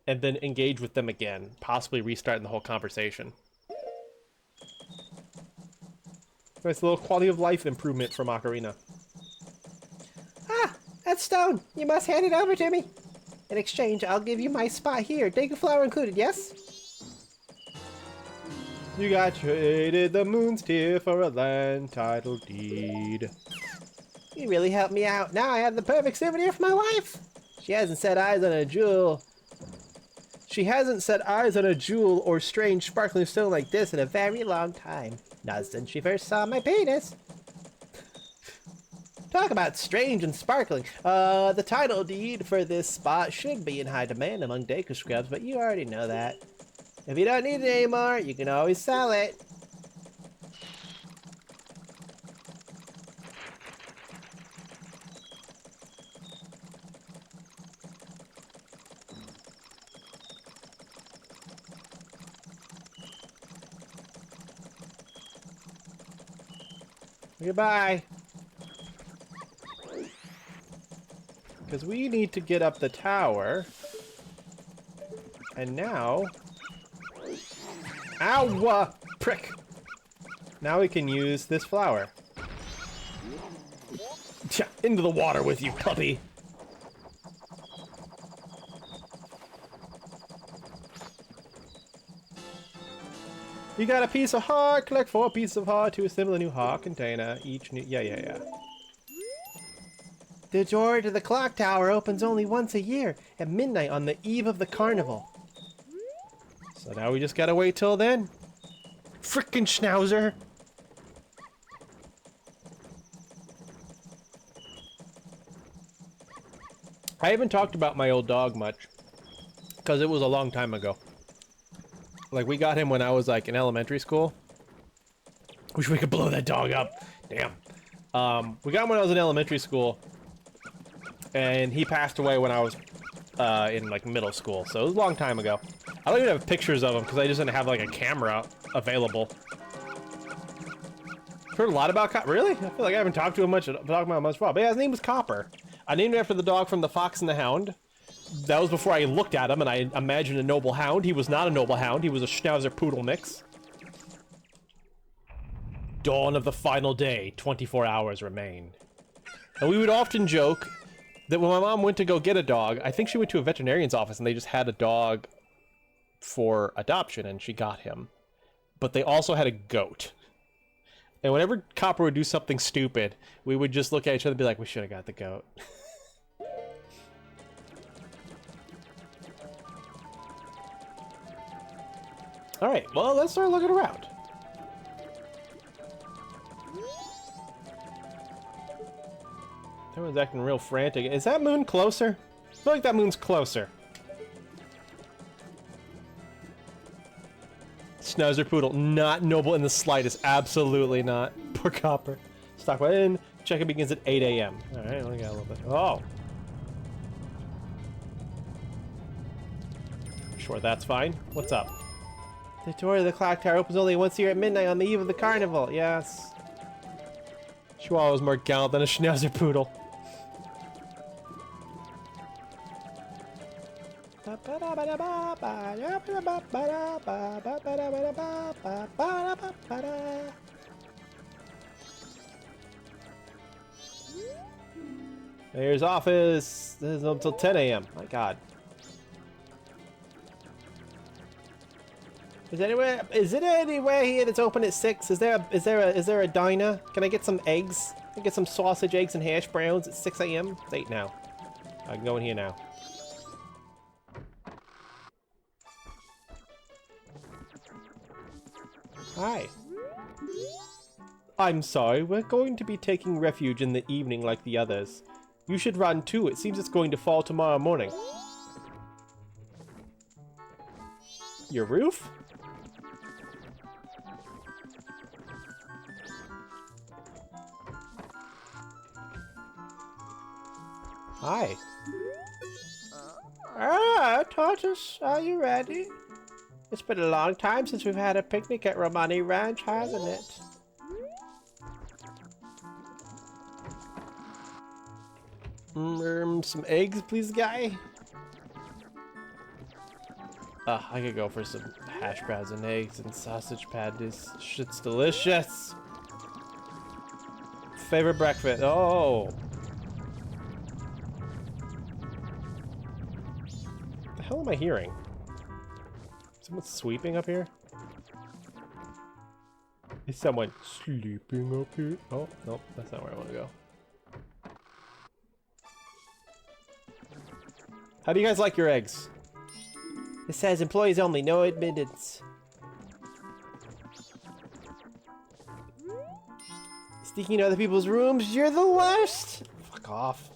engage with them again, possibly restarting the whole conversation. Nice little quality of life improvement from Ocarina. Ah, that stone. You must hand it over to me. In exchange, I'll give you my spot here, Deku flower included, yes? You got traded the Moon's Tear for a land title deed. You really helped me out. Now I have the perfect souvenir for my wife. She hasn't set eyes on a jewel. She hasn't set eyes on a jewel or strange sparkling stone like this in a very long time. Not since she first saw my penis. Talk about strange and sparkling. The title deed for this spot should be in high demand among Deku scrubs, but you already know that. If you don't need it anymore, you can always sell it. Goodbye. Because we need to get up the tower. And now... Ow! Prick! Now we can use this flower. Into the water with you, puppy! You got a piece of heart, collect 4 pieces of heart to assemble a new heart container. Each new... Yeah. The door to the clock tower opens only once a year, at midnight on the eve of the carnival. So now we just gotta wait till then. Frickin' schnauzer! I haven't talked about my old dog much, because it was a long time ago. Like, we got him when I was, like, in elementary school. Wish we could blow that dog up. Damn. We got him when I was in elementary school, and he passed away when I was in, like, middle school, so it was a long time ago. I don't even have pictures of him, because I just didn't have, like, a camera available. Heard a lot about Copper. Really? I feel like I haven't talked to him much, but yeah, his name was Copper. I named him after the dog from The Fox and the Hound. That was before I looked at him and I imagined a noble hound. He was not a noble hound. He was a Schnauzer Poodle mix. dawn of the final day, 24 hours remain. And we would often joke that when my mom went to go get a dog, I think she went to a veterinarian's office and they just had a dog for adoption and she got him. But they also had a goat. And whenever Copper would do something stupid, we would just look at each other and be like, we should have got the goat. Alright, well, let's start looking around. Everyone's acting real frantic. Is that moon closer? I feel like that moon's closer. Schnauzer Poodle, not noble in the slightest. Absolutely not. Poor Copper. Stock in. Check-in begins at 8 a.m. Alright, only got a little bit. Oh. Sure, that's fine. What's up? The door of the clock tower opens only once a year at midnight on the eve of the carnival. Yes. Chihuahua is more gallant than a Schnauzer Poodle. There's office. This is until 10 a.m. My God. Is it anywhere here that's open at 6? Is there a diner? Can I get some eggs? Can I get some sausage, eggs, and hash browns at 6 a.m.? It's 8 now. I can go in here now. Hi. I'm sorry, we're going to be taking refuge in the evening like the others. You should run too. It seems it's going to fall tomorrow morning. Your roof? Hi. Tortoise, are you ready? It's been a long time since we've had a picnic at Romani Ranch, hasn't it? Some eggs, please, guy. I could go for some hash browns and eggs and sausage patties. Shit's delicious. Favorite breakfast. Oh. The hell am I hearing? Someone sweeping up here? Is someone sleeping up here? Oh, nope, that's not where I want to go. How do you guys like your eggs? It says employees only, no admittance. Sneaking into other people's rooms, you're the worst! Fuck off.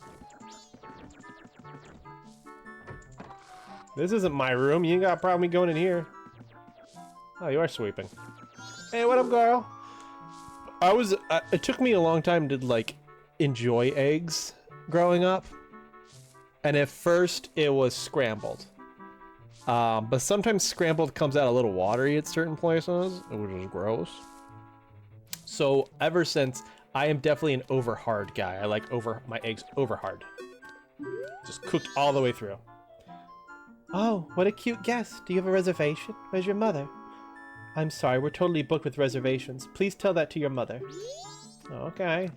This isn't my room. You ain't got a problem with me going in here. Oh, you are sweeping. Hey, what up, girl? It took me a long time to, like, enjoy eggs growing up. And at first, it was scrambled. But sometimes scrambled comes out a little watery at certain places, which is gross. So, ever since, I am definitely an over-hard guy. I like my eggs over-hard. Just cooked all the way through. Oh, what a cute guest. Do you have a reservation? Where's your mother? I'm sorry, we're totally booked with reservations. Please tell that to your mother. Okay.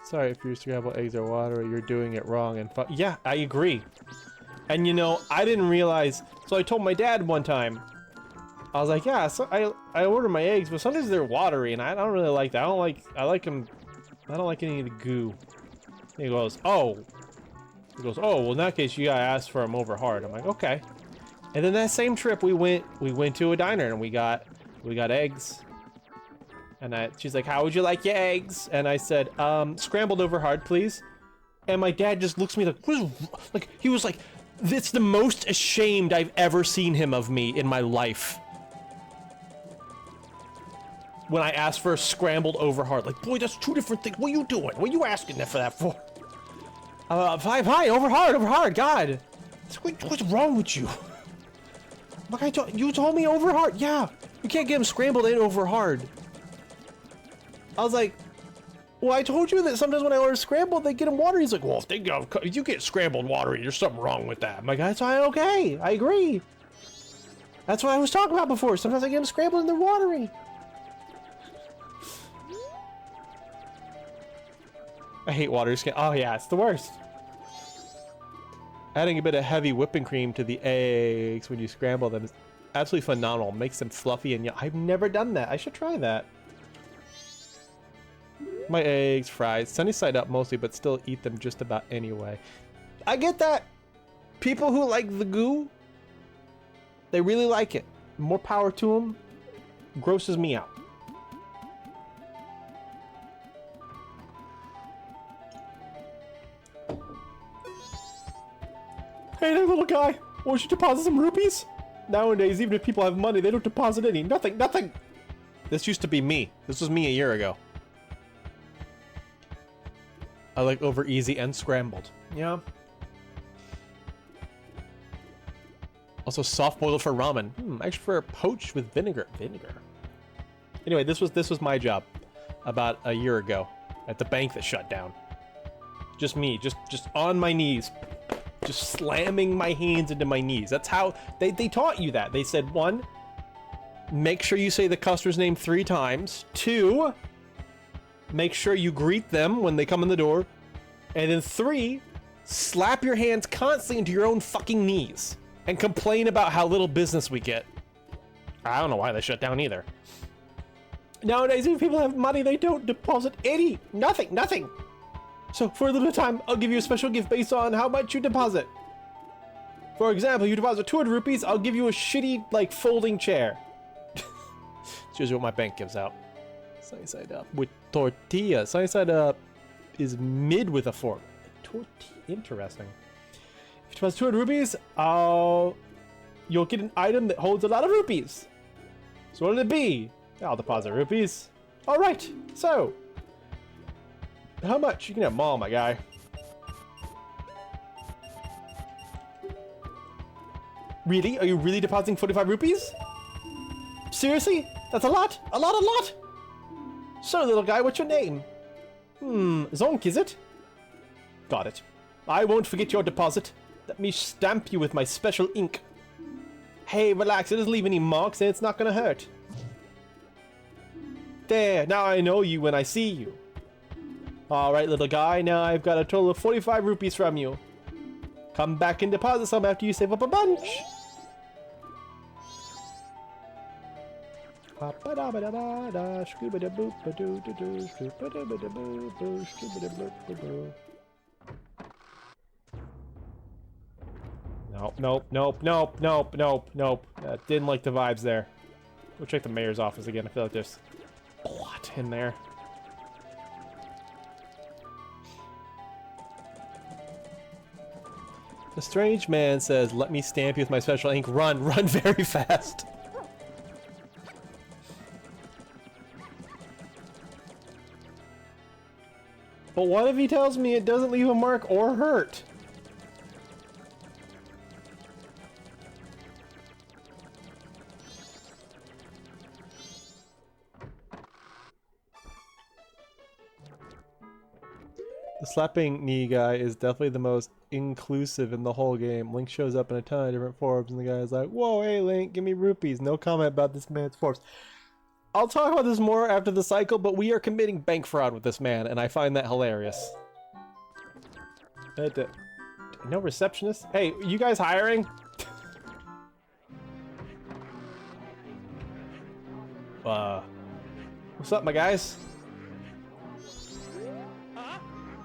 Sorry if your scrambled eggs are watery, you're doing it wrong and yeah, I agree. And you know, I didn't realize, so I told my dad one time, I was like, yeah, so I order my eggs, but sometimes they're watery, and I don't really like that. I don't like any of the goo. He goes, oh. He goes, oh, well, in that case, you gotta ask for them over hard. I'm like, okay. And then that same trip, we went to a diner, and we got eggs. And she's like, how would you like your eggs? And I said, scrambled over hard, please. And my dad just looks at me like, he was like, it's the most ashamed I've ever seen him of me in my life. When I asked for a scrambled over hard, like, boy, that's two different things. What are you doing? What are you asking for that for? Fine, over hard, God. What's wrong with you? Like you told me over hard. Yeah, you can't get them scrambled and over hard. I was like, Well, I told you that sometimes when I order scrambled, they get them watery. He's like, well, if you get scrambled watery, there's something wrong with that. I'm like, that's why okay. I agree. That's what I was talking about before. Sometimes I get them scrambled and they're watery. I hate watery skin. Oh yeah, it's the worst. Adding a bit of heavy whipping cream to the eggs when you scramble them is absolutely phenomenal. Makes them fluffy and I've never done that. I should try that. My eggs fried sunny side up mostly, but still eat them just about anyway. I get that. People who like the goo, they really like it. More power to them. Grosses me out. Hey there, little guy. Won't you deposit some rupees? Nowadays, even if people have money, they don't deposit any. Nothing, nothing. This used to be me. This was me a year ago. I like over easy and scrambled. Yeah. Also soft boiled for ramen. I actually prefer poached with vinegar. Anyway, this was my job about a year ago at the bank that shut down. Just me, just on my knees. Just slamming my hands into my knees. That's how they taught you that. They said, 1, make sure you say the customer's name 3 times. 2, make sure you greet them when they come in the door. And then 3, slap your hands constantly into your own fucking knees and complain about how little business we get. I don't know why they shut down either. Nowadays, if people have money, they don't deposit nothing. So for a little time, I'll give you a special gift based on how much you deposit. For example, you deposit 200 rupees, I'll give you a shitty, like, folding chair. It's usually what my bank gives out. Sunny side up. With tortilla. Sunny side up is mid with a fork. Tortilla. Interesting. If you deposit 200 rupees, you'll get an item that holds a lot of rupees. So what will it be? I'll deposit rupees. Alright, so how much? You can have them all, my guy. Really? Are you really depositing 45 rupees? Seriously? That's a lot? A lot? So, little guy, what's your name? Zonk, is it? Got it. I won't forget your deposit. Let me stamp you with my special ink. Hey, relax. It doesn't leave any marks and it's not gonna hurt. There, now I know you when I see you. Alright, little guy, now I've got a total of 45 rupees from you. Come back and deposit some after you save up a bunch. Nope. Didn't like the vibes there. Go check the mayor's office again. I feel like there's a lot in there. The strange man says, let me stamp you with my special ink. Run very fast. But what if he tells me it doesn't leave a mark or hurt? The slapping knee guy is definitely the most inclusive in the whole game. Link shows up in a ton of different forms and the guy's like, whoa, hey Link, give me rupees. No comment about this man's forms. I'll talk about this more after the cycle, but we are committing bank fraud with this man, and I find that hilarious. No receptionist? Hey, you guys hiring? What's up, my guys?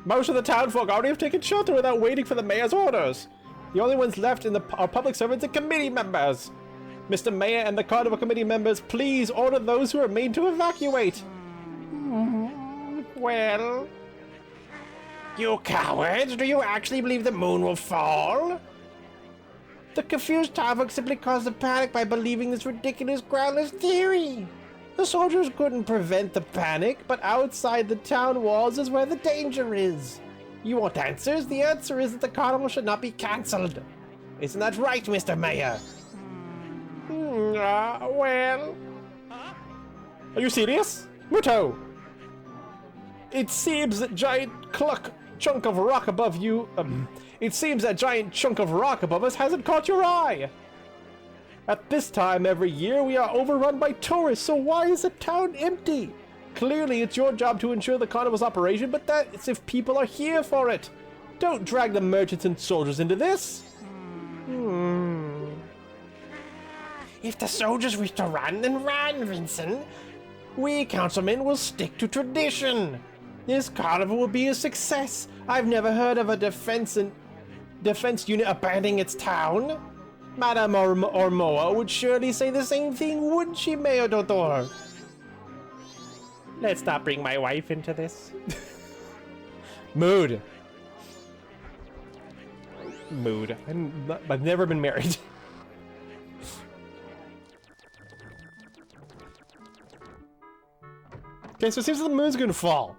Most of the townfolk already have taken shelter without waiting for the mayor's orders. The only ones left are public servants and committee members. Mr. Mayor and the Carnival Committee members, please order those who remain to evacuate. Well... You cowards! Do you actually believe the moon will fall? The confused townfolk simply caused a panic by believing this ridiculous, groundless theory. The soldiers couldn't prevent the panic, but outside the town walls is where the danger is. You want answers? The answer is that the carnival should not be cancelled. Isn't that right, Mr. Mayor? Well... Are you serious? Muto! It seems that chunk of rock above you. It seems that giant chunk of rock above us hasn't caught your eye. At this time every year, we are overrun by tourists, so why is the town empty? Clearly, it's your job to ensure the carnival's operation, but that's if people are here for it. Don't drag the merchants and soldiers into this. If the soldiers wish to run, then run, Vincent. We councilmen will stick to tradition. This carnival will be a success. I've never heard of a defense unit abandoning its town. Madame Ormoa would surely say the same thing, wouldn't she, Mayor Dodor? Let's not bring my wife into this. Mood. I've never been married. Okay, so it seems like the moon's gonna fall.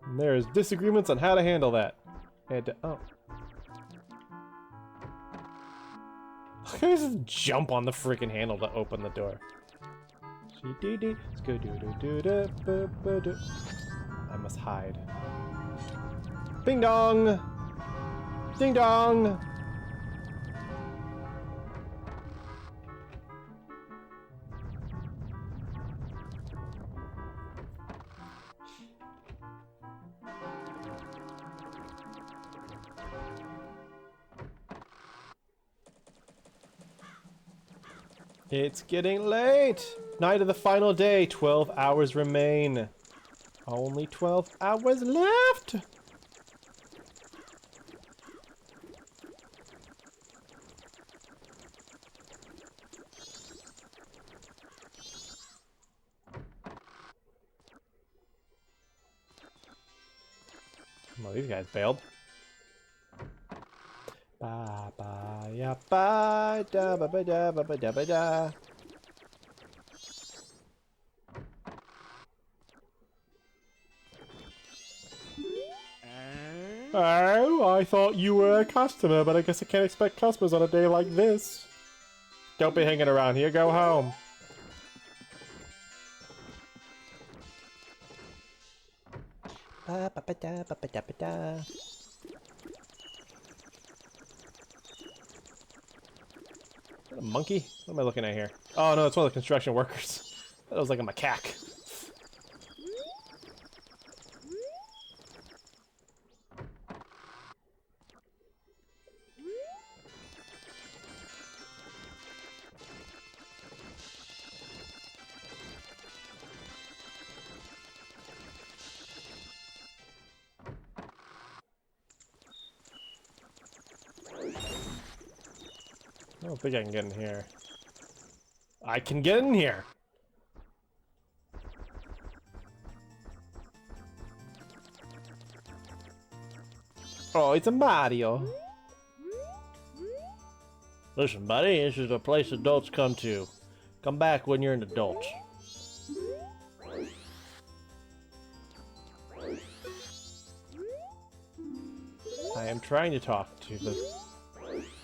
And there's disagreements on how to handle that. And oh. Look at this jump on the freaking handle to open the door. I must hide. Ding dong! Ding dong! It's getting late! Night of the final day, 12 hours remain. Only 12 hours left! Well, these guys failed. Ba ba ya ba da ba ba da ba ba da ba da. Oh, I thought you were a customer, but I guess I can't expect customers on a day like this. Don't be hanging around here, go home. Ba ba ba da ba ba da ba da. Is that a monkey? What am I looking at here? Oh no, it's one of the construction workers. That was like a macaque. I don't think I can get in here. I can get in here! Oh, it's a Mario. Listen, buddy, this is a place adults come to. Come back when you're an adult. I am trying to talk to the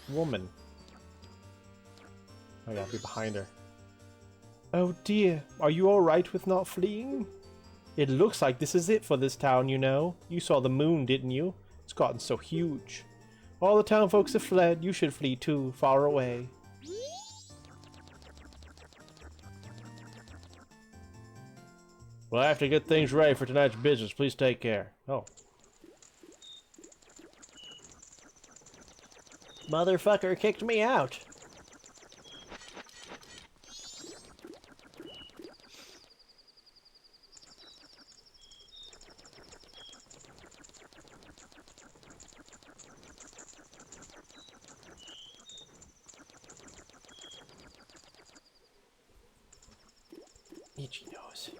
woman. I gotta be behind her. Oh dear, are you alright with not fleeing? It looks like this is it for this town, you know. You saw the moon, didn't you? It's gotten so huge. All the town folks have fled. You should flee too, far away. Well, I have to get things ready for tonight's business. Please take care. Oh. Motherfucker kicked me out. Itchy nose.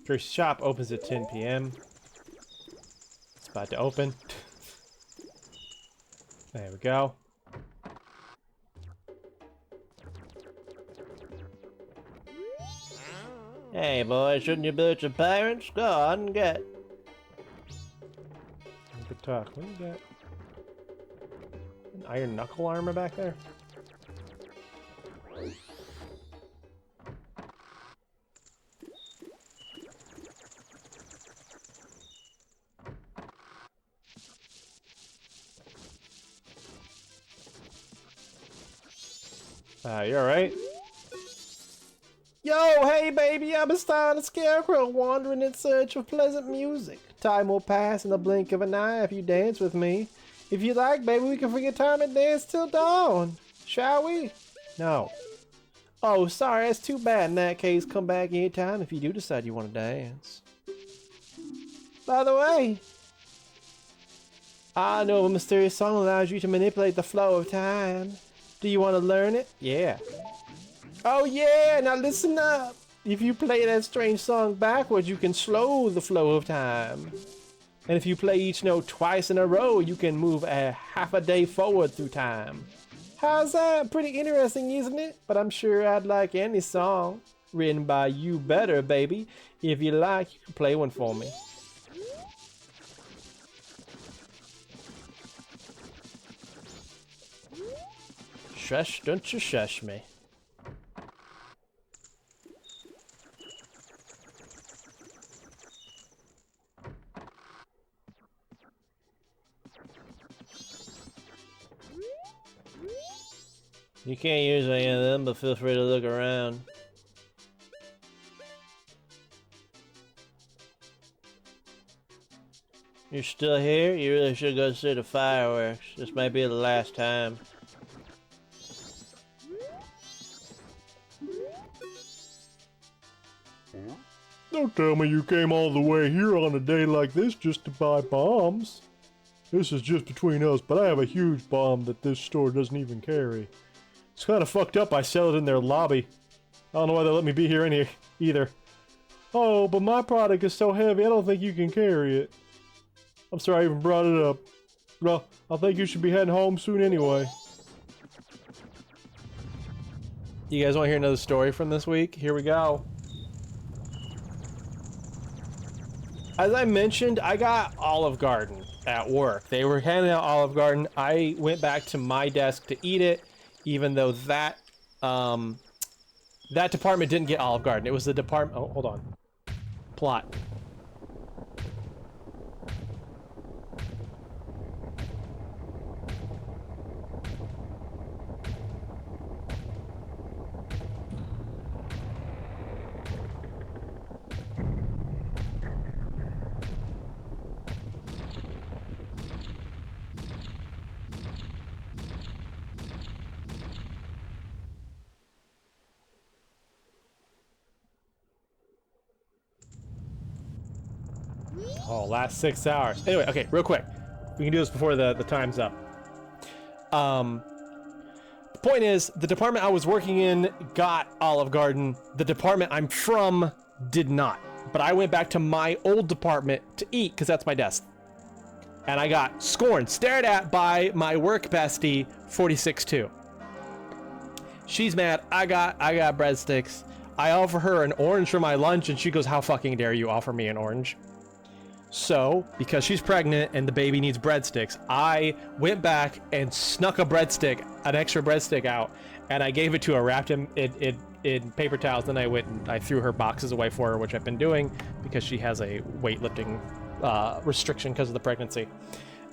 Your shop opens at 10 p.m. It's about to open. There we go. Hey boy, shouldn't you be some parents? Go on and get. Good talk. What do you got? An iron knuckle armor back there? You alright? Yo, hey baby, I'm a stylish scarecrow wandering in search of pleasant music. Time will pass in the blink of an eye if you dance with me. If you like, baby, we can forget time and dance till dawn. Shall we? No. Oh, sorry, that's too bad. In that case, come back anytime if you do decide you want to dance. By the way, I know a mysterious song allows you to manipulate the flow of time. Do you want to learn it? Yeah. Oh yeah, now listen up. If you play that strange song backwards, you can slow the flow of time. And if you play each note twice in a row, you can move a half a day forward through time. How's that? Pretty interesting, isn't it? But I'm sure I'd like any song written by you better, baby. If you like, you can play one for me. Shush, don't you shush me. You can't use any of them, but feel free to look around. You're still here? You really should go see the fireworks. This may be the last time. Don't tell me you came all the way here on a day like this just to buy bombs. This is just between us, but I have a huge bomb that this store doesn't even carry. It's kind of fucked up I sell it in their lobby. I don't know why they let me be here either. Oh, but my product is so heavy I don't think you can carry it. I'm sorry I even brought it up. Well, I think you should be heading home soon anyway. You guys want to hear another story from this week? Here we go. As I mentioned, I got Olive Garden at work. They were handing out Olive Garden. I went back to my desk to eat it, even though that that department didn't get Olive Garden. It was the department. Oh, hold on. Plot. Oh, last 6 hours. Anyway, okay, real quick. We can do this before the time's up. The point is, the department I was working in got Olive Garden. The department I'm from did not. But I went back to my old department to eat, because that's my desk. And I got scorned, stared at by my work bestie, 46-2. She's mad. I got breadsticks. I offer her an orange for my lunch, and she goes, "How fucking dare you offer me an orange?" So, because she's pregnant and the baby needs breadsticks, I went back and snuck an extra breadstick out, and I gave it to her, wrapped him in paper towels. Then I went and I threw her boxes away for her, which I've been doing because she has a weightlifting restriction because of the pregnancy.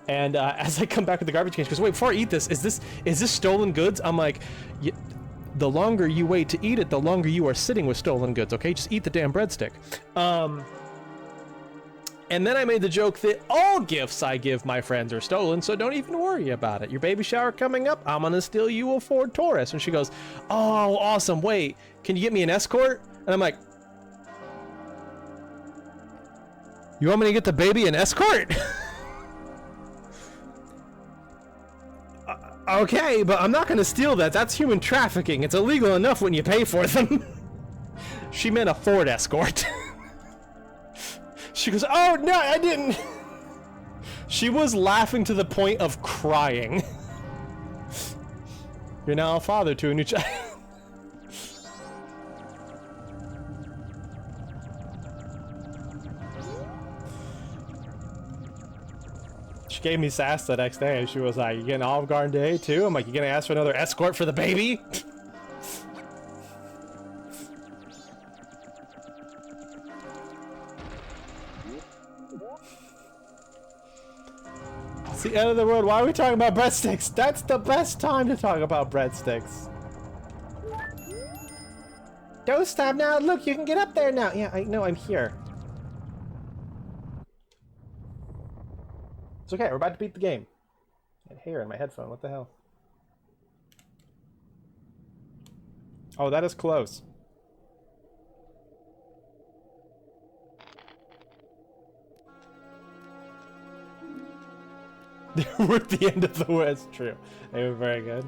And as I come back with the garbage can, she goes, "Wait, before I eat this, is this stolen goods?" I'm like, the longer you wait to eat it, the longer you are sitting with stolen goods, okay? Just eat the damn breadstick. And then I made the joke that all gifts I give my friends are stolen, so don't even worry about it. Your baby shower coming up, I'm gonna steal you a Ford Taurus. And she goes, "Oh, awesome, wait, can you get me an escort?" And I'm like, "You want me to get the baby an escort?" Okay, but I'm not gonna steal that. That's human trafficking. It's illegal enough when you pay for them. She meant a Ford Escort. She goes, "Oh, no, I didn't." She was laughing to the point of crying. You're now a father to a new child. She gave me sass the next day. She was like, "You getting Olive Garden today too?" I'm like, "You gonna ask for another escort for the baby?" It's the end of the world. Why are we talking about breadsticks? That's the best time to talk about breadsticks. Don't stop now. Look, you can get up there now. Yeah, I know. I'm here. It's okay. We're about to beat the game. And hair in my headphone. What the hell? Oh, that is close. We're at the end of the West. True. They were very good.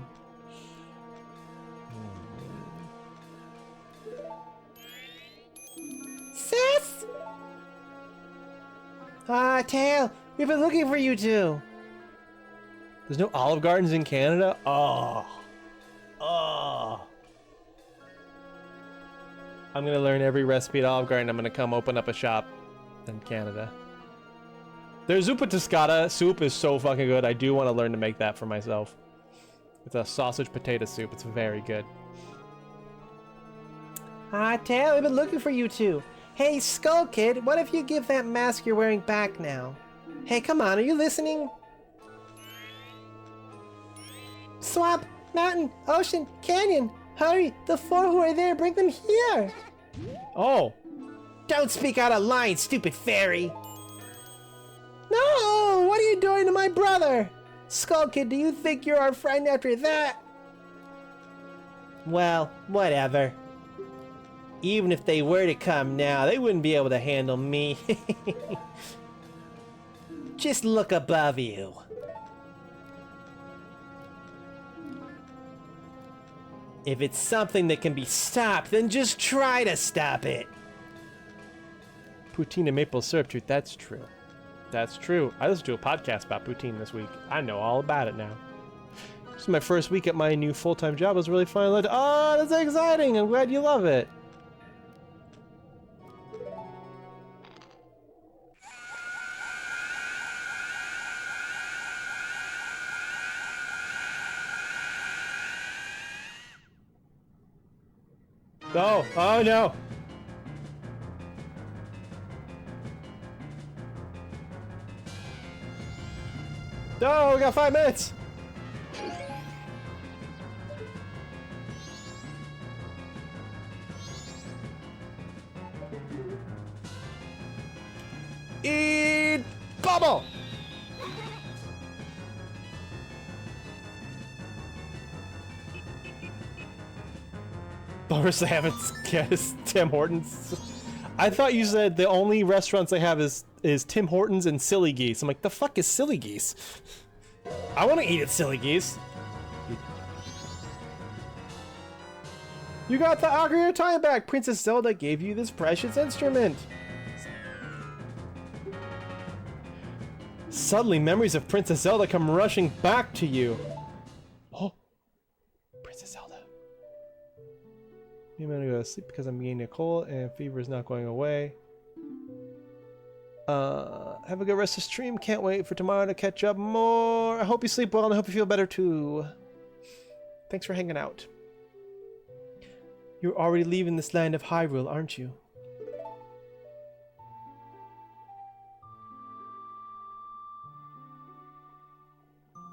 Sis! Ah, Tail! We've been looking for you two! There's no Olive Gardens in Canada? Oh. Oh. I'm gonna learn every recipe at Olive Garden. I'm gonna come open up a shop in Canada. Their zuppa toscata soup is so fucking good. I do want to learn to make that for myself. It's a sausage potato soup. It's very good. Ah, Tail, I've been looking for you two. Hey, Skull Kid, what if you give that mask you're wearing back now? Hey, come on, are you listening? Swamp, mountain, ocean, canyon. Hurry, the four who are there, bring them here. Oh. Don't speak out of line, stupid fairy. No, what are you doing to my brother? Skull Kid, do you think you're our friend after that? Well, whatever. Even if they were to come now, they wouldn't be able to handle me. Just look above you. If it's something that can be stopped, then just try to stop it. Poutine and maple syrup treat, that's true. That's true. I listened to a podcast about poutine this week. I know all about it now. This is my first week at my new full-time job. It was really fun. Oh, that's exciting. I'm glad you love it. Oh, oh no. No, we got 5 minutes. Eat bubble. The worst they have is Tim Hortons. I thought you said the only restaurants they have is Tim Hortons and Silly Geese. I'm like, the fuck is Silly Geese? I want to eat at Silly Geese. You got the Ocarina of Time back. Princess Zelda gave you this precious instrument. Suddenly, memories of Princess Zelda come rushing back to you. Oh, Princess Zelda. I'm gonna go to sleep because I'm getting a cold and fever is not going away. Have a good rest of the stream. Can't wait for tomorrow to catch up more. I hope you sleep well and I hope you feel better too. Thanks for hanging out. You're already leaving this land of Hyrule, aren't you?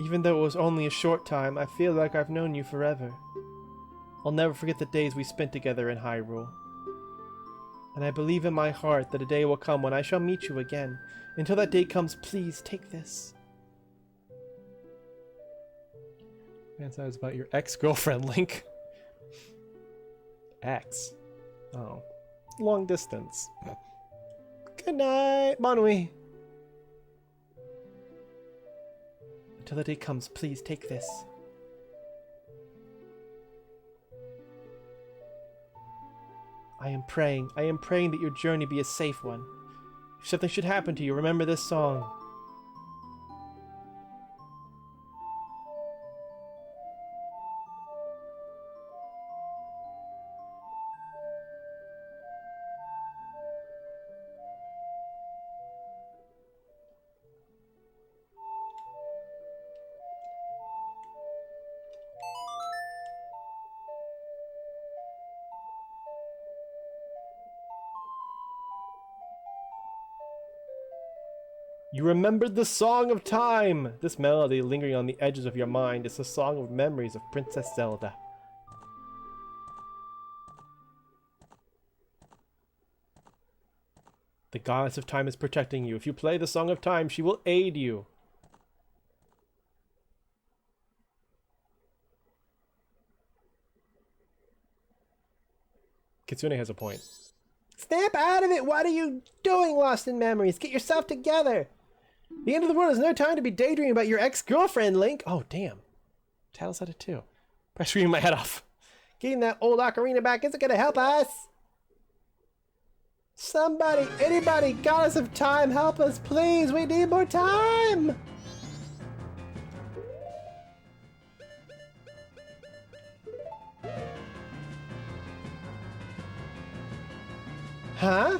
Even though it was only a short time, I feel like I've known you forever. I'll never forget the days we spent together in Hyrule. And I believe in my heart that a day will come when I shall meet you again. Until that day comes, please take this. Man, that was about your ex-girlfriend, Link. Ex? Oh. Long distance. Good night, Monui. Until the day comes, please take this. I am praying that your journey be a safe one. If something should happen to you, remember this song. You remembered the Song of Time! This melody lingering on the edges of your mind is the song of memories of Princess Zelda. The goddess of time is protecting you. If you play the Song of Time, she will aid you. Kitsune has a point. Snap out of it! What are you doing, Lost in Memories? Get yourself together! The end of the world is no time to be daydreaming about your ex-girlfriend, Link! Oh, damn. Tattles had it too. Press screaming my head off. Getting that old ocarina back isn't gonna help us! Somebody, anybody, goddess of time, help us, please! We need more time! Huh?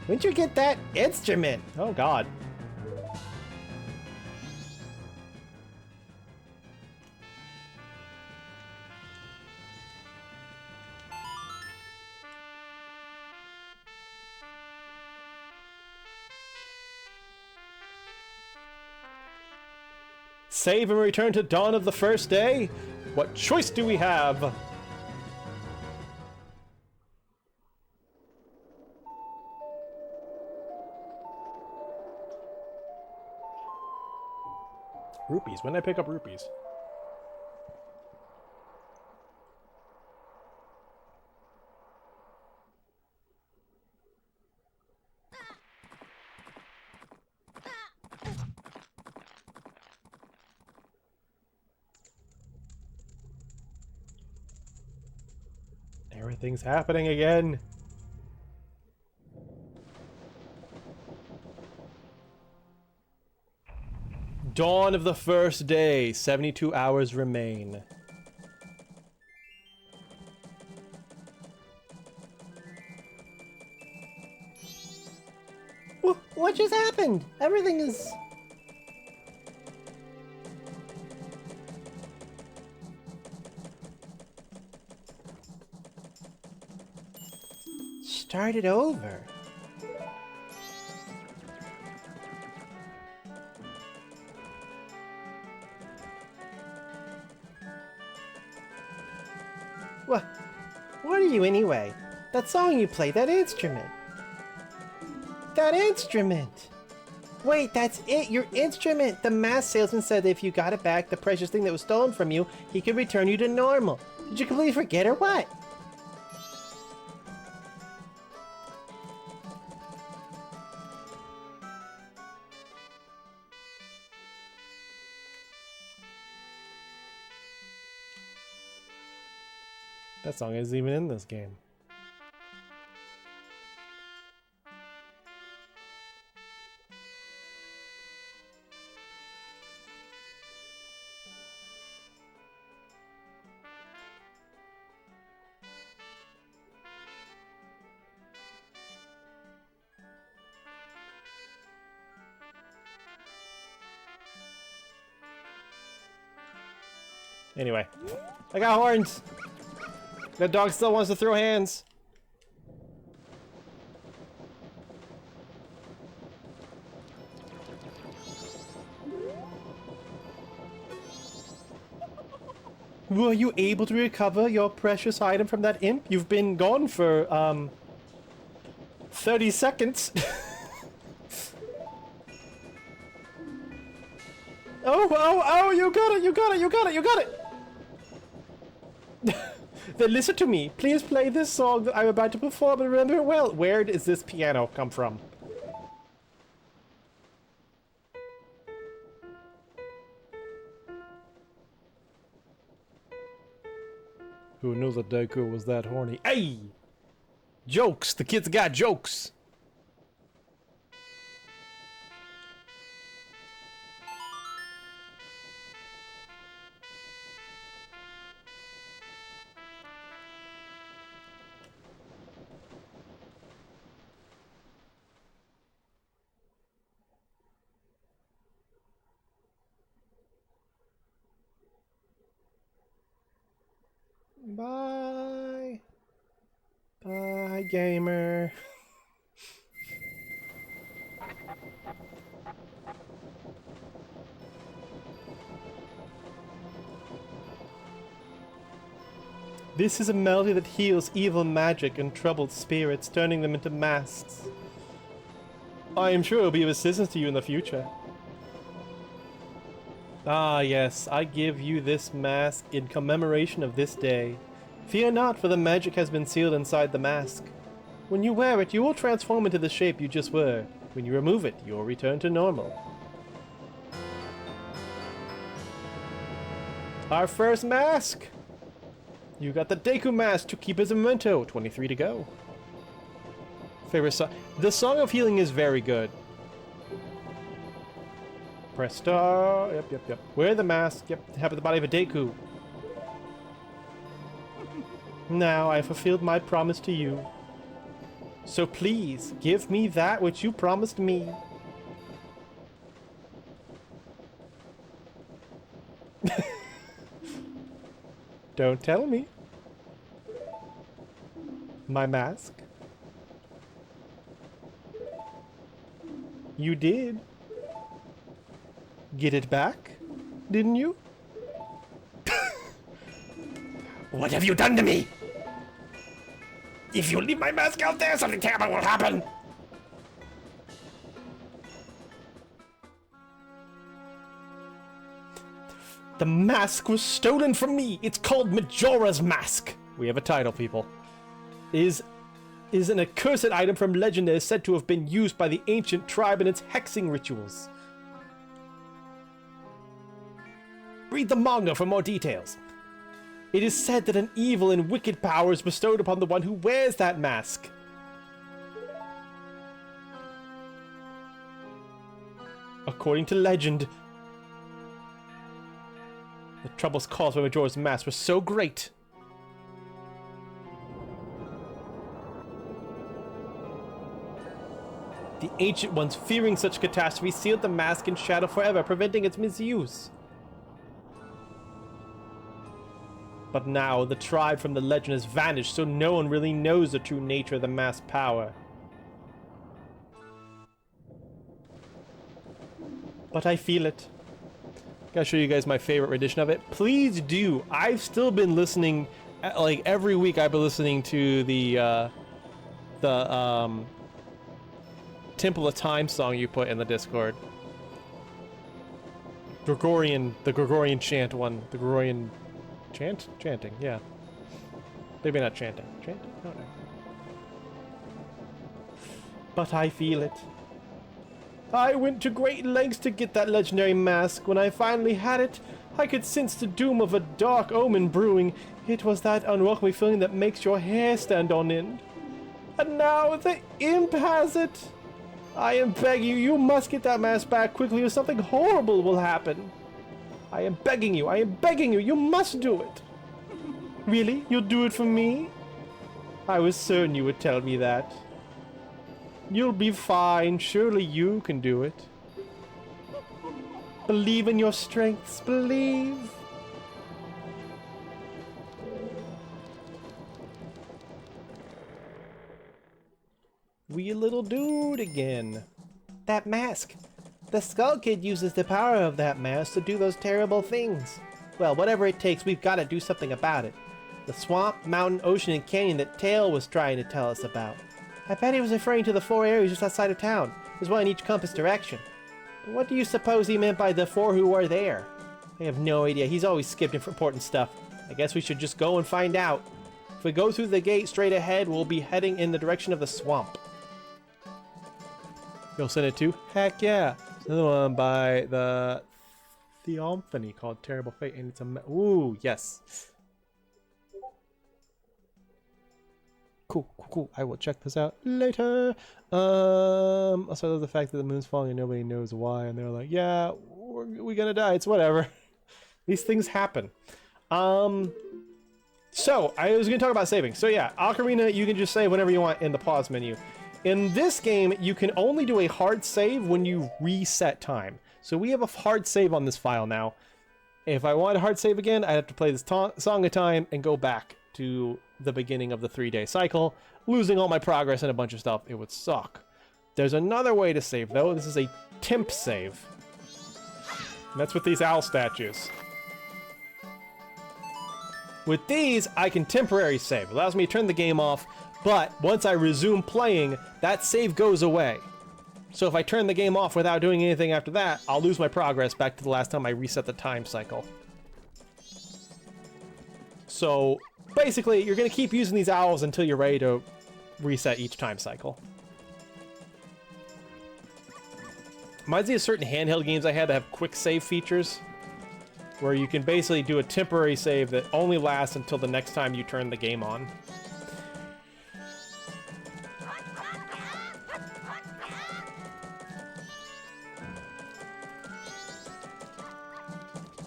When'd you get that instrument? Oh god. Save and return to dawn of the first day? What choice do we have? Rupees. When did I pick up rupees? Everything's happening again. Dawn of the first day. 72 hours remain. What just happened? Everything is... Start it over. What are you anyway? That song you play, that instrument. That instrument! Wait, that's it, your instrument! The masked salesman said that if you got it back, the precious thing that was stolen from you, he could return you to normal. Did you completely forget or what? That song isn't even in this game. Anyway, I got horns! That dog still wants to throw hands. Were you able to recover your precious item from that imp? You've been gone for, 30 seconds. Oh, you got it! Then listen to me. Please play this song that I'm about to perform and remember it well. Where does this piano come from? Who knew that Deku was that horny? Hey! Jokes! The kids got jokes! Bye. Bye, gamer. This is a melody that heals evil magic and troubled spirits, turning them into masks. I am sure it will be of assistance to you in the future. Ah, yes, I give you this mask in commemoration of this day. Fear not, for the magic has been sealed inside the mask. When you wear it, you will transform into the shape you just were. When you remove it, you will return to normal. Our first mask! You got the Deku mask to keep as a memento. 23 to go. Favorite song? The Song of Healing is very good. Press star. Yep. Wear the mask. Yep. Have the body of a Deku. Now I fulfilled my promise to you. So please, give me that which you promised me. Don't tell me. My mask. You did. Get it back, didn't you? What have you done to me? If you leave my mask out there, something terrible will happen. The mask was stolen from me. It's called Majora's Mask. We have a title, people. Is an accursed item from legend that is said to have been used by the ancient tribe in its hexing rituals. Read the manga for more details. It is said that an evil and wicked power is bestowed upon the one who wears that mask. According to legend, the troubles caused by Majora's Mask were so great the ancient ones, fearing such catastrophe, sealed the mask in shadow forever, preventing its misuse. But now, the tribe from the legend has vanished, so no one really knows the true nature of the mask's power. But I feel it. Gotta show you guys my favorite rendition of it. Please do. I've still been listening, like every week I've been listening to the Temple of Time song you put in the Discord. The Gregorian chant one. The Gregorian chanting, yeah. Maybe not chanting. Chanting? No. But I feel it. I went to great lengths to get that legendary mask. When I finally had it, I could sense the doom of a dark omen brewing. It was that unwelcome feeling that makes your hair stand on end. And now the imp has it. I am begging you, you must get that mask back quickly or something horrible will happen. I am begging you, you must do it. Really? You'll do it for me? I was certain you would tell me that. You'll be fine, surely you can do it. Believe in your strengths, believe. Wee little dude again. That mask. The Skull Kid uses the power of that mask to do those terrible things. Well, whatever it takes, we've got to do something about it. The swamp, mountain, ocean, and canyon that Tail was trying to tell us about. I bet he was referring to the 4 areas just outside of town. There's one in each compass direction. But what do you suppose he meant by the 4 who were there? I have no idea. He's always skipped important stuff. I guess we should just go and find out. If we go through the gate straight ahead, we'll be heading in the direction of the swamp. You'll send it to? Heck yeah! Another one by the Theophany called Terrible Fate, and it's a ooh, yes. Cool. I will check this out later. Also, I love the fact that the moon's falling and nobody knows why, and they're like, yeah, we're gonna die. It's whatever. These things happen. So I was gonna talk about saving. So yeah, Ocarina, you can just save whenever you want in the pause menu. In this game, you can only do a hard save when you reset time. So we have a hard save on this file now. If I wanted a hard save again, I'd have to play this Song of Time and go back to the beginning of the 3-day cycle, losing all my progress and a bunch of stuff. It would suck. There's another way to save, though. This is a temp save. And that's with these owl statues. With these, I can temporary save. It allows me to turn the game off, but once I resume playing, that save goes away. So if I turn the game off without doing anything after that, I'll lose my progress back to the last time I reset the time cycle. So basically, you're gonna keep using these owls until you're ready to reset each time cycle. Reminds me of certain handheld games I had that have quick save features, where you can basically do a temporary save that only lasts until the next time you turn the game on.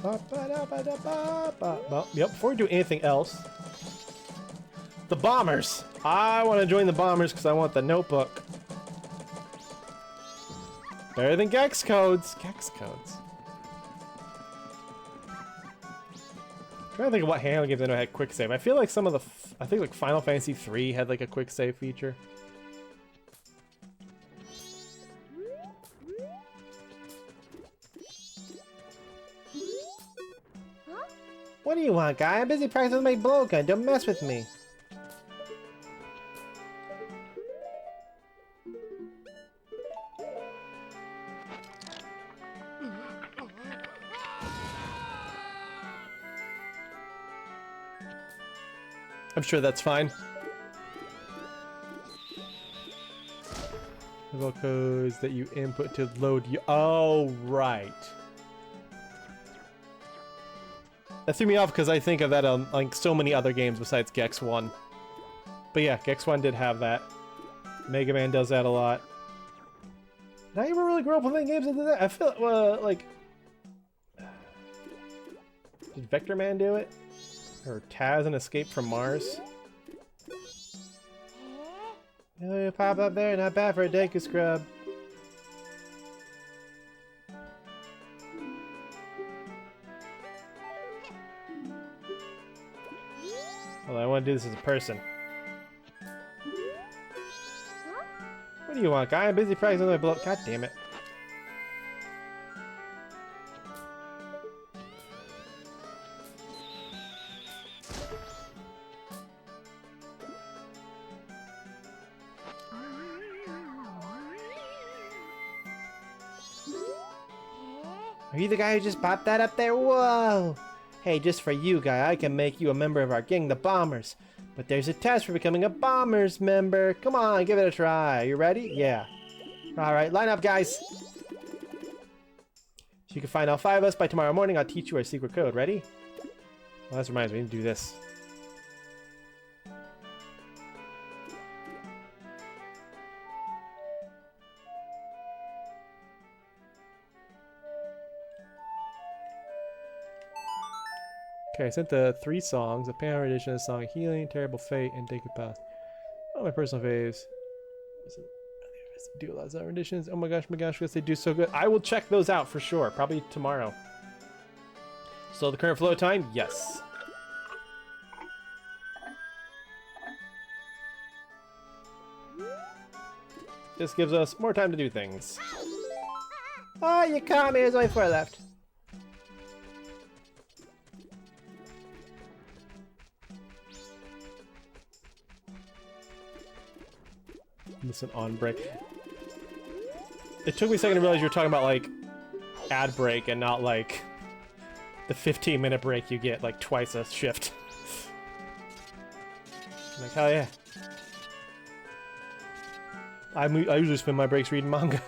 Well, yep, before we do anything else, the bombers. I want to join the bombers because I want the notebook. Better than Gex codes. Gex codes. I'm trying to think of what handheld games I know had quick save. I feel like some of the, I think like Final Fantasy 3 had like a quick save feature. What do you want, guy? I'm busy practicing my blowgun. Don't mess with me. I'm sure that's fine. Level codes that you input to load you. Oh, right. That threw me off because I think of that on like so many other games besides Gex 1. But yeah, Gex 1 did have that. Mega Man does that a lot. Did I ever really grow up playing games that did that? I feel like... Did Vector Man do it? Or Taz and Escape from Mars? Oh, you pop up there, not bad for a Deku scrub. Well, I want to do this as a person. What do you want, guy? I'm busy practicing my blow. God damn it. Are you the guy who just popped that up there? Whoa! Hey, just for you, guy, I can make you a member of our gang, the Bombers. But there's a test for becoming a Bombers member. Come on, give it a try. You ready? Yeah. Alright, line up, guys. So you can find all 5 of us by tomorrow morning. I'll teach you our secret code. Ready? Well, that reminds me, we need to do this. Okay, I sent the 3 songs, a piano edition of the song Healing, Terrible Fate, and Take a Path. Oh, my personal faves. Do a lot of renditions. Oh my gosh, because they do so good. I will check those out for sure, probably tomorrow. So the current flow time? Yes. This gives us more time to do things. Oh, you caught me. There's only 4 left. Listen on break. It took me a second to realize you were talking about like ad break and not like the 15-minute break you get like twice a shift. I'm like, hell yeah. I usually spend my breaks reading manga.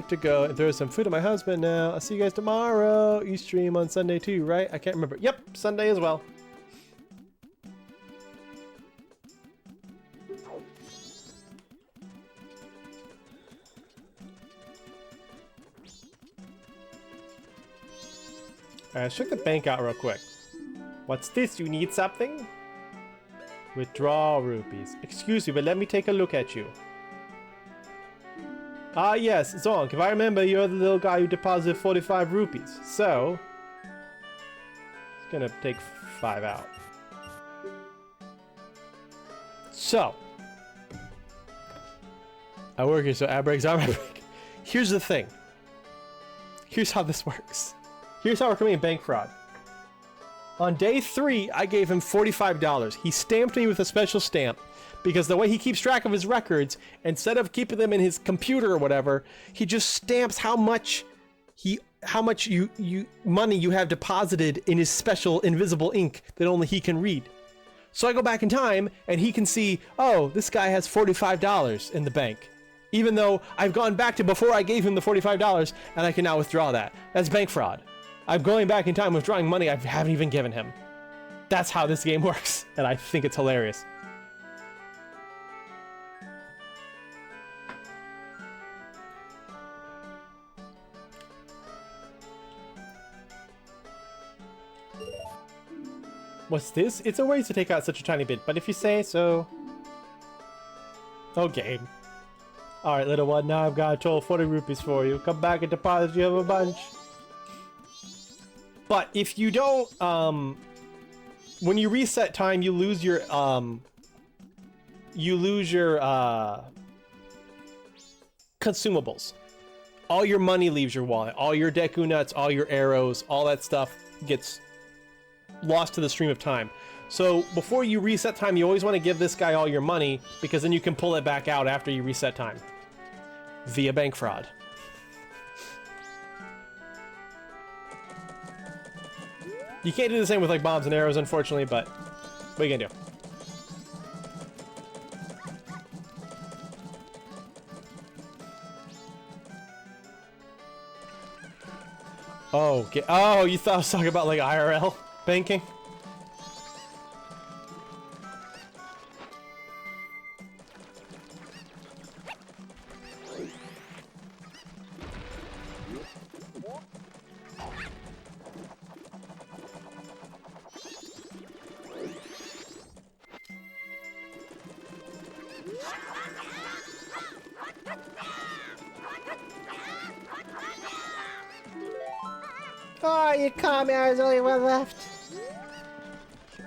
To go and throw some food at my husband now. I'll see you guys tomorrow. You stream on Sunday too, right? I can't remember. Yep, Sunday as well. Alright, let's check the bank out real quick. What's this? You need something? Withdraw rupees. Excuse me, but let me take a look at you. Ah yes, Zonk, if I remember, you're the little guy who deposited 45 rupees. So, it's gonna take 5 out. So, I work here, so ad breaks are my break. Here's the thing. Here's how this works. Here's how we're committing bank fraud. On day 3, I gave him $45. He stamped me with a special stamp because the way he keeps track of his records, instead of keeping them in his computer or whatever, he just stamps how much money you have deposited in his special invisible ink that only he can read. So I go back in time and he can see, oh, this guy has $45 in the bank. Even though I've gone back to before I gave him the $45 and I can now withdraw that. That's bank fraud. I'm going back in time withdrawing money I haven't even given him. That's how this game works, and I think it's hilarious. What's this? It's a waste to take out such a tiny bit, but if you say so... Okay. Alright, little one, now I've got a total 40 rupees for you. Come back and deposit you have a bunch. But if you don't, when you reset time, you lose your, consumables. All your money leaves your wallet. All your Deku Nuts, all your arrows, all that stuff gets lost to the stream of time. So before you reset time, you always want to give this guy all your money, because then you can pull it back out after you reset time. Via bank fraud. You can't do the same with like bombs and arrows, unfortunately, but what are you gonna do? Oh, okay. Oh, you thought I was talking about like IRL banking? Oh, you caught me. There's only one left.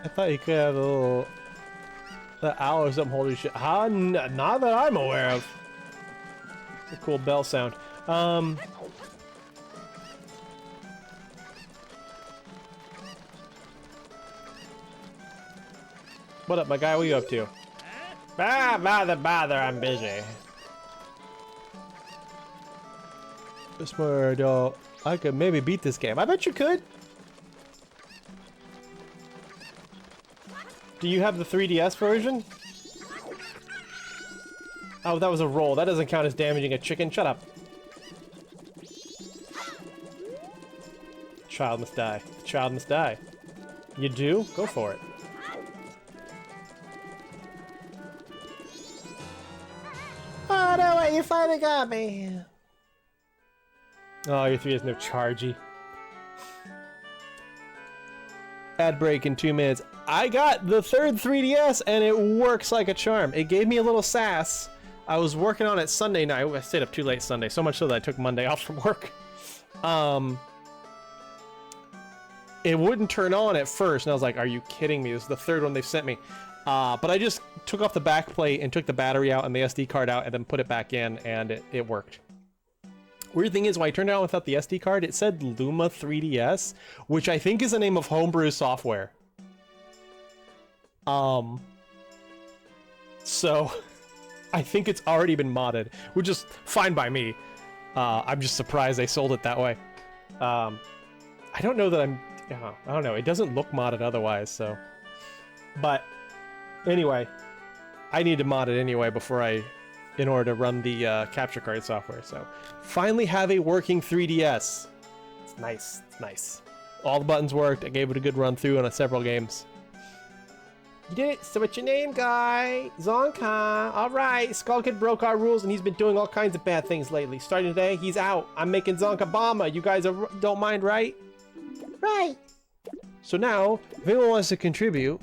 I thought you could have a little... the owl or something holding shit. Huh? Not that I'm aware of. A cool bell sound. What up, my guy? What are you up to? Bother, I'm busy. This word, I could maybe beat this game. I bet you could. Do you have the 3DS version? Oh, that was a roll. That doesn't count as damaging a chicken. Shut up. Child must die. Child must die. You do? Go for it. Oh, no way. You finally got me. Oh, your 3 has no chargy. Ad break in 2 minutes. I got the third 3DS and it works like a charm. It gave me a little sass. I was working on it Sunday night. I stayed up too late Sunday, so much so that I took Monday off from work. It wouldn't turn on at first, and I was like, are you kidding me? This is the third one they've sent me. But I just took off the back plate and took the battery out and the SD card out and then put it back in, and it worked. Weird thing is, when I turned it on without the SD card, it said Luma 3DS, which I think is the name of homebrew software. So I think it's already been modded, which is fine by me. I'm just surprised they sold it that way. I don't know that I don't know. It doesn't look modded otherwise, so. But anyway, I need to mod it anyway in order to run the capture card software. So finally have a working 3DS. It's nice. It's nice. All the buttons worked. I gave it a good run through on several games. You did it. So what's your name, guy? Zonka. All right. Skull Kid broke our rules, and he's been doing all kinds of bad things lately. Starting today, he's out. I'm making Zonka Bama. You guys don't mind, right? Right. So now, if anyone wants to contribute,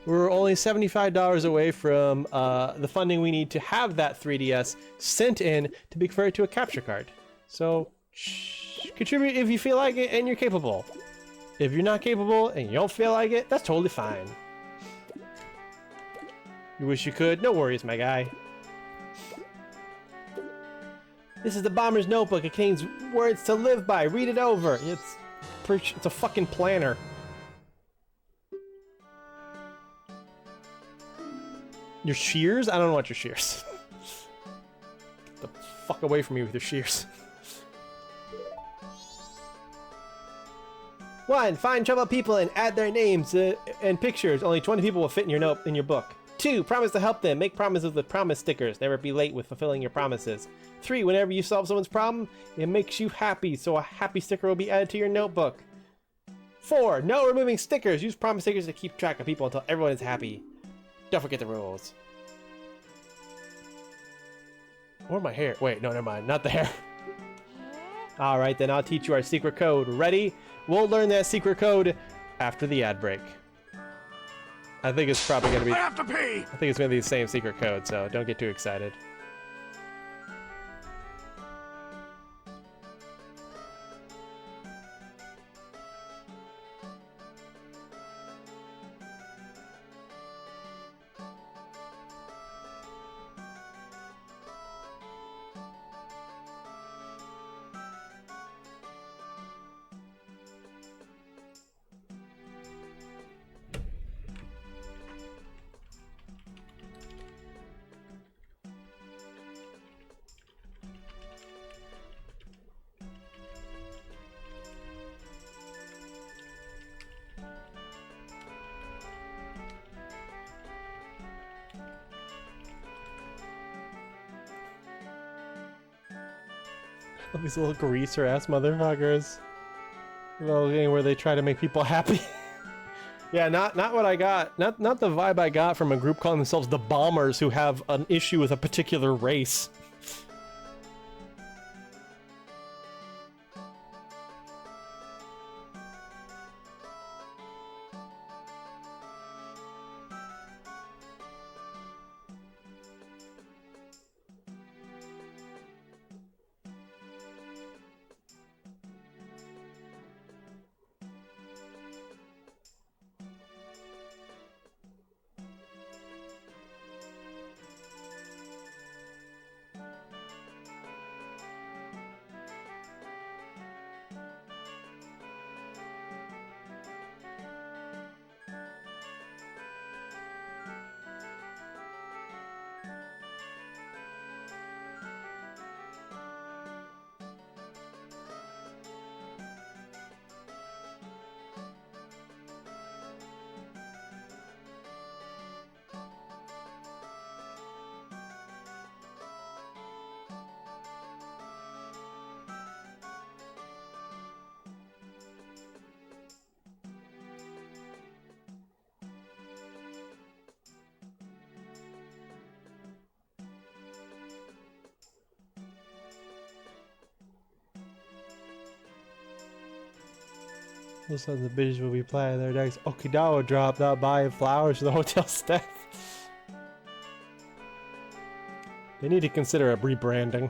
we're only $75 away from the funding we need to have that 3DS sent in to be converted to a capture card. So contribute if you feel like it and you're capable. If you're not capable and you don't feel like it, that's totally fine. You wish you could? No worries, my guy. This is the Bomber's Notebook. It contains words to live by. Read it over. It's a fucking planner. Your shears? I don't want your shears. Get the fuck away from me with your shears. 1. Find troubled people and add their names and pictures. Only 20 people will fit in your book. 2. Promise to help them. Make promises with promise stickers. Never be late with fulfilling your promises. 3. Whenever you solve someone's problem, it makes you happy, so a happy sticker will be added to your notebook. 4. No removing stickers. Use promise stickers to keep track of people until everyone is happy. Don't forget the rules. Or my hair. Wait, no, never mind. Not the hair. Alright, then I'll teach you our secret code. Ready? We'll learn that secret code after the ad break. I think it's probably gonna be... I have to pee! I think it's gonna be the same secret code, so don't get too excited. These little greaser ass motherfuckers. Little game where they try to make people happy. Yeah, not what I got. Not the vibe I got from a group calling themselves the Bombers who have an issue with a particular race. Those sons of bitches will be planning their next Okinawa drop, not buying flowers for the hotel staff. They need to consider a rebranding.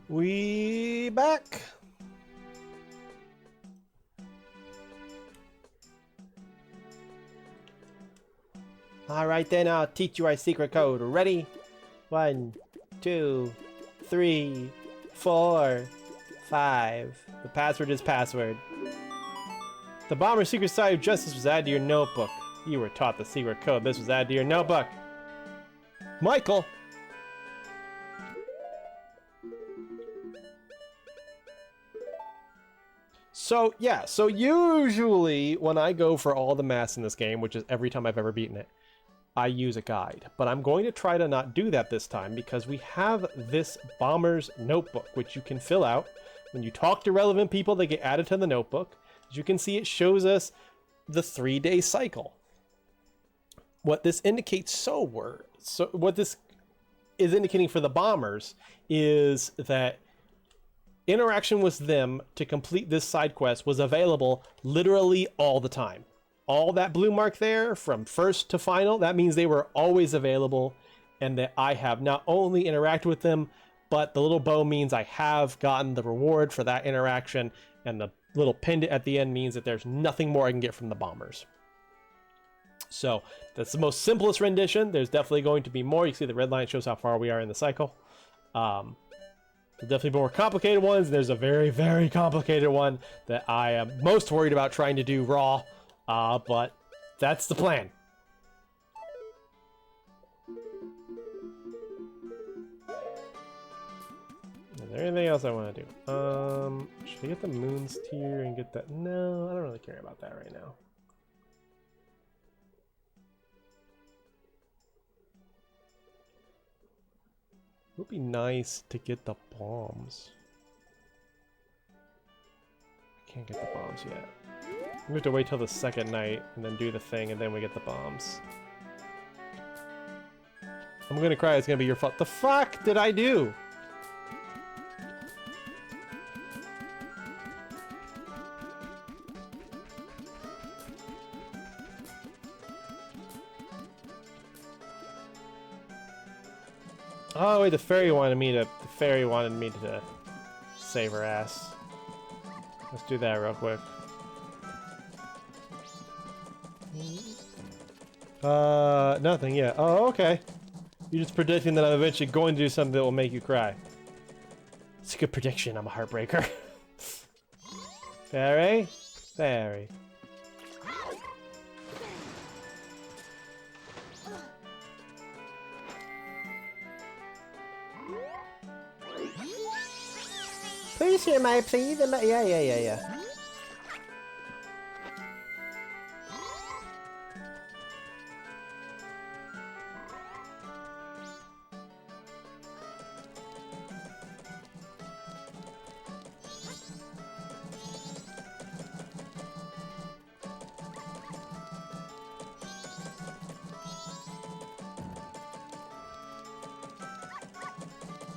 We back. All right, then I'll teach you our secret code. Ready? 1, 2, 3, 4, 5. The password is password. The Bomber's secret side of justice was added to your notebook. You were taught the secret code. This was added to your notebook. Michael! So, yeah. So usually when I go for all the masks in this game, which is every time I've ever beaten it, I use a guide. But I'm going to try to not do that this time because we have this Bomber's notebook, which you can fill out. When you talk to relevant people, they get added to the notebook. As you can see, it shows us the 3-day cycle. What this indicates what this is indicating for the Bombers is that interaction with them to complete this side quest was available literally all the time. All that blue mark there from first to final, that means they were always available and that I have not only interacted with them, but the little bow means I have gotten the reward for that interaction, and the little pendant at the end means that there's nothing more I can get from the Bombers. So that's the most simplest rendition. There's definitely going to be more. You see the red line shows how far we are in the cycle. There's definitely more complicated ones. There's a very, very complicated one that I am most worried about trying to do raw, but that's the plan. Is there anything else I want to do? Should I get the moons tier and get that? No, I don't really care about that right now. It would be nice to get the bombs. I can't get the bombs yet. We have to wait till the second night and then do the thing and then we get the bombs. I'm gonna cry, it's gonna be your fault. The fuck did I do? Oh wait, the fairy wanted me to save her ass. Let's do that real quick. Nothing yet. Oh, okay. You're just predicting that I'm eventually going to do something that will make you cry. It's a good prediction. I'm a heartbreaker. Fairy? Fairy. Please hear my plea. Yeah.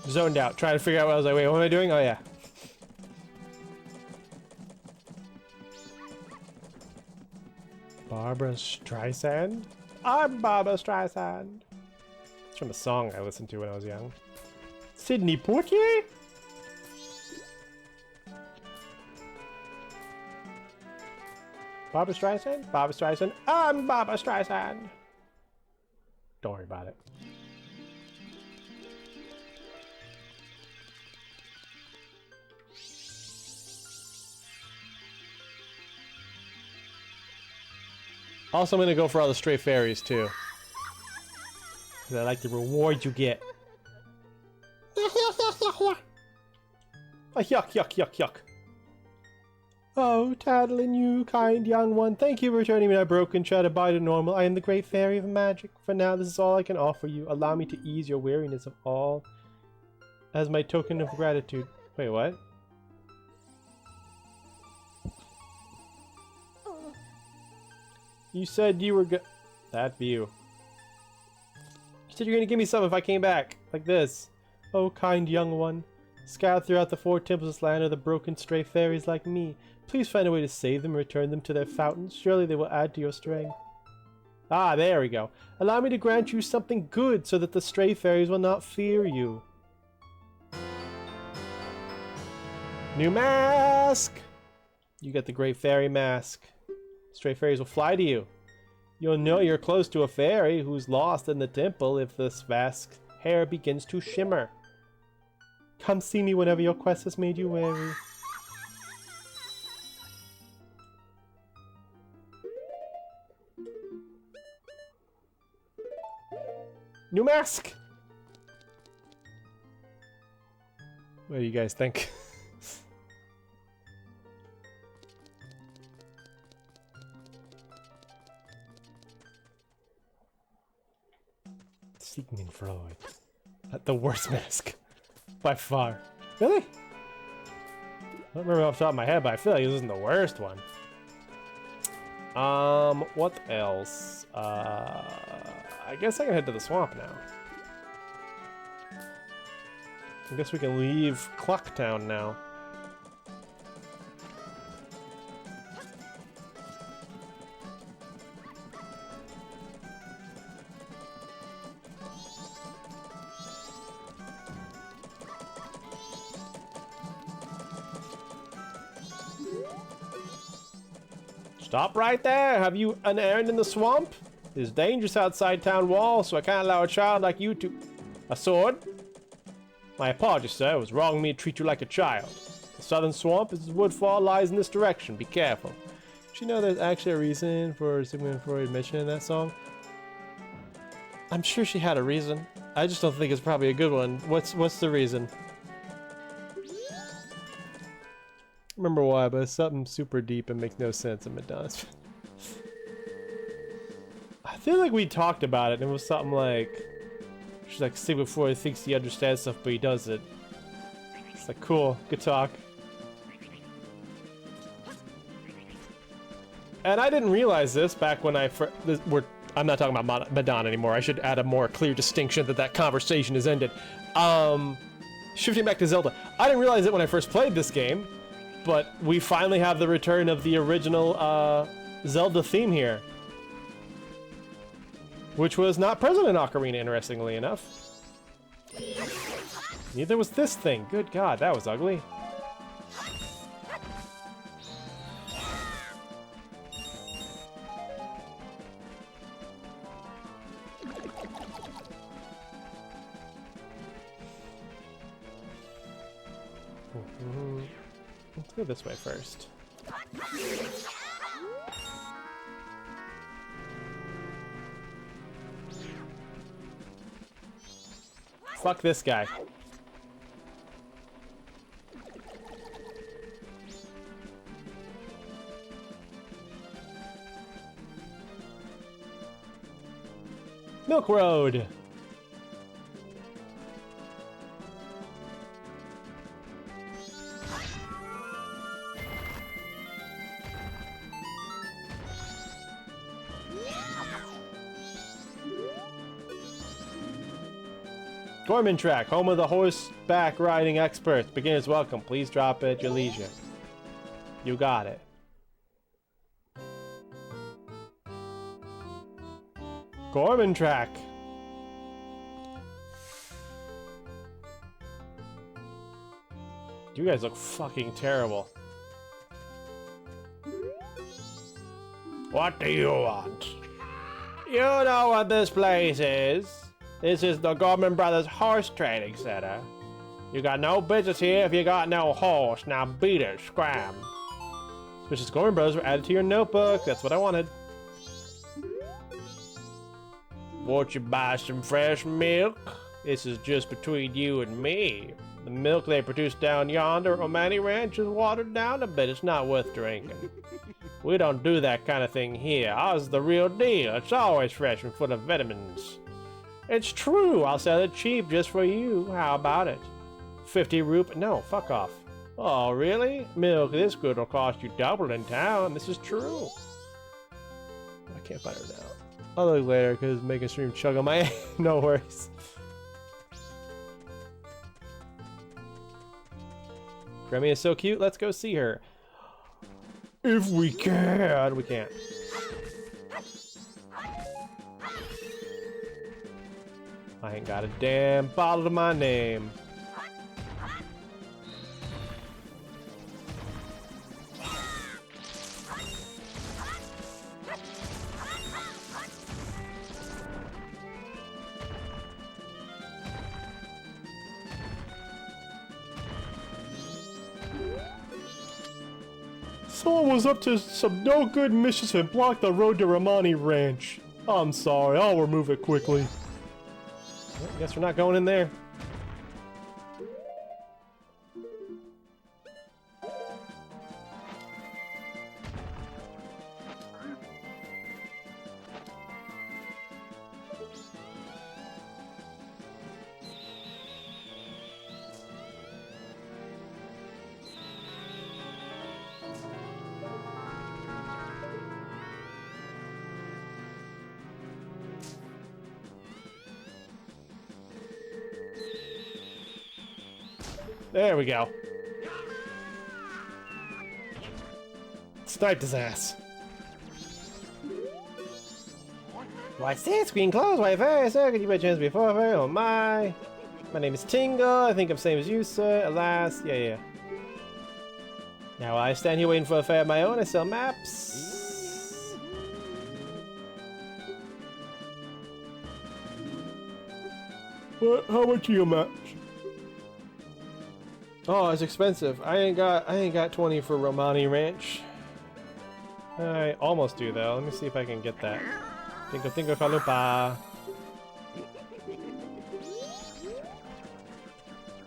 Zoned out, trying to figure out what I was like, wait, what am I doing? Oh yeah. Barbara Streisand? I'm Barbara Streisand. It's from a song I listened to when I was young. Sidney Poitier? Barbara Streisand? Barbara Streisand? I'm Barbara Streisand. Don't worry about it. Also, I'm gonna go for all the stray fairies too. Cause I like the reward you get. Oh, yuck. Oh, tattling you, kind young one. Thank you for returning me my broken shattered body to normal. I am the great fairy of magic. For now, this is all I can offer you. Allow me to ease your weariness of all as my token of gratitude. Wait, what? You said you were that view. You said you're gonna give me something if I came back. Like this. Oh, kind young one. Scattered throughout the 4 temples of this land are the broken stray fairies like me. Please find a way to save them and return them to their fountains. Surely they will add to your strength. Ah, there we go. Allow me to grant you something good so that the stray fairies will not fear you. New mask! You get the great fairy mask. Stray fairies will fly to you. You'll know you're close to a fairy who's lost in the temple if this mask hair begins to shimmer. Come see me whenever your quest has made you weary. New mask! What do you guys think? Sigmund Freud. The worst mask. By far. Really? I don't remember off the top of my head, but I feel like this isn't the worst one. What else? I guess I can head to the swamp now. I guess we can leave Clocktown now. Stop right there! Have you an errand in the swamp? It's dangerous outside town walls, so I can't allow a child like you to... A sword? My apologies, sir. It was wrong of me to treat you like a child. The southern swamp, its woodfall, lies in this direction. Be careful. Did you know there's actually a reason for Sigmund Freud mentioning that song? I'm sure she had a reason. I just don't think it's probably a good one. What's the reason? Remember why, but it's something super deep and makes no sense in Madonna's. I feel like we talked about it and it was something like, she's like, Sigmund Freud thinks he understands stuff, but he doesn't. It's like, cool, good talk. And I didn't realize this back when I'm not talking about Madonna anymore. I should add a more clear distinction that conversation has ended. Shifting back to Zelda, I didn't realize it when I first played this game, but we finally have the return of the original Zelda theme here. Which was not present in Ocarina, interestingly enough. Neither was this thing. Good God, that was ugly. Let's go this way first. Fuck this guy. Milk Road. Gorman Track, home of the horseback riding experts. Beginners welcome. Please drop at your leisure. You got it. Gorman Track. You guys look fucking terrible. What do you want? You know what this place is. This is the Gorman Brothers Horse Trading Center. You got no business here if you got no horse. Now beat it, scram. Suspicious Gorman Brothers were added to your notebook. That's what I wanted. Won't you buy some fresh milk? This is just between you and me. The milk they produce down yonder at Romani Ranch is watered down a bit. It's not worth drinking. We don't do that kind of thing here. Ours is the real deal. It's always fresh and full of vitamins. It's true. I'll sell it cheap just for you. How about it? 50 rupees? No, fuck off. Oh, really? Milk this good will cost you double in town. This is true. I can't find her now. I'll look later because making stream chug on my no worries. Grammy is so cute. Let's go see her. If we can. We can't. I ain't got a damn bottle to my name. Someone was up to some no good mischief and blocked the road to Romani Ranch. I'm sorry, I'll remove it quickly. Well, guess we're not going in there. There we go. Sniped his ass. What's this? Green clothes, white face. Sir, could you by chance before her? Oh my. My name is Tingle. I think I'm same as you, sir. Alas, yeah. Now I stand here waiting for a fare of my own. I sell maps. What? How much are your maps? Oh, it's expensive. I ain't got 20 for Romani Ranch. I almost do though. Let me see if I can get that. Tingo kalupa.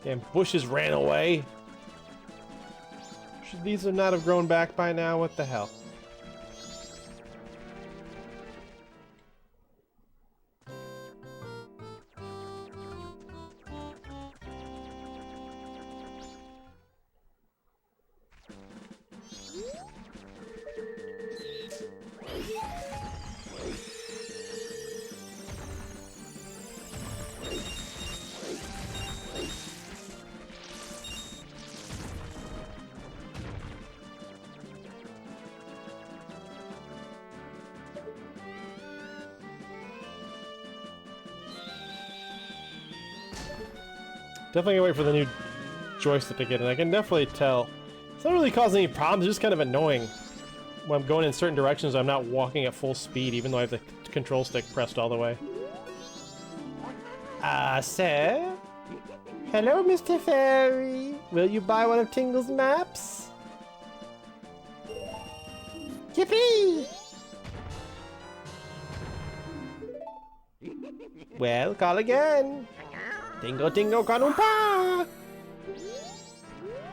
Damn bushes ran away. Should these have not have grown back by now? What the hell? Definitely gonna wait for the new joystick to get in. I can definitely tell. It's not really causing any problems, it's just kind of annoying. When I'm going in certain directions, I'm not walking at full speed, even though I have the control stick pressed all the way. Sir? Hello, Mr. Fairy. Will you buy one of Tingle's maps? Yippee! Well, call again. Tingo tingo kanumpa!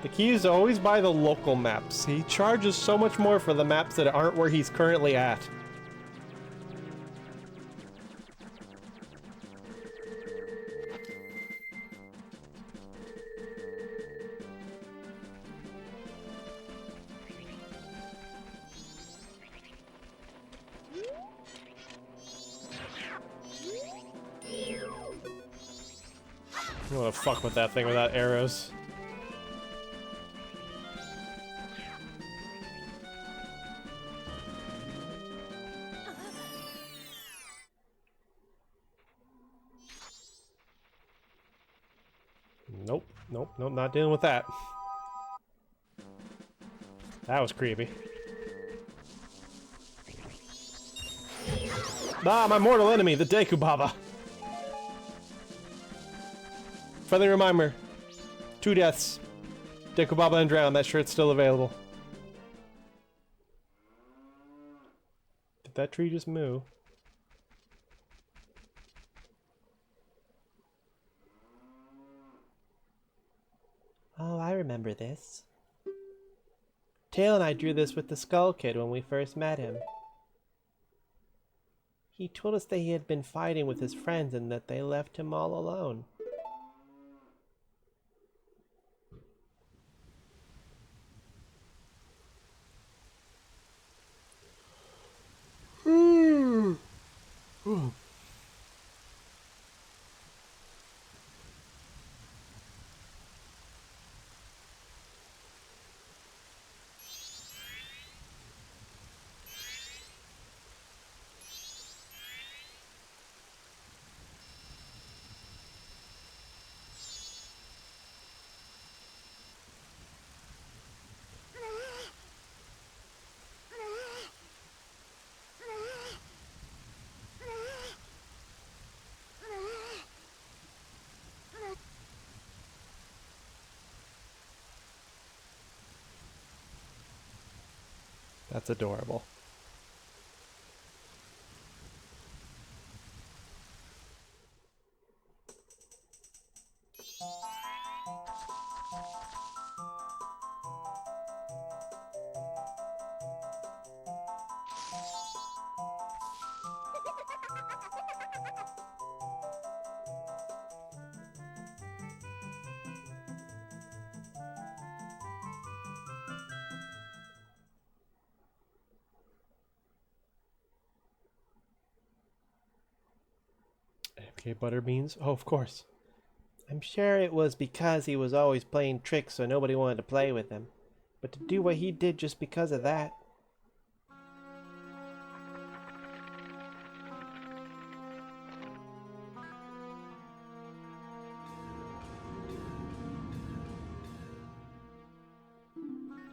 The key is to always buy the local maps. He charges so much more for the maps that aren't where he's currently at. I'm gonna fuck with that thing without arrows. Nope, not dealing with that. That was creepy. Ah, my mortal enemy, the Deku Baba. Friendly reminder. 2 deaths. Deku Baba and Drown, that shirt's still available. Did that tree just move? Oh, I remember this. Tail and I drew this with the Skull Kid when we first met him. He told us that he had been fighting with his friends and that they left him all alone. That's adorable. Okay, Butterbeans. Oh, of course. I'm sure it was because he was always playing tricks so nobody wanted to play with him. But to do what he did just because of that.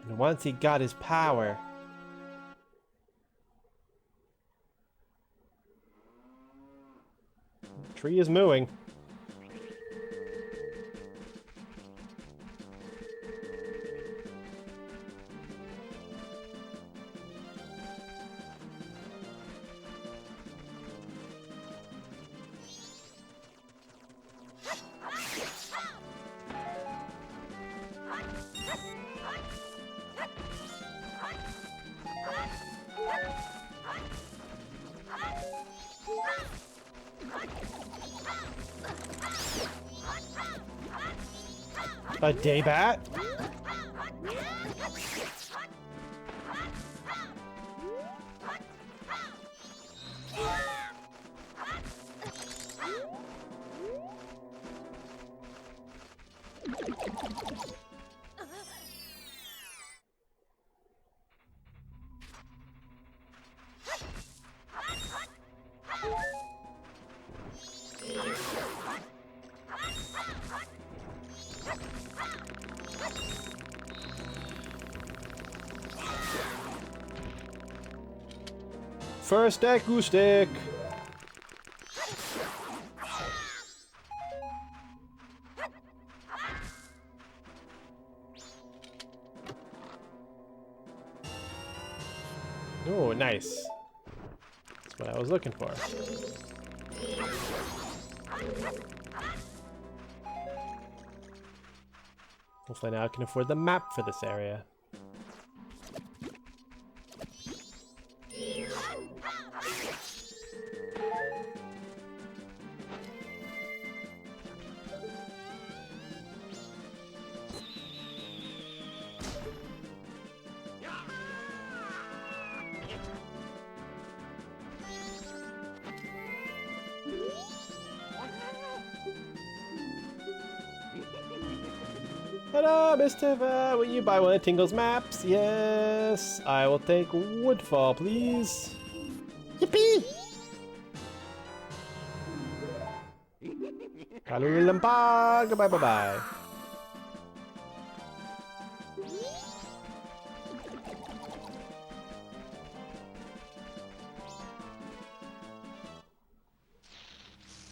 And once he got his power, The tree is mooing. A daybat? First acoustic. Oh, nice. That's what I was looking for. Hopefully now I can afford the map for this area. Ta-da, Mr. Will you buy one of Tingle's maps? Yes. I will take Woodfall, please. yippee! Kalululampa. Goodbye, bye-bye.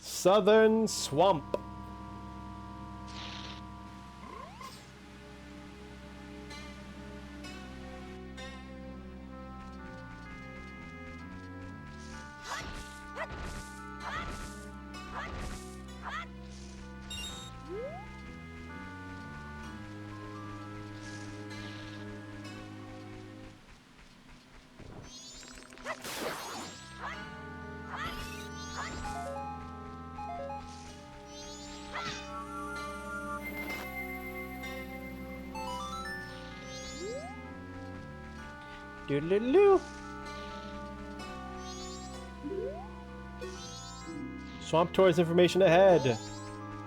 Southern Swamp. Doodle-doo. Swamp tours information ahead.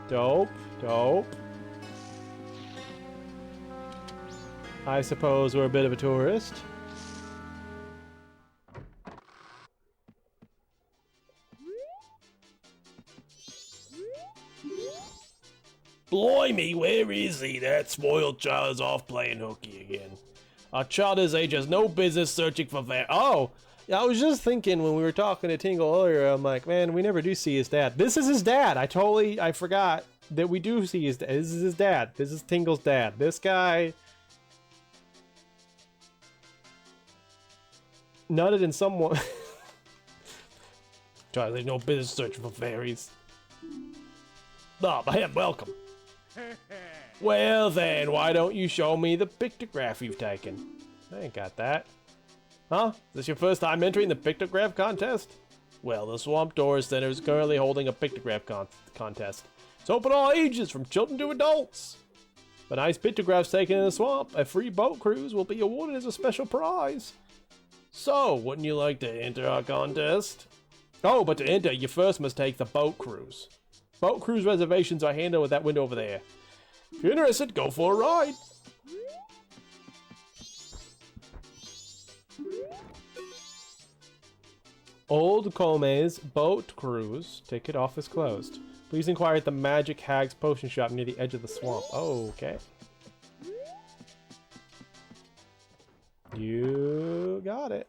Dope, dope. I suppose we're a bit of a tourist. Blimey, where is he? That spoiled child is off playing hooky again. A child his age has no business searching for Oh! Yeah, I was just thinking when we were talking to Tingle earlier, I'm like, man, we never do see his dad. This is his dad! I forgot that we do see his dad. This is his dad. This is Tingle's dad. This guy... nutted in someone. Charlie, there's no business searching for fairies. Oh, man, welcome. Well then, why don't you show me the pictograph you've taken? I ain't got that. Huh? Is this your first time entering the pictograph contest? Well, the Swamp Doors Center is currently holding a pictograph contest. It's open all ages, from children to adults. For nice pictographs taken in the swamp, a free boat cruise will be awarded as a special prize. So, wouldn't you like to enter our contest? Oh, but to enter, you first must take the boat cruise. Boat cruise reservations are handled with that window over there. If you're interested, go for a ride. Old Come's boat cruise ticket office closed. Please inquire at the Magic Hag's potion shop near the edge of the swamp. Oh, okay. You got it.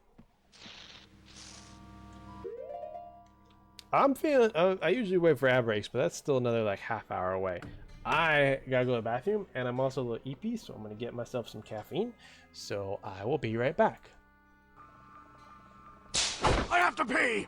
I'm feeling... I usually wait for ab breaks, but that's still another like half hour away. I gotta go to the bathroom, and I'm also a little eepy, so I'm gonna get myself some caffeine. So I will be right back. I have to pee!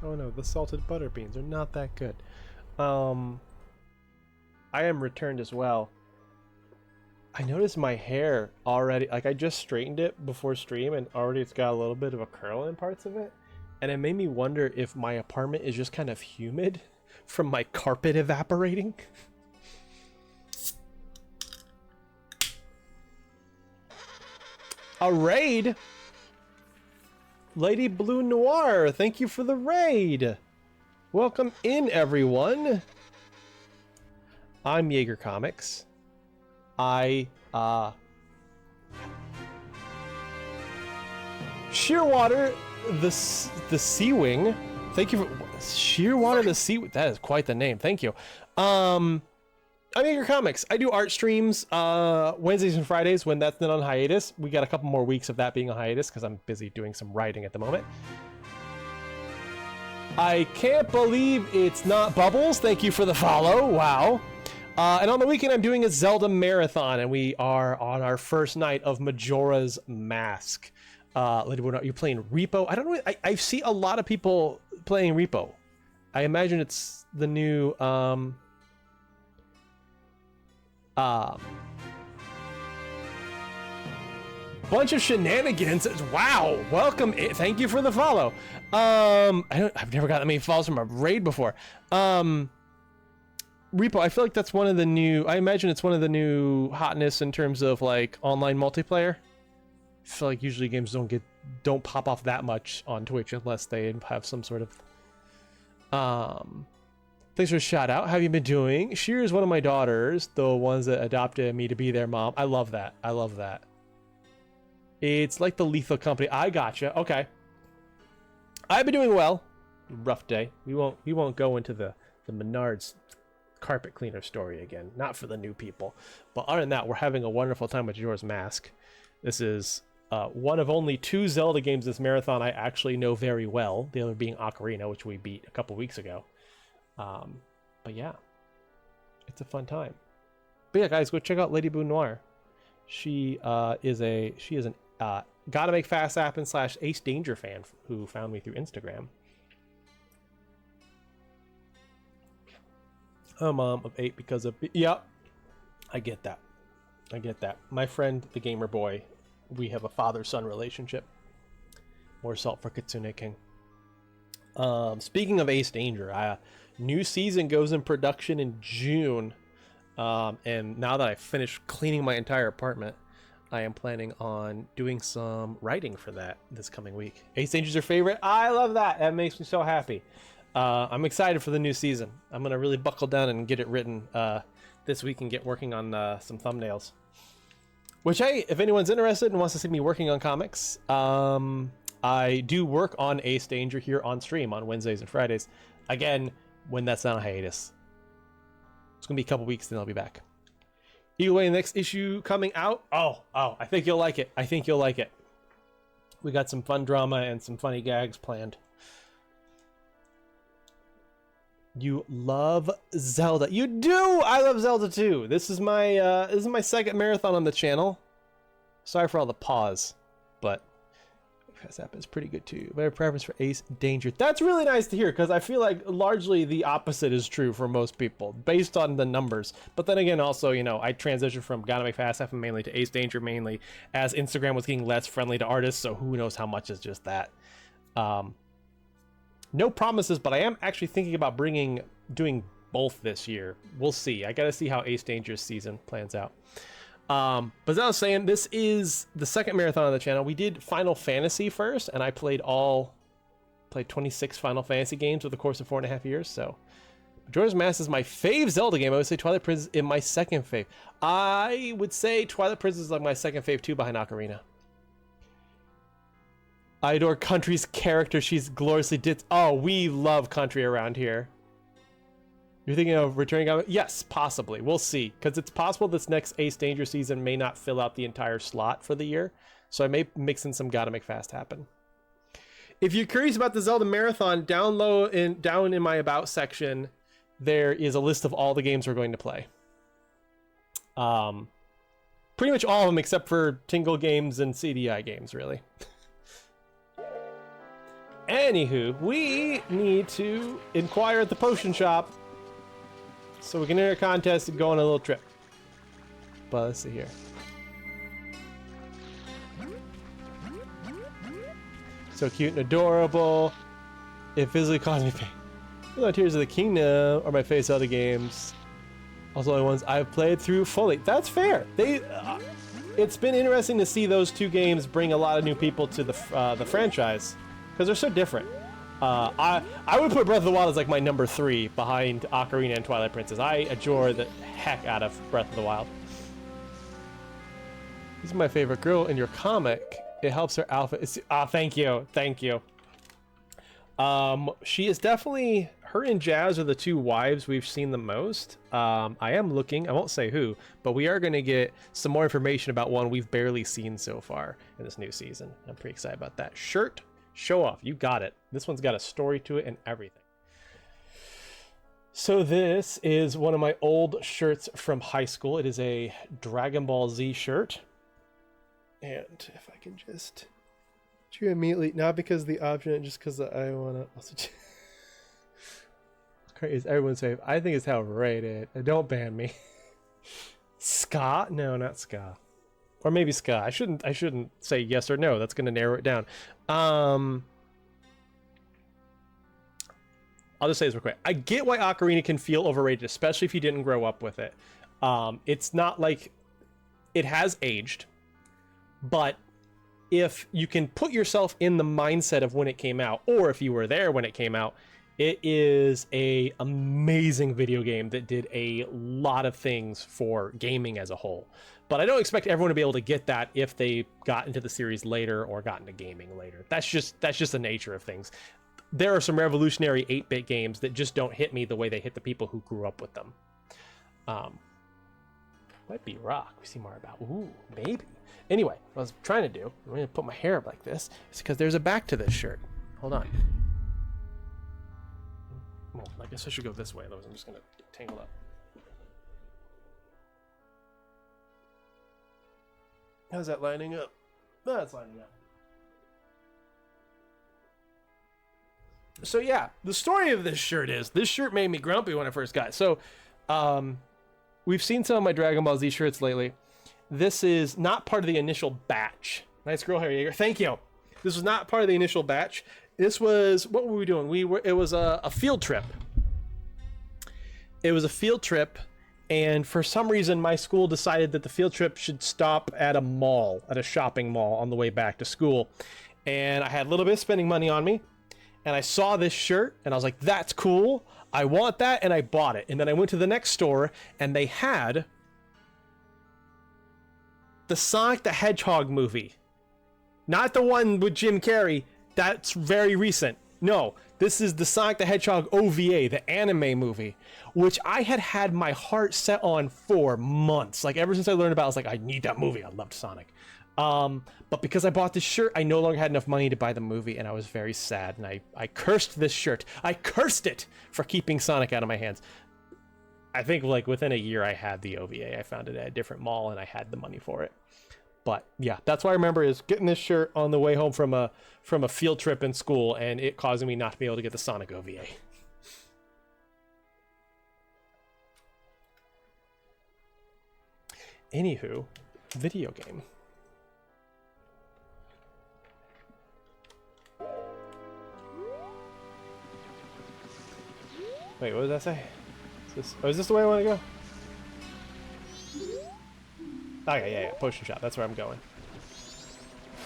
Oh no, the salted butter beans are not that good. I am returned as well. I noticed my hair already, like I just straightened it before stream and already it's got a little bit of a curl in parts of it. And it made me wonder if my apartment is just kind of humid from my carpet evaporating. A raid? Lady Blue Noir, thank you for the raid. Welcome in, everyone. I'm Jaeger Comics. Shearwater, the Sea Wing. Thank you for Shearwater, the Sea. That is quite the name. Thank you. I'm Jaeger Comics. I do art streams Wednesdays and Fridays when that's not on hiatus. We got a couple more weeks of that being on hiatus because I'm busy doing some writing at the moment. I can't believe it's not Bubbles. Thank you for the follow. Wow. And on the weekend, I'm doing a Zelda marathon, and we are on our first night of Majora's Mask. Lady Boy, you're playing Repo? I don't know. I see a lot of people playing Repo. I imagine it's the new bunch of shenanigans. Wow, welcome. Thank you for the follow. I've never gotten that many follows from a raid before. Repo, I feel like that's one of the new, I imagine it's one of the new hotness in terms of like online multiplayer. I feel like usually games don't pop off that much on Twitch unless they have some sort of thanks for a shout out. How have you been doing? Sheer is one of my daughters, the ones that adopted me to be their mom. I love that. I love that. It's like the Lethal Company. I gotcha. Okay. I've been doing well. Rough day. We won't go into the Menards carpet cleaner story again. Not for the new people. But other than that, we're having a wonderful time with Majora's Mask. This is one of only 2 Zelda games this marathon I actually know very well. The other being Ocarina, which we beat a couple weeks ago. But yeah, it's a fun time. But yeah, guys, go check out Lady Boo Noir. She is an Gotta Make Fast Happen / Ace Danger fan who found me through Instagram. A mom of 8 because of... Yep. I get that. I get that. My friend, the Gamer Boy, we have a father-son relationship. More salt for Kitsune King. Speaking of Ace Danger, new season goes in production in June. And now that I've finished cleaning my entire apartment, I am planning on doing some writing for that this coming week. Ace Danger's your favorite? I love that. That makes me so happy. I'm excited for the new season. I'm going to really buckle down and get it written this week and get working on some thumbnails. Which, hey, if anyone's interested and wants to see me working on comics, I do work on Ace Danger here on stream on Wednesdays and Fridays. Again, when that's not a hiatus. It's going to be a couple weeks, then I'll be back. Either way, the next issue coming out. Oh, I think you'll like it. I think you'll like it. We got some fun drama and some funny gags planned. You love Zelda. You do! I love Zelda too. This is my second marathon on the channel. Sorry for all the pause, but Fast App is pretty good too. Better preference for Ace Danger. That's really nice to hear because I feel like largely the opposite is true for most people based on the numbers. But then again, also, you know, I transitioned from Gotta Make Fast Happen mainly to Ace Danger mainly as Instagram was getting less friendly to artists. So who knows how much is just that. No promises, but I am actually thinking about doing both this year. We'll see. I gotta see how Ace Danger's season plans out. But as I was saying, this is the second marathon on the channel. We did Final Fantasy first, and I played 26 Final Fantasy games over the course of 4.5 years. So Majora's Mask is my fave Zelda game. I would say Twilight Princess is my second fave. I would say Twilight Princess is like my second fave too, behind Ocarina. I adore Country's character. She's gloriously did. Oh, we love Country around here. You're thinking of returning? Yes, possibly. We'll see. Because it's possible this next Ace Danger season may not fill out the entire slot for the year. So I may mix in some Gotta Make Fast Happen. If you're curious about the Zelda Marathon, down in my About section, there is a list of all the games we're going to play. Pretty much all of them except for Tingle games and CDI games, really. Anywho, we need to inquire at the potion shop so we can enter a contest and go on a little trip. But let's see here. So cute and adorable. It physically caused me pain. The Tears of the Kingdom are my favorite Zelda games. Also the ones I've played through fully. That's fair. It's been interesting to see those two games bring a lot of new people to the franchise. Because they're so different. I would put Breath of the Wild as like my number 3 behind Ocarina and Twilight Princess. I adore the heck out of Breath of the Wild. This is my favorite girl in your comic. It helps her outfit. Thank you. Thank you. She is definitely... Her and Jazz are the two wives we've seen the most. I am looking, I won't say who, but we are going to get some more information about one we've barely seen so far in this new season. I'm pretty excited about that. Shirt, show off. You got it. This one's got a story to it and everything. So this is one of my old shirts from high school. It is a Dragon Ball Z shirt. And if I can just... You immediately, not because the option, just because I want to also... Is everyone safe? I think it's how rated. Don't ban me. Ska? No, not ska. Or maybe ska. I shouldn't say yes or no. That's going to narrow it down. I'll just say this real quick. I get why Ocarina can feel overrated, especially if you didn't grow up with it. It's not like it has aged, but if you can put yourself in the mindset of when it came out, or if you were there when it came out, it is a amazing video game that did a lot of things for gaming as a whole. But I don't expect everyone to be able to get that if they got into the series later or got into gaming later. That's just the nature of things. There are some revolutionary 8-bit games that just don't hit me the way they hit the people who grew up with them. Might be rock. We see more about. Ooh, maybe. Anyway, what I was trying to do, I'm going to put my hair up like this, is because there's a back to this shirt. Hold on. Well, I guess I should go this way, otherwise I'm just going to tangle up. How's that lining up? That's lining up. So yeah, the story of this shirt is, this shirt made me grumpy when I first got it. So, we've seen some of my Dragon Ball Z shirts lately. This is not part of the initial batch. Nice girl hair, Jaeger. Thank you. This was not part of the initial batch. This was, what were we doing? It was a field trip. It was a field trip, and for some reason, my school decided that the field trip should stop at a mall, at a shopping mall on the way back to school. And I had a little bit of spending money on me, and I saw this shirt, and I was like, that's cool. I want that, and I bought it. And then I went to the next store, and they had the Sonic the Hedgehog movie. Not the one with Jim Carrey. That's very recent. No, this is the Sonic the Hedgehog OVA, the anime movie, which I had my heart set on for months. Like, ever since I learned about it, I was like, I need that movie. I loved Sonic. But because I bought this shirt, I no longer had enough money to buy the movie, and I was very sad, and I cursed this shirt. I cursed it for keeping Sonic out of my hands. I think, like, within a year, I had the OVA. I found it at a different mall, and I had the money for it. But yeah, that's what I remember, is getting this shirt on the way home from a field trip in school, and it causing me not to be able to get the Sonic OVA. Anywho, video game. Wait, what did that say? Is this the way I want to go? Okay, yeah, potion shop. That's where I'm going.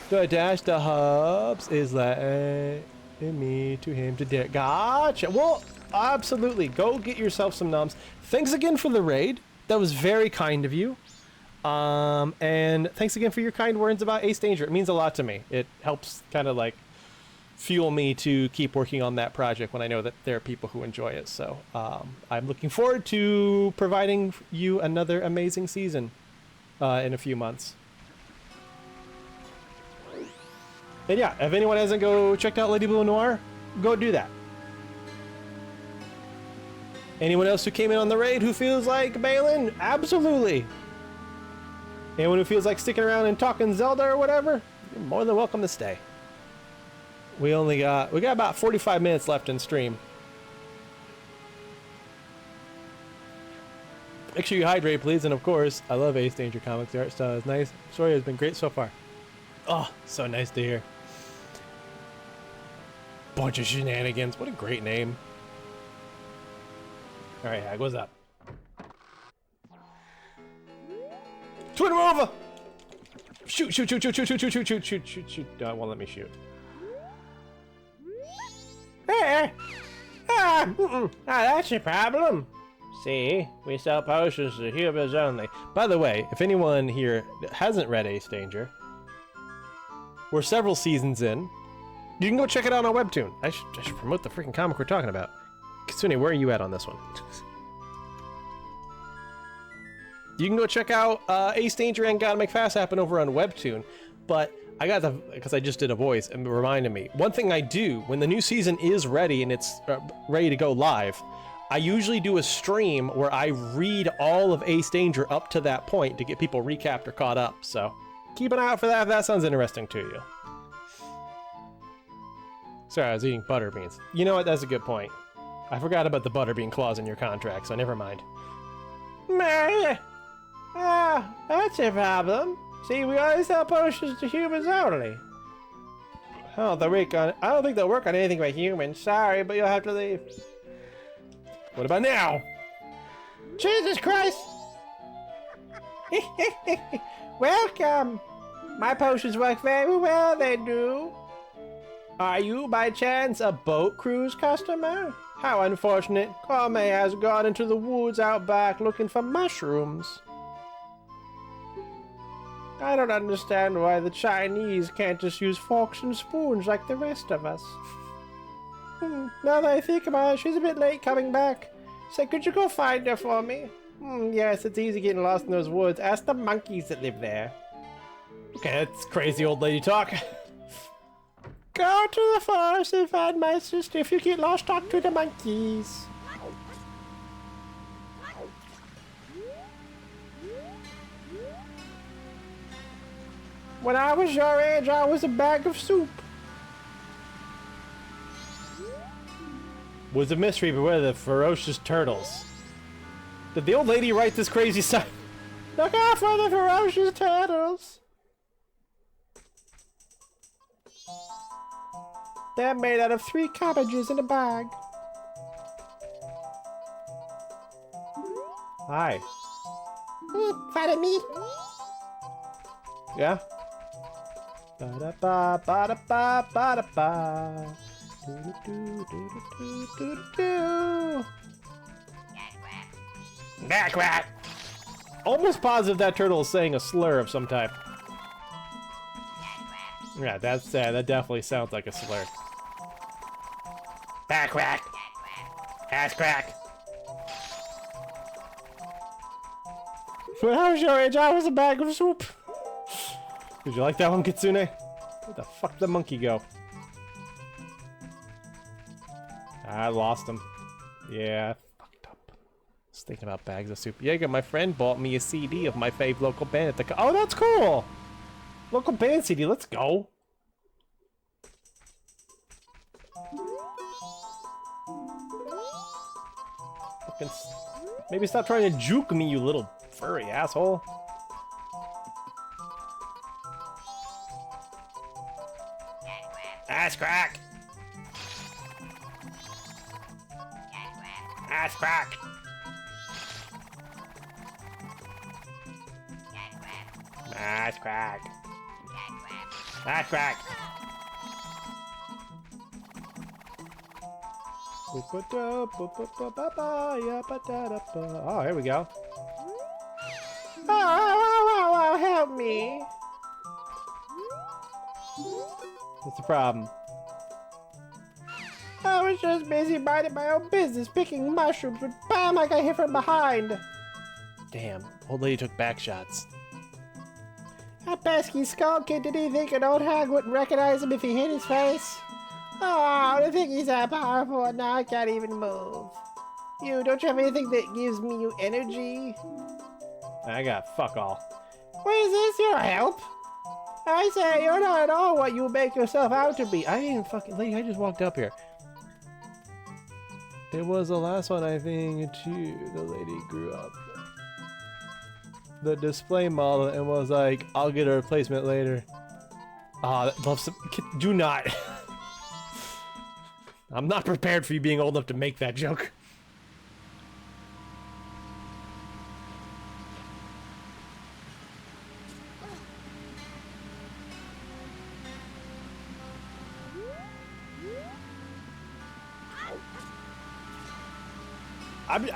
The dash the hubs is letting me to him to dare. Gotcha. Well, absolutely. Go get yourself some noms. Thanks again for the raid. That was very kind of you. And thanks again for your kind words about Ace Danger. It means a lot to me. It helps kind of like fuel me to keep working on that project when I know that there are people who enjoy it. So I'm looking forward to providing you another amazing season in a few months. And yeah, if anyone hasn't checked out Lady Blue Noir, go do that. Anyone else who came in on the raid who feels like bailing? Absolutely. Anyone who feels like sticking around and talking Zelda or whatever, you're more than welcome to stay. We got about 45 minutes left in stream. Make sure you hydrate, please, and of course, I love Ace Danger Comics. The art style is nice. Story has been great so far. Oh, so nice to hear. Bunch of shenanigans. What a great name. All right, Hag, what's up? Twin over! Shoot! Don't let me shoot. That's your problem. See, we sell potions to humans only. By the way, if anyone here hasn't read Ace Danger, we're several seasons in. You can go check it out on Webtoon. I should promote the freaking comic we're talking about. Kitsune, where are you at on this one? You can go check out Ace Danger and Gotta Make Fast Happen over on Webtoon. But I got because I just did a voice and it reminded me. One thing I do when the new season is ready and it's ready to go live, I usually do a stream where I read all of Ace Danger up to that point to get people recapped or caught up, so keep an eye out for that if that sounds interesting to you. Sorry, I was eating butter beans. You know what, that's a good point. I forgot about the butterbean clause in your contract, so never mind. Meh. Ah, that's a problem. See, we only sell potions to humans only. Oh, I don't think they'll work on anything by humans. Sorry, but you'll have to leave. What about now? Jesus Christ! Welcome! My potions work very well, they do. Are you, by chance, a boat cruise customer? How unfortunate. Kwame has gone into the woods out back looking for mushrooms. I don't understand why the Chinese can't just use forks and spoons like the rest of us. Now that I think about it, she's a bit late coming back. Say, could you go find her for me? Yes, it's easy getting lost in those woods. Ask the monkeys that live there. Okay, that's crazy old lady talk. Go to the forest and find my sister. If you get lost, talk to the monkeys. When I was your age, I was a bag of soup. Was a mystery, but where are the ferocious turtles? Did the old lady write this crazy song? Look out for the ferocious turtles. They're made out of 3 cabbages in a bag. Hi. Follow me. Yeah? Ba-da-ba, ba-da-ba, ba-da-ba. Do-do-do-do-do-do-do. Back rat. Almost positive that turtle is saying a slur of some type. Yeah, that's that definitely sounds like a slur. Back rat. Ass crack. When I was your age, I was a bag of soup. Did you like that one, Kitsune? Where the fuck did the monkey go? I lost him. Yeah, I fucked up. I was thinking about bags of soup. Yeah, my friend bought me a CD of my fave local band at the... Oh, that's cool! Local band CD, let's go! Fucking... Maybe stop trying to juke me, you little furry asshole. Ass crack. Ass crack. Ass crack. Ass crack. Oh, here we go. Oh, help me. What's the problem? I was just busy minding my own business, picking mushrooms, when bam, I got hit from behind. Damn, old lady took back shots. That pesky skull kid, did he think an old hag wouldn't recognize him if he hit his face? Oh, I think he's that powerful and now I can't even move. You, don't you have anything that gives me you energy? I got fuck all. Wait, is this your help? I say, you're not at all what you make yourself out to be. I ain't fucking lady, I just walked up here. It was the last one, I think, too. The lady grew up. The display model and was like, I'll get a replacement later. Ah, love some. Do not. I'm not prepared for you being old enough to make that joke.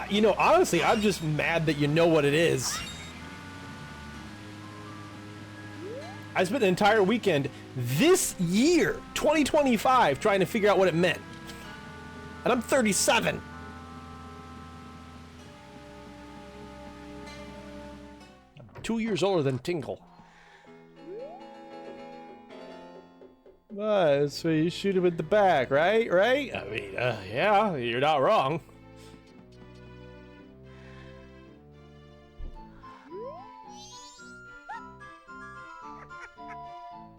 You know, honestly, I'm just mad that you know what it is. I spent an entire weekend this year, 2025, trying to figure out what it meant. And I'm 37. I'm 2 years older than Tingle. So you shoot him in the back, right? Right? I mean, yeah, you're not wrong.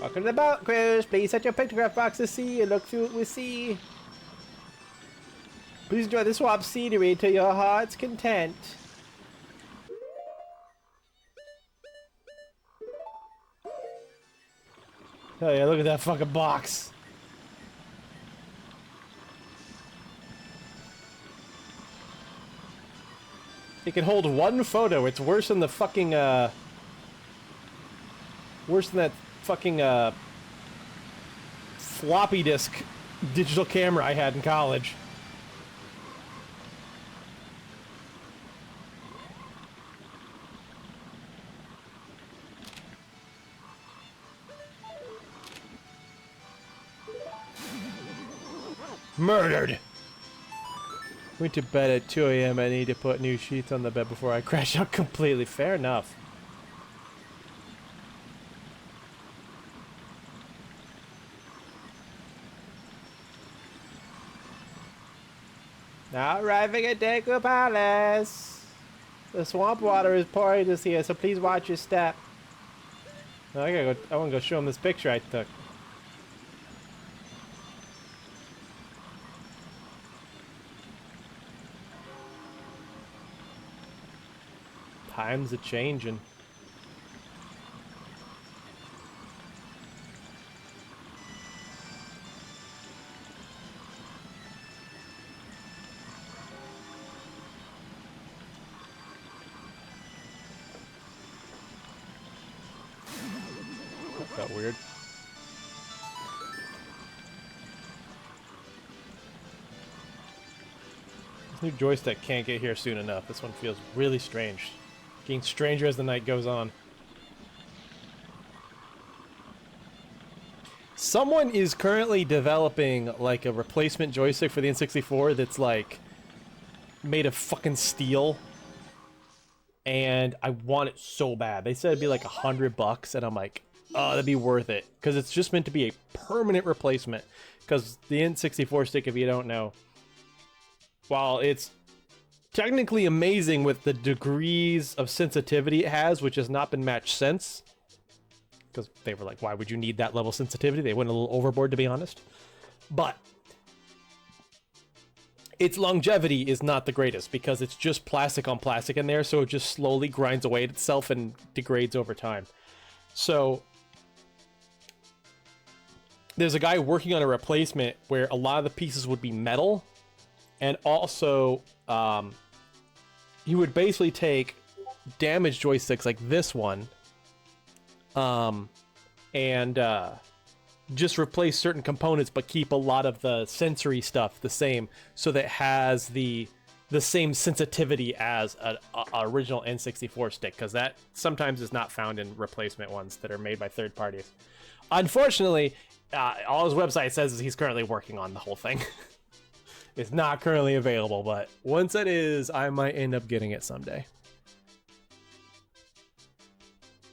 Welcome to the boat cruise. Please set your pictograph box to see and look through it with C. Please enjoy the swamp scenery to your heart's content. Oh yeah, look at that fucking box. It can hold one photo. It's worse than the fucking, worse than that fucking, floppy disk digital camera I had in college. Murdered! Went to bed at 2 a.m. I need to put new sheets on the bed before I crash out completely. Fair enough. Now arriving at Deku Palace. The swamp water is pouring this here, so please watch your step. I gotta go. I want to go show him this picture I took. Times a changing. That felt weird. This new joystick can't get here soon enough. This one feels really strange. Getting stranger as the night goes on. Someone is currently developing like a replacement joystick for the N64 that's like made of fucking steel. And I want it so bad. They said it'd be like $100 and I'm like, oh, that'd be worth it. Because it's just meant to be a permanent replacement. Because the N64 stick, if you don't know, while it's technically amazing with the degrees of sensitivity it has, which has not been matched since. Because they were like, why would you need that level of sensitivity? They went a little overboard, to be honest. But its longevity is not the greatest because it's just plastic on plastic in there, so it just slowly grinds away at itself and degrades over time. So there's a guy working on a replacement where a lot of the pieces would be metal, and also he would basically take damaged joysticks like this one, and just replace certain components, but keep a lot of the sensory stuff the same, so that it has the same sensitivity as a original N64 stick, because that sometimes is not found in replacement ones that are made by third parties. Unfortunately, all his website says is he's currently working on the whole thing. It's not currently available, but once it is, I might end up getting it someday.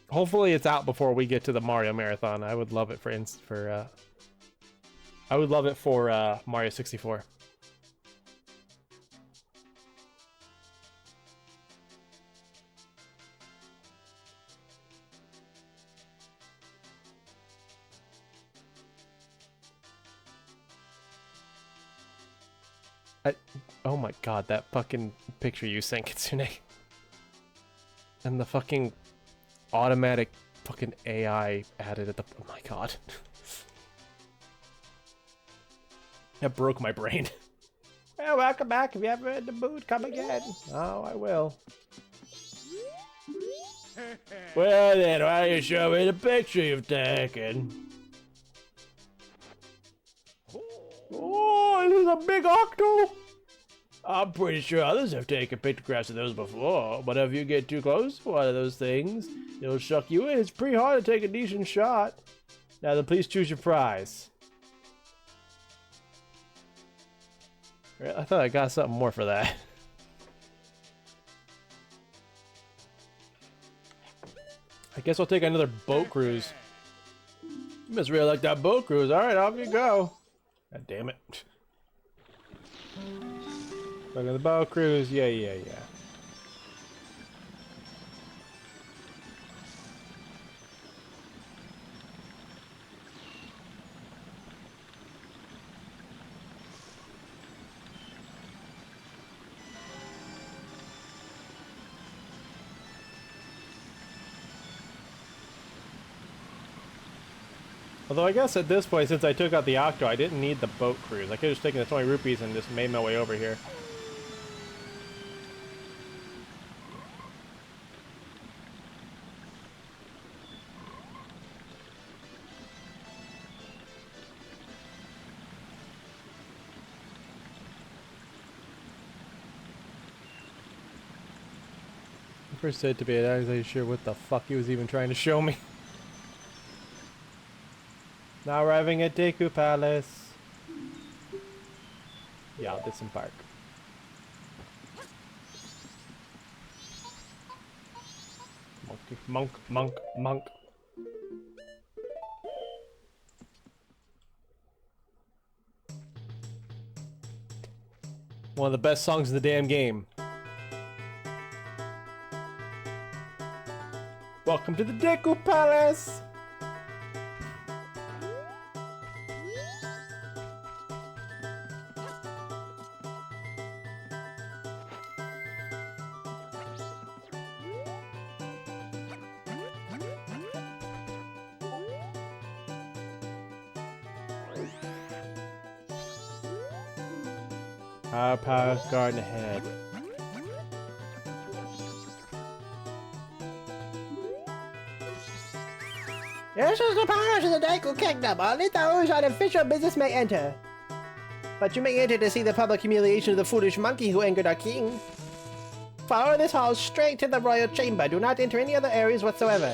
Hopefully it's out before we get to the Mario Marathon. I would love it for Mario 64. Oh my god, that fucking picture you sent, Kitsune. And the fucking automatic fucking AI added at the... Oh my god. That broke my brain. Well, welcome back. If you ever in the mood, come again. Oh, I will. Well then, why don't you show me the picture you've taken? Oh, this is a big octo! I'm pretty sure others have taken pictographs of those before, but if you get too close to one of those things, it'll suck you in. It's pretty hard to take a decent shot. Now then, please choose your prize. I thought I got something more for that. I guess I'll take another boat cruise. You must really like that boat cruise. Alright, off you go. God damn it. Look at the boat cruise. Yeah. Although I guess at this point, since I took out the Octo, I didn't need the boat cruise. I could have just taken the 20 rupees and just made my way over here. First said to be, I wasn't sure what the fuck he was even trying to show me. Now arriving at Deku Palace. Yeah, disembark. Monk, monk, monk. One of the best songs in the damn game. Welcome to the Deku Palace! Our Palace Garden ahead. This is the palace of the Deku Kingdom. Only those on official business may enter. But you may enter to see the public humiliation of the foolish monkey who angered our king. Follow this hall straight to the royal chamber. Do not enter any other areas whatsoever.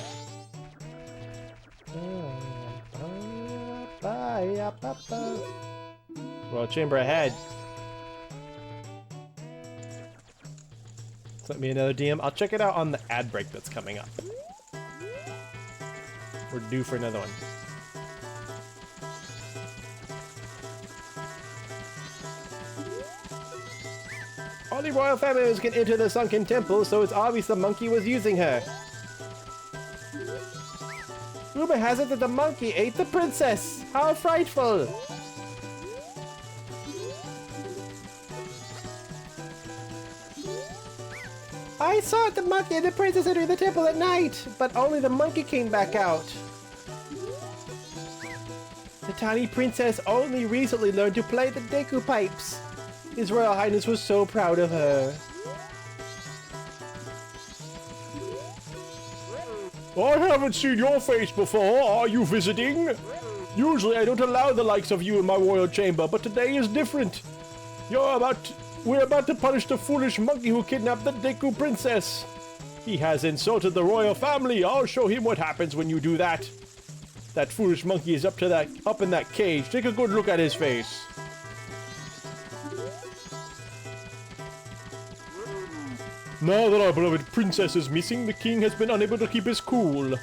Royal chamber ahead. Let me another DM. I'll check it out on the ad break that's coming up. We're due for another one. Only royal family members can enter the sunken temple, so it's obvious the monkey was using her. Rumor has it that the monkey ate the princess. How frightful! I saw the monkey and the princess entering the temple at night, but only the monkey came back out. The tiny princess only recently learned to play the Deku pipes. His Royal Highness was so proud of her. I haven't seen your face before. Are you visiting? Usually I don't allow the likes of you in my royal chamber, but today is different. We're about to punish the foolish monkey who kidnapped the Deku princess. He has insulted the royal family. I'll show him what happens when you do that. That foolish monkey is up in that cage. Take a good look at his face. Now that our beloved princess is missing, the king has been unable to keep his cool.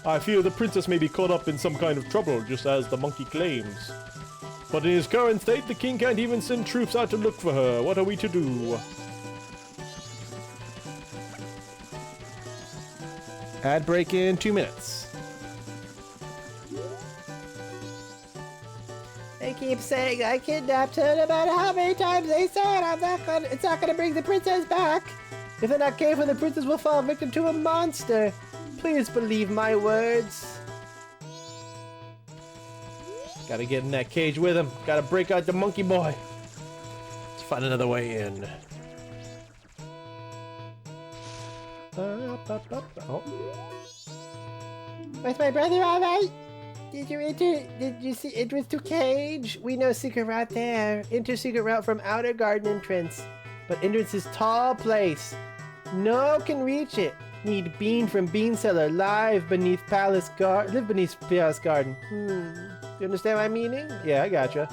I fear the princess may be caught up in some kind of trouble, just as the monkey claims. But in his current state, the king can't even send troops out to look for her. What are we to do? Ad break in 2 minutes. They keep saying I kidnapped her, no matter how many times they say it, it's not gonna bring the princess back. If they're not careful, the princess will fall victim to a monster. Please believe my words. Gotta get in that cage with him. Gotta break out the monkey boy. Let's find another way in. Oh. Was my brother alright? Did you see entrance to cage? We know secret route there. Enter secret route from outer garden entrance. But entrance is tall place. No can reach it. Need bean from bean cellar. Live beneath palace garden. You understand my meaning? Yeah, I gotcha.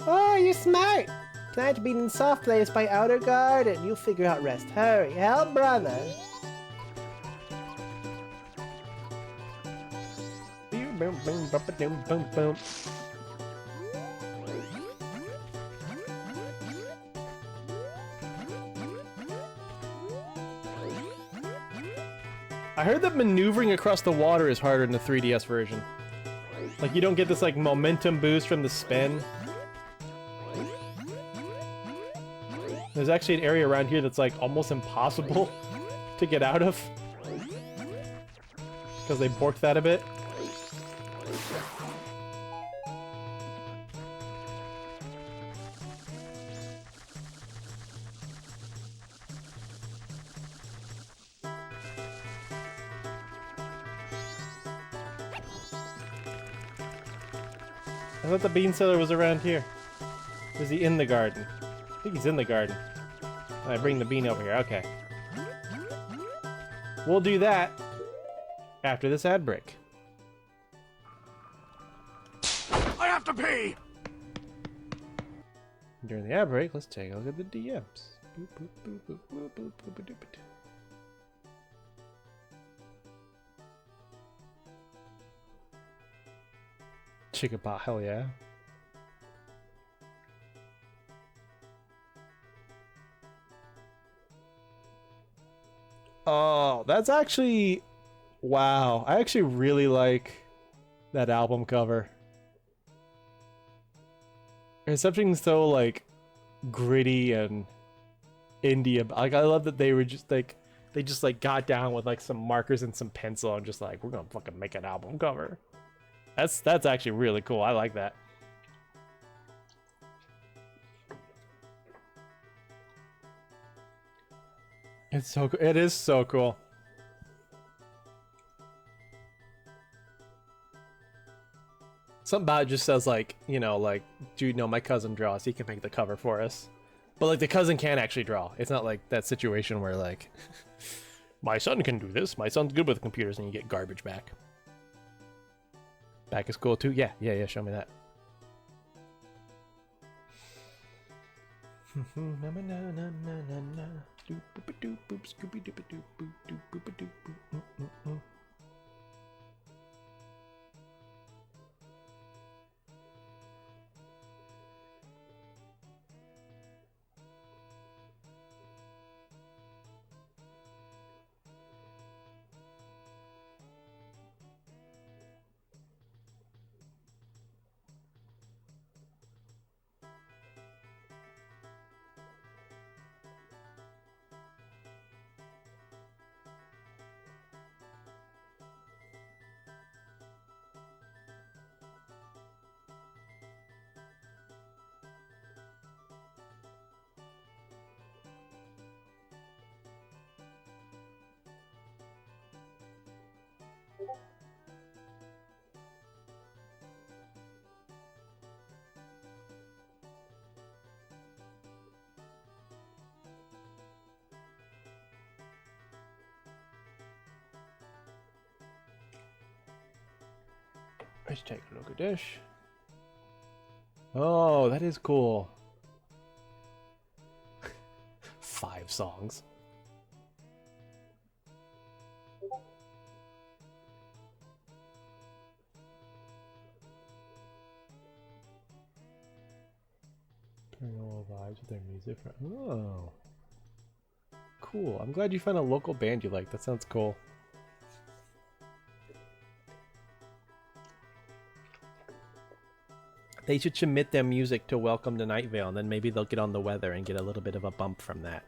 Oh, you're smart. Plant bean in soft place by outer garden. You'll figure out rest. Hurry, help brother. I heard that maneuvering across the water is harder in the 3DS version. Like, you don't get this, like, momentum boost from the spin. There's actually an area around here that's, like, almost impossible to get out of. Because they borked that a bit. thought the bean seller was around here. Or is he in the garden? I think he's in the garden. I bring the bean over here. Okay. We'll do that after this ad break. I have to pee! During the ad break, let's take a look at the DMs. Boop, boop, boop, boop, boop, boop, boop, boop, boop. Chicken pot, hell yeah. Oh, that's actually... Wow. I actually really like that album cover. There's something so, like, gritty and indie. Like, I love that they were just, like... They just, like, got down with, like, some markers and some pencil and just, like, we're gonna fucking make an album cover. That's actually really cool. I like that. It's so it is so cool. Something about it just says like, you know, like, dude, no, my cousin draws. He can make the cover for us. But like the cousin can't actually draw. It's not like that situation where like, my son can do this. My son's good with computers, and you get garbage back. Back is cool too. Yeah, yeah, yeah. Show me that. Let's take a look at this. Oh, that is cool. 5 songs. Paranormal vibes with their music. Oh. Cool. I'm glad you found a local band you like. That sounds cool. They should submit their music to Welcome to Night Vale, and then maybe they'll get on the weather and get a little bit of a bump from that.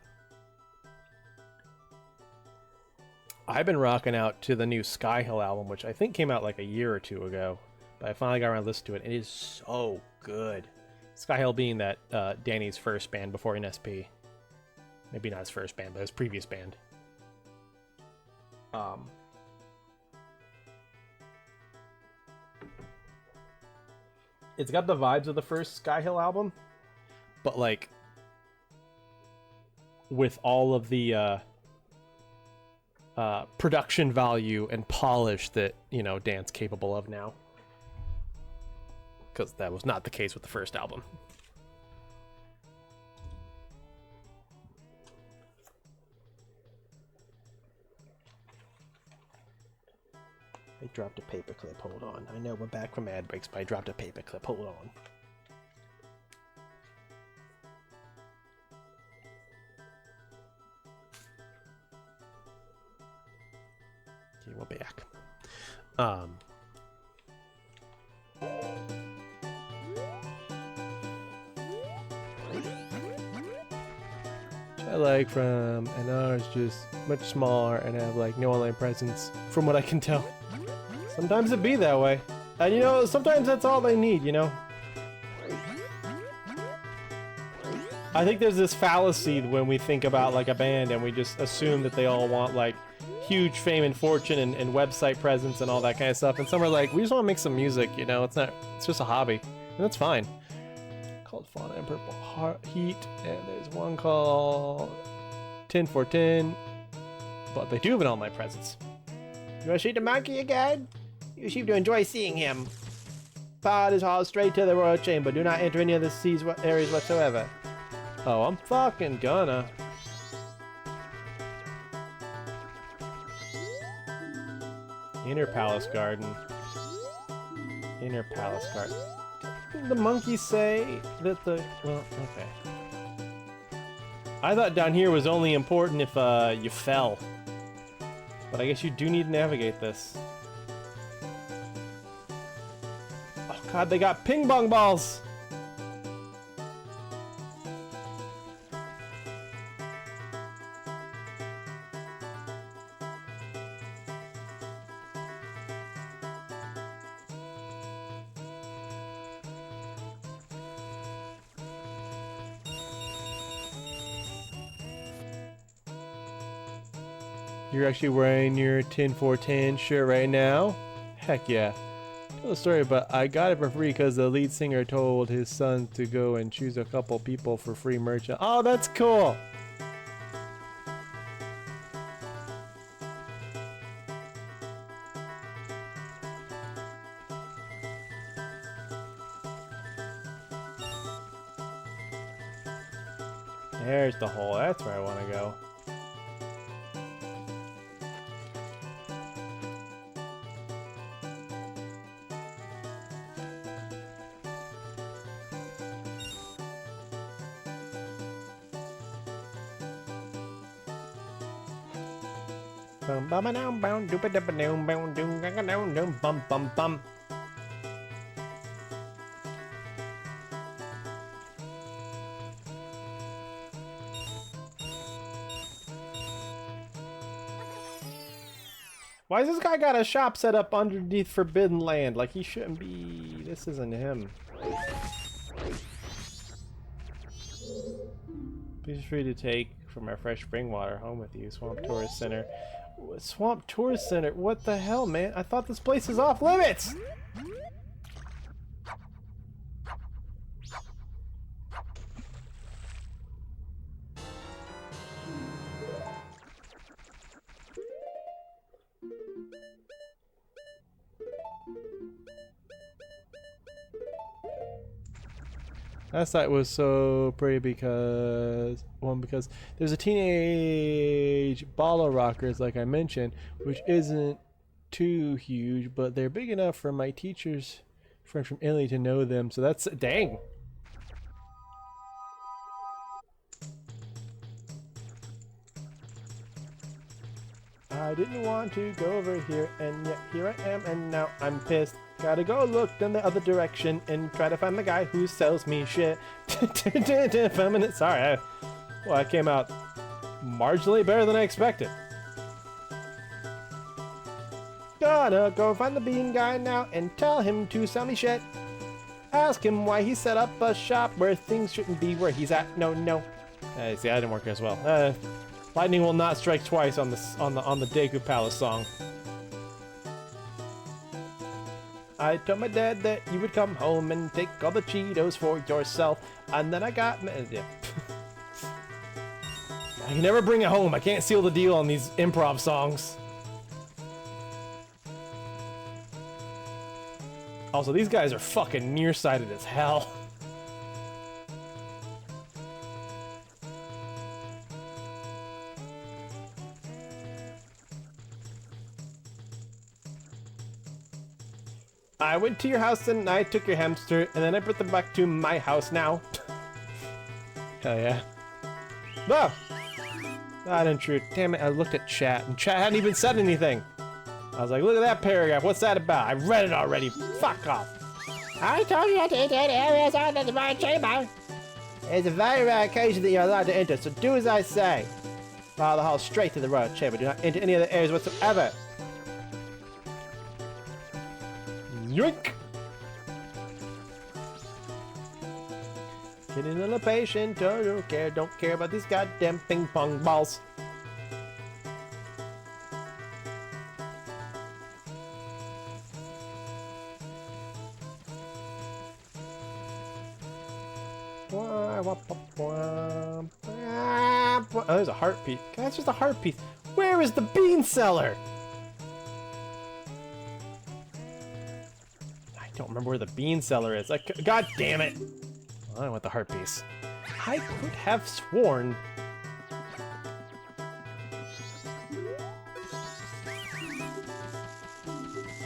I've been rocking out to the new Sky Hill album, which I think came out like a year or 2 ago, but I finally got around to listen to it. It is so good. Sky Hill being that Danny's first band before NSP. Maybe not his first band, but his previous band. It's got the vibes of the first Sky Hill album, but like with all of the production value and polish that, you know, Dan's capable of now. Because that was not the case with the first album. I dropped a paperclip, hold on. I know we're back from ad breaks, but I dropped a paperclip, hold on. Okay, we're back. I like from, and ours just much smaller and have like no online presence from what I can tell. Sometimes it be that way. And you know, sometimes that's all they need, you know? I think there's this fallacy when we think about like a band and we just assume that they all want like huge fame and fortune and website presence and all that kind of stuff. And some are like, we just want to make some music, you know? It's just a hobby. That's fine. Called Fauna and Purple Heart Heat, and there's one called 10 for 10. But they do have an all night presence. You want to shoot the monkey again? You seem to enjoy seeing him. Follow this hall straight to the royal chamber. Do not enter any of the seas areas whatsoever. Oh, I'm fucking gonna. Inner Palace Garden. Inner Palace Garden. Didn't the monkeys say that the... Well, okay. I thought down here was only important if you fell. But I guess you do need to navigate this. Oh god, they got ping pong balls! You're actually wearing your 10-4-10 shirt right now? Heck yeah. Tell the story, but I got it for free because the lead singer told his son to go and choose a couple people for free merch. Oh, that's cool! There's the hole. That's where I want to go. Bum bum bum. Why has this guy got a shop set up underneath Forbidden Land? Like he shouldn't be. This isn't him. Be free to take from our fresh spring water home with you, Swamp Tourist Center. Swamp Tourist Center? What the hell, man? I thought this place is off limits! That site was so pretty because there's a teenage baller rockers like I mentioned, which isn't too huge, but they're big enough for my teacher's friend from Italy to know them. So that's dang. I didn't want to go over here, and yet here I am, and now I'm pissed. Gotta go look in the other direction and try to find the guy who sells me shit. Feminine. Sorry, I came out marginally better than I expected. Gotta go find the bean guy now and tell him to sell me shit. Ask him why he set up a shop where things shouldn't be where he's at. No. See, that didn't work as well. Lightning will not strike twice on the Deku Palace song. I told my dad that you would come home and take all the Cheetos for yourself, and then I got... Yeah. I can never bring it home. I can't seal the deal on these improv songs. Also, these guys are fucking nearsighted as hell. I went to your house and I took your hamster, and then I brought them back to my house now. Hell yeah. Whoa! Not untrue. Damn it, I looked at chat, and chat hadn't even said anything. I was like, look at that paragraph, what's that about? I read it already, fuck off. I told you not to enter any areas other than my chamber. It's a very rare occasion that you're allowed to enter, so do as I say. Follow the hall straight to the royal chamber. Do not enter any other areas whatsoever. Yoink! Getting a little patient, don't care about these goddamn ping pong balls. there's a heart piece. That's just a heart piece. Where is the bean cellar? I don't remember where the bean cellar is. Like, God damn it! Well, I want the heart piece. I could have sworn.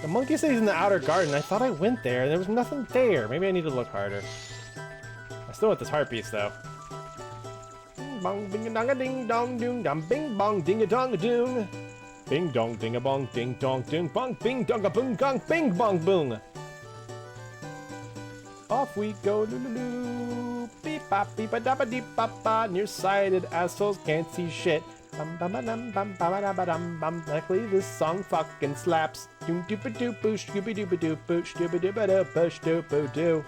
The monkey said he's in the outer garden. I thought I went there, and there was nothing there. Maybe I need to look harder. I still want this heart piece, though. Bing bong, bing a dong a ding dong doong dum, bing bong, ding a dong a doong. Bing dong, ding a bong, ding dong, ding bong, bing dong a boong gong, bing bong boong. Off we go, loo loo loo. Beep bop, beep a da ba deep bop ba. Nearsighted assholes can't see shit. Bum bum ba dum bum ba ba da ba dum bum. Luckily, this song fucking slaps. Doom doop a doop boosh, scooby doop a doop boosh, dooba doop a doop boosh doop boo doo.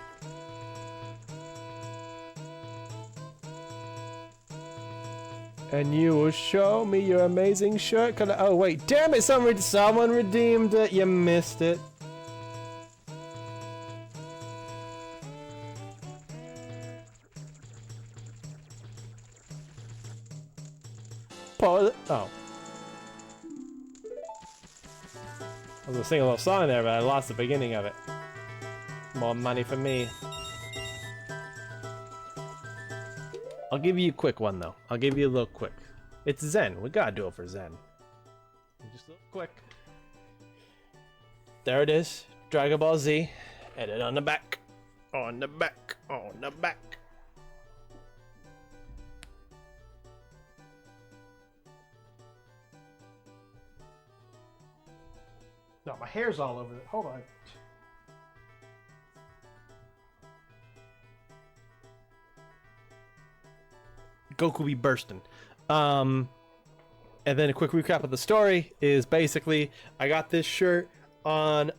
And you will show me your amazing shirt color. Oh wait, damn it! Someone redeemed it. You missed it. Oh. I was gonna sing a little song there, but I lost the beginning of it. More money for me. I'll give you a quick one, though. I'll give you a little quick. It's Zen. We gotta do it for Zen. Just a little quick. There it is. Dragon Ball Z. Edit on the back. On the back. On the back. No, my hair's all over it. Hold on. Goku be bursting. And then a quick recap of the story is basically I got this shirt on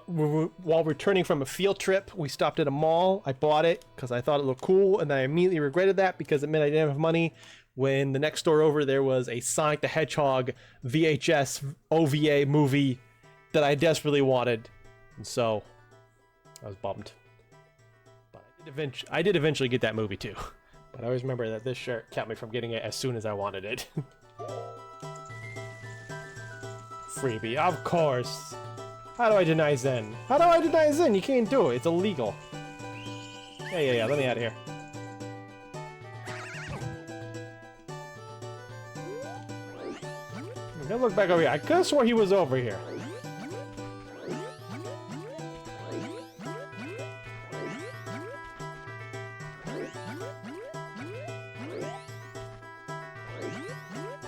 while returning from a field trip. We stopped at a mall. I bought it because I thought it looked cool, and I immediately regretted that because it meant I didn't have money. When the next store over there was a Sonic the Hedgehog VHS OVA movie that I desperately wanted, and so I was bummed. But I did eventually get that movie too. But I always remember that this shirt kept me from getting it as soon as I wanted it. Freebie, of course. How do I deny Zen? How do I deny Zen? You can't do it. It's illegal. Yeah. Let me out of here. I'm gonna look back over here. I could have swore he was over here.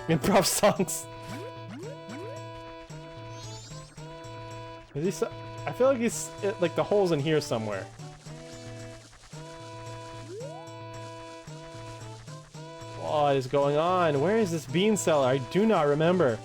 Improv songs. Is he I feel like he's like the hole's in here somewhere. What is going on? Where is this bean cellar? I do not remember.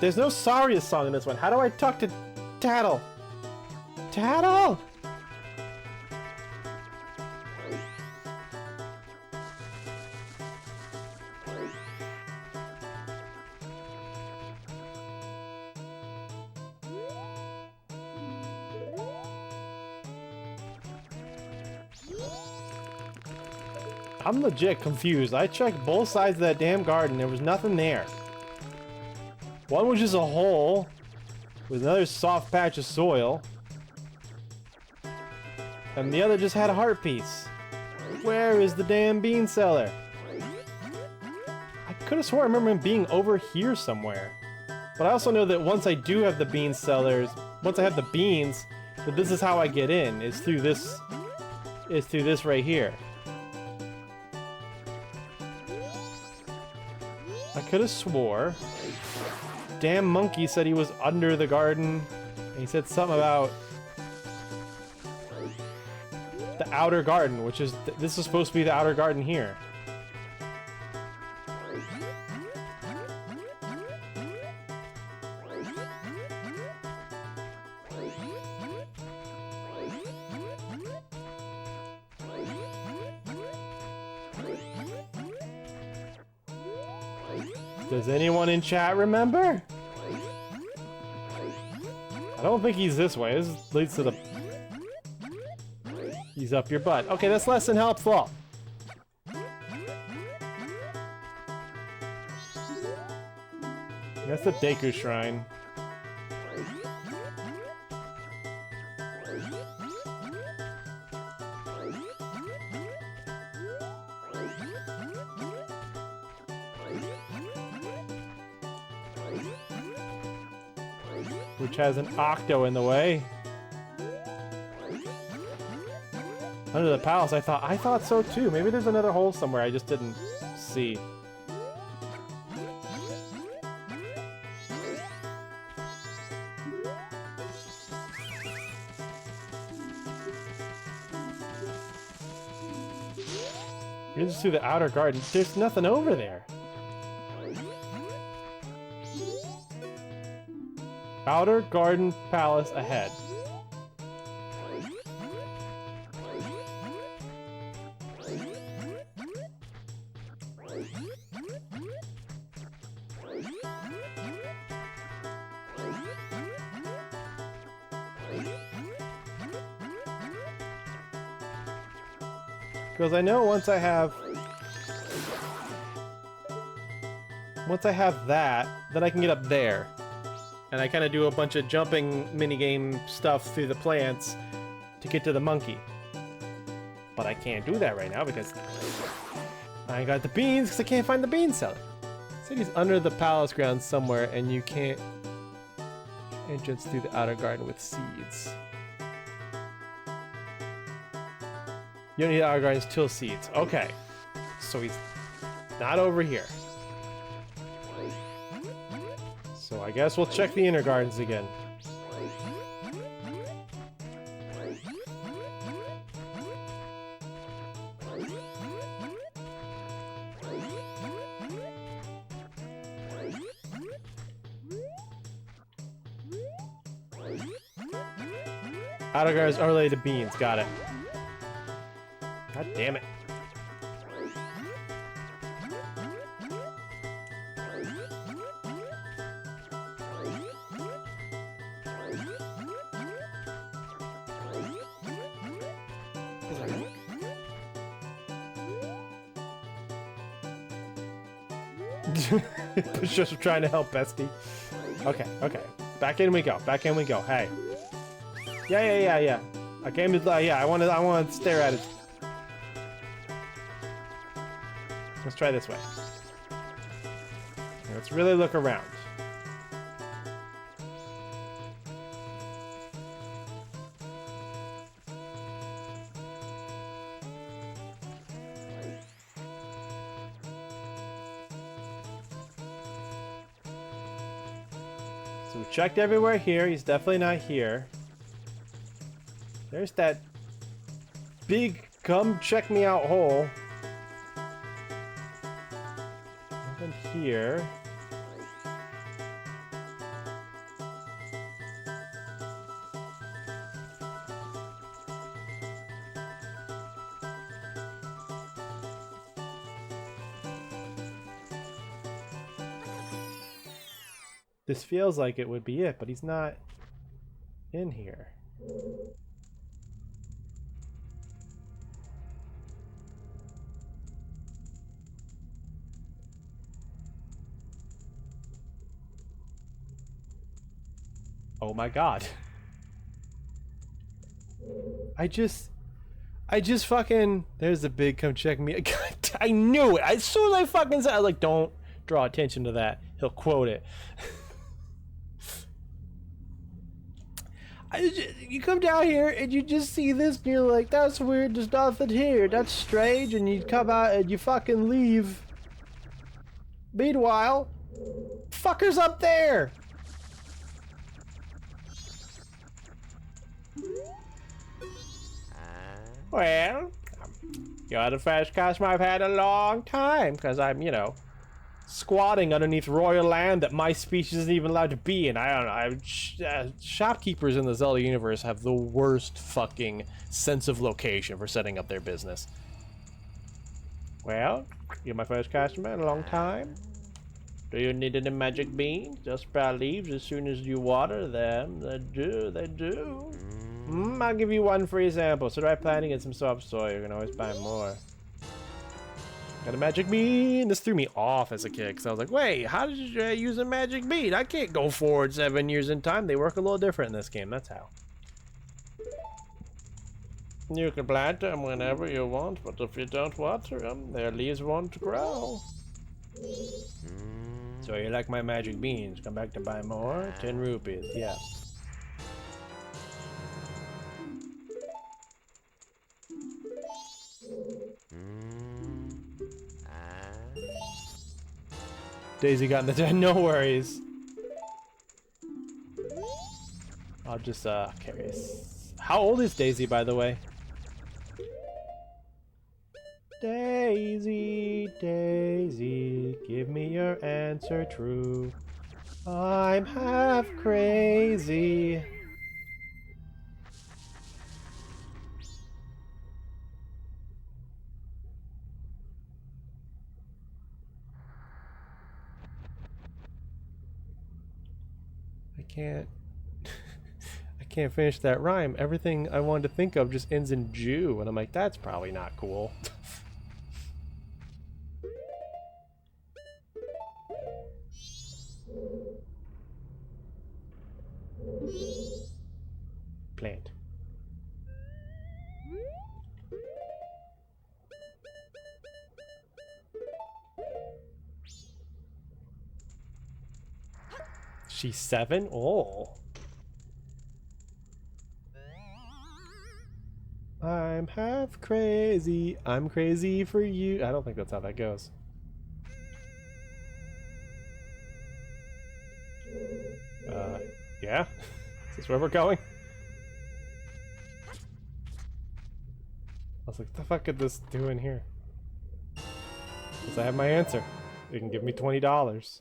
There's no Saria song in this one. How do I talk to Tattle? Tattle! I'm legit confused. I checked both sides of that damn garden. There was nothing there. One was just a hole with another soft patch of soil. And the other just had a heart piece. Where is the damn bean cellar? I could have sworn I remember him being over here somewhere. But I also know that once I do have the bean cellars, once I have the beans, that this is how I get in. It's through this right here. I could have swore damn monkey said he was under the garden, and he said something about the outer garden, which is this is supposed to be the outer garden here. Does anyone in chat remember? I don't think he's this way. This leads to the... He's up your butt. Okay, that's less than helpful. That's the Deku Shrine. Which has an Octo in the way. Under the palace, I thought so too. Maybe there's another hole somewhere I just didn't see. Here's through the outer garden. There's nothing over there. Outer garden palace ahead. Because I know once I have that, then I can get up there. And I kind of do a bunch of jumping minigame stuff through the plants to get to the monkey. But I can't do that right now because I got the beans because I can't find the bean seller. City's under the palace grounds somewhere and you can't entrance through the outer garden with seeds. You don't need outer gardens till seeds. Okay. So he's not over here. So I guess we'll check the inner gardens again. Outer gardens are related to beans. Got it. God damn it. Just trying to help, bestie. Okay, okay. Back in we go. Back in we go. Hey. Yeah. I came to yeah, I want to stare at it. Let's try this way. Let's really look around. So we checked everywhere here. He's definitely not here. There's that big come check me out hole. Nothing here. This feels like it would be it, but he's not in here. Oh my god. I just fucking... There's the big come check me. I knew it. As soon as I fucking said, I was like, don't draw attention to that. He'll quote it. You come down here and you just see this and you're like, that's weird, there's nothing here, that's strange, and you come out and you fucking leave. Meanwhile, fucker's up there! Well, you're the first customer I've had a long time, because I'm, you know, squatting underneath royal land that my species isn't even allowed to be in. I don't know. Shopkeepers in the Zelda universe have the worst fucking sense of location for setting up their business. Well, you're my first customer in a long time. Do you need any magic beans? Just sprout leaves as soon as you water them. They do, they do. I'll give you one free sample. So try planting in some soft soil. You can always buy more. Got a magic bean. This threw me off as a kid because I was like, wait, how did you use a magic bean? I can't go forward 7 years in time. They work a little different in this game. That's how. You can plant them whenever you want, but if you don't water them, their leaves won't grow. So you like my magic beans? Come back to buy more? 10 rupees, yeah. Daisy got in the den, no worries. I'll just, curious. How old is Daisy, by the way? Daisy, Daisy, give me your answer true. I'm half crazy. I can't. I can't finish that rhyme. Everything I wanted to think of just ends in Jew, and I'm like, that's probably not cool. Plant. She's 7? Oh. I'm half crazy. I'm crazy for you. I don't think that's how that goes. Yeah? Is this where we're going? I was like, what the fuck could this do in here? Because I have my answer. You can give me $20.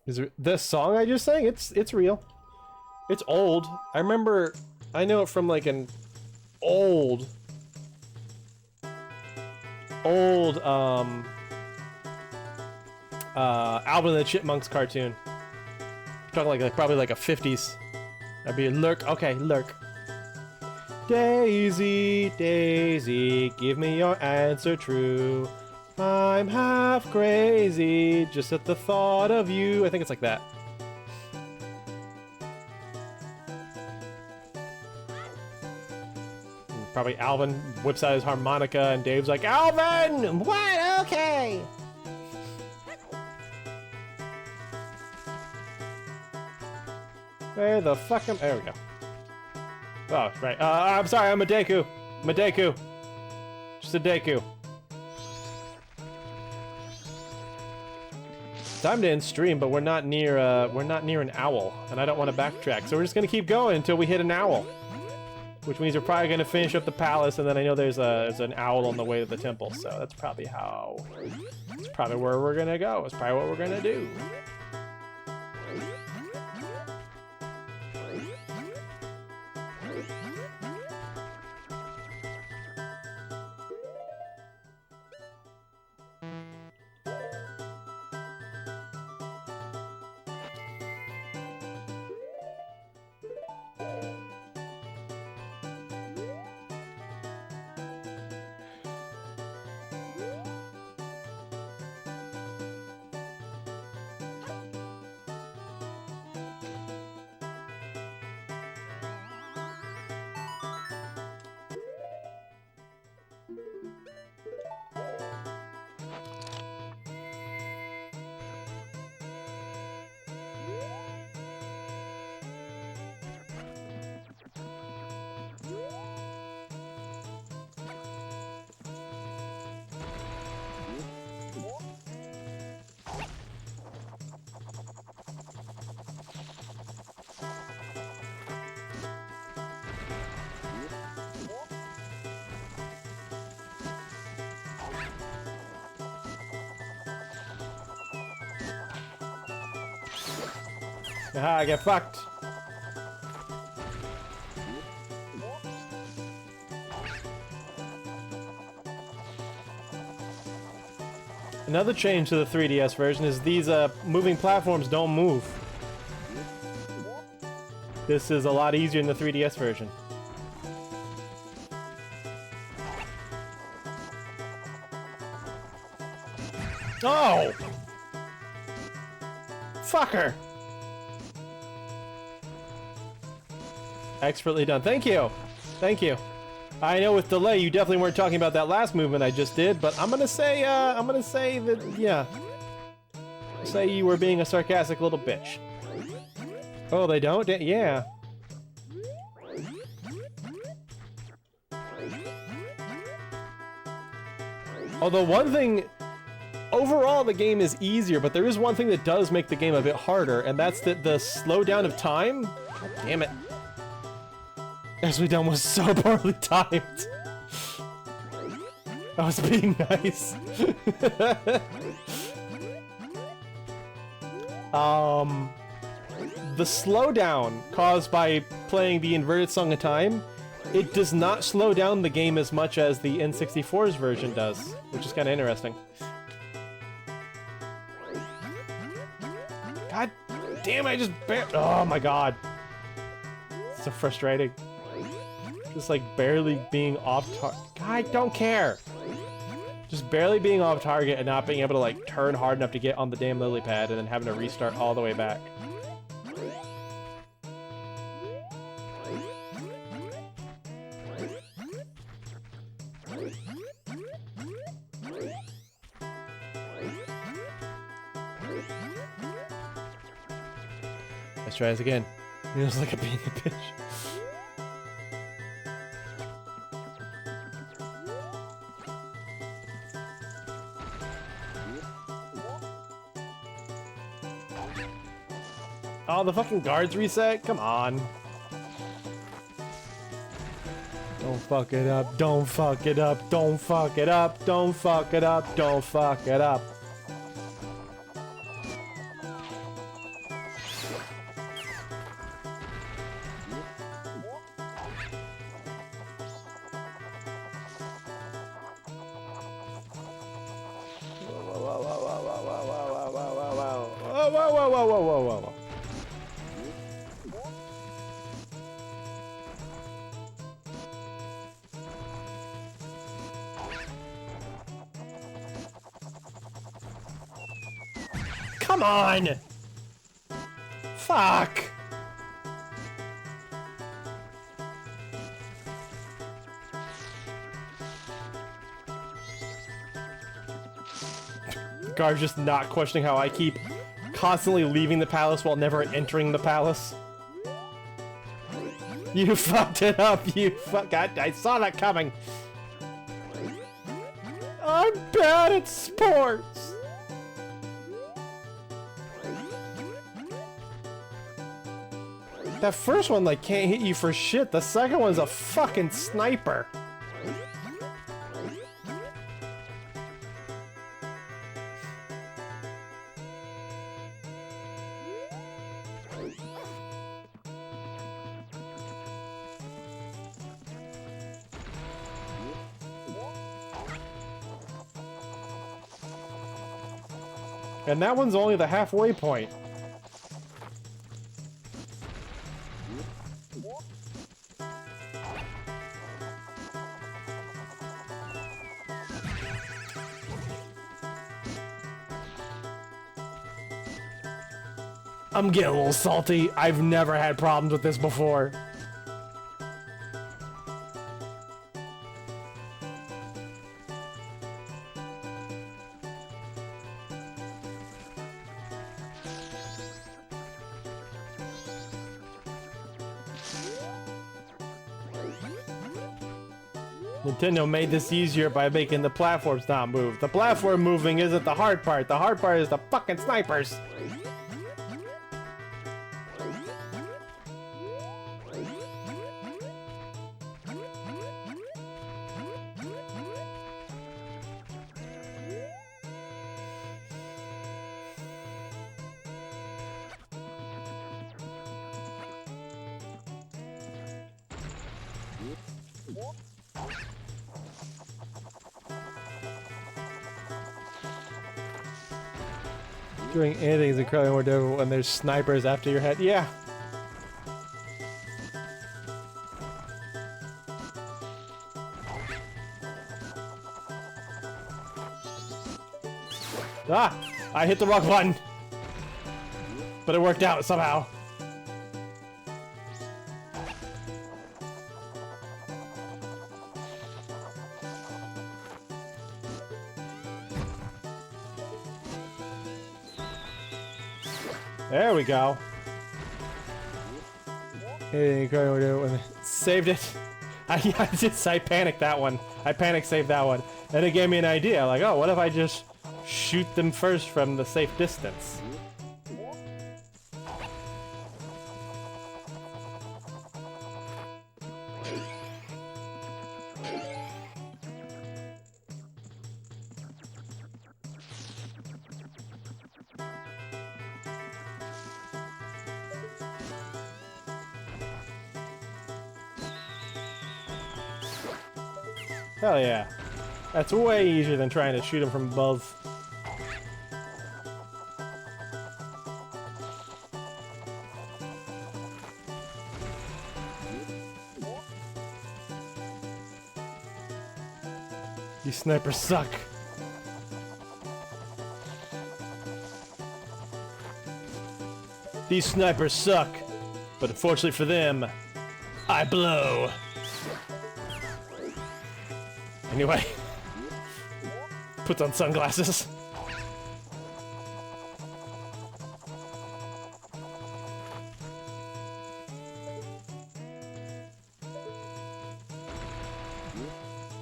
Is it the song I just sang? It's real. It's old. I remember. I know it from like an old Alvin and the Chipmunks cartoon. I'm talking like probably like a 50s. That'd be Lurk. Okay, Lurk. Daisy, Daisy, give me your answer true. I'm half crazy just at the thought of you. I think it's like that. And probably Alvin whips out his harmonica and Dave's like, Alvin! What? Okay! Where the fuck am... There we go. Oh, right. I'm sorry, I'm a Deku. I'm a Deku. Just a Deku. Time to end stream, but we're not near an owl, and I don't want to backtrack, so we're just gonna keep going until we hit an owl, which means we're probably gonna finish up the palace, and then I know there's an owl on the way to the temple, so that's probably where we're gonna go. It's probably what we're gonna do. Ah, I get fucked. Another change to the 3DS version is these moving platforms don't move. This is a lot easier in the 3DS version. Oh! Fucker! Expertly done. Thank you! Thank you. I know with delay you definitely weren't talking about that last movement I just did, but I'm gonna say that, yeah. Say you were being a sarcastic little bitch. Oh, they don't? Yeah. Although one thing... Overall, the game is easier, but there is one thing that does make the game a bit harder, and that's that the slowdown of time... God damn it. As we done was so poorly timed. I was being nice. The slowdown caused by playing the inverted Song of Time, it does not slow down the game as much as the N64's version does, which is kind of interesting. God damn it, I just oh my god. So frustrating. Just like barely being off target. I don't care. Just barely being off target and not being able to like turn hard enough to get on the damn lily pad and then having to restart all the way back. Let's try this again. It was like a being a bitch. Oh, the fucking guards reset? Come on. Don't fuck it up. Don't fuck it up. Don't fuck it up. Don't fuck it up. Don't fuck it up. Whoa. Come on! Fuck! Guard's just not questioning how I keep constantly leaving the palace while never entering the palace. You fucked it up, you fuck. I saw that coming. I'm bad at sports. That first one, like, can't hit you for shit. The second one's a fucking sniper. And that one's only the halfway point. I'm getting a little salty. I've never had problems with this before. Nintendo made this easier by making the platforms not move. The platform moving isn't the hard part. The hard part is the fucking snipers. Doing anything is incredibly more difficult when there's snipers after your head. Yeah. Ah! I hit the wrong button! But it worked out somehow. There we go. Saved it. I panicked that one. I panic saved that one. And it gave me an idea. Like, oh, what if I just shoot them first from the safe distance? Hell yeah. That's way easier than trying to shoot him from above. These snipers suck. These snipers suck. But unfortunately for them, I blow. Anyway, puts on sunglasses.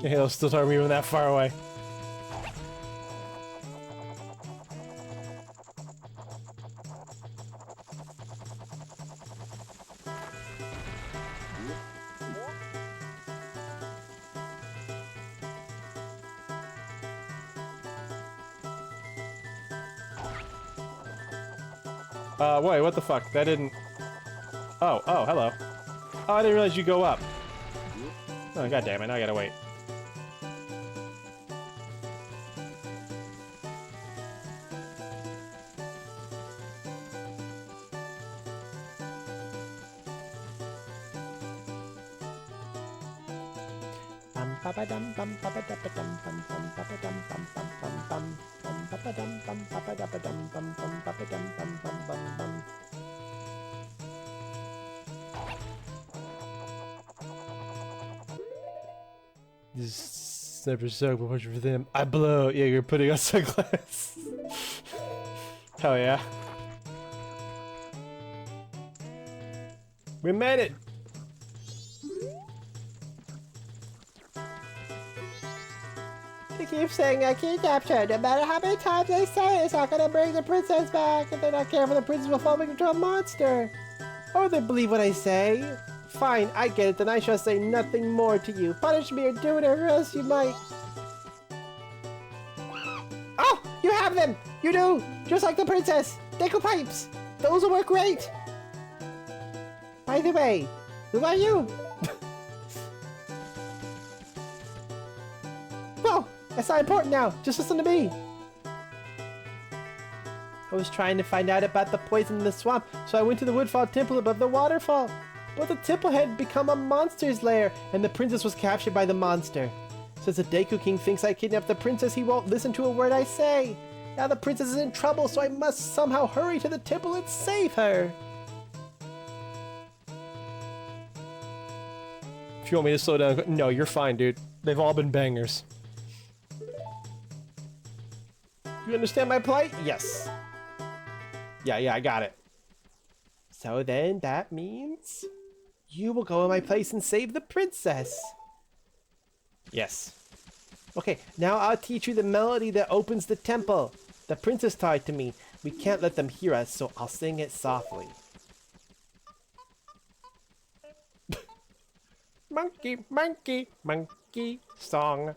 Yeah, they'll still target me even that far away. Wait, what the fuck? That didn't... Oh, hello. Oh, I didn't realize you go up. Oh, god damn it, now I gotta wait. This sniper suck, but pushing for them. I blow. Yeah, you're putting on sunglasses. Hell yeah. We made it! They keep saying I can't capture. No matter how many times they say it's not gonna bring the princess back. If they're not careful, the princess will fall into a monster. Or they believe what I say. Fine, I get it. Then I shall say nothing more to you. Punish me or do whatever else you might. Oh, you have them. You do. Just like the princess. Deco pipes. Those will work great. By the way, who are you? Well, that's not important now. Just listen to me. I was trying to find out about the poison in the swamp, so I went to the Woodfall Temple above the waterfall. But the temple had become a monster's lair, and the princess was captured by the monster. Since the Deku King thinks I kidnapped the princess, he won't listen to a word I say. Now the princess is in trouble, so I must somehow hurry to the temple and save her. If you want me to slow down, no, you're fine, dude. They've all been bangers. You understand my plight? Yes. Yeah, I got it. So then that means you will go in my place and save the princess. Yes. Okay, now I'll teach you the melody that opens the temple. The princess taught it to me. We can't let them hear us, so I'll sing it softly. Monkey, monkey, monkey song.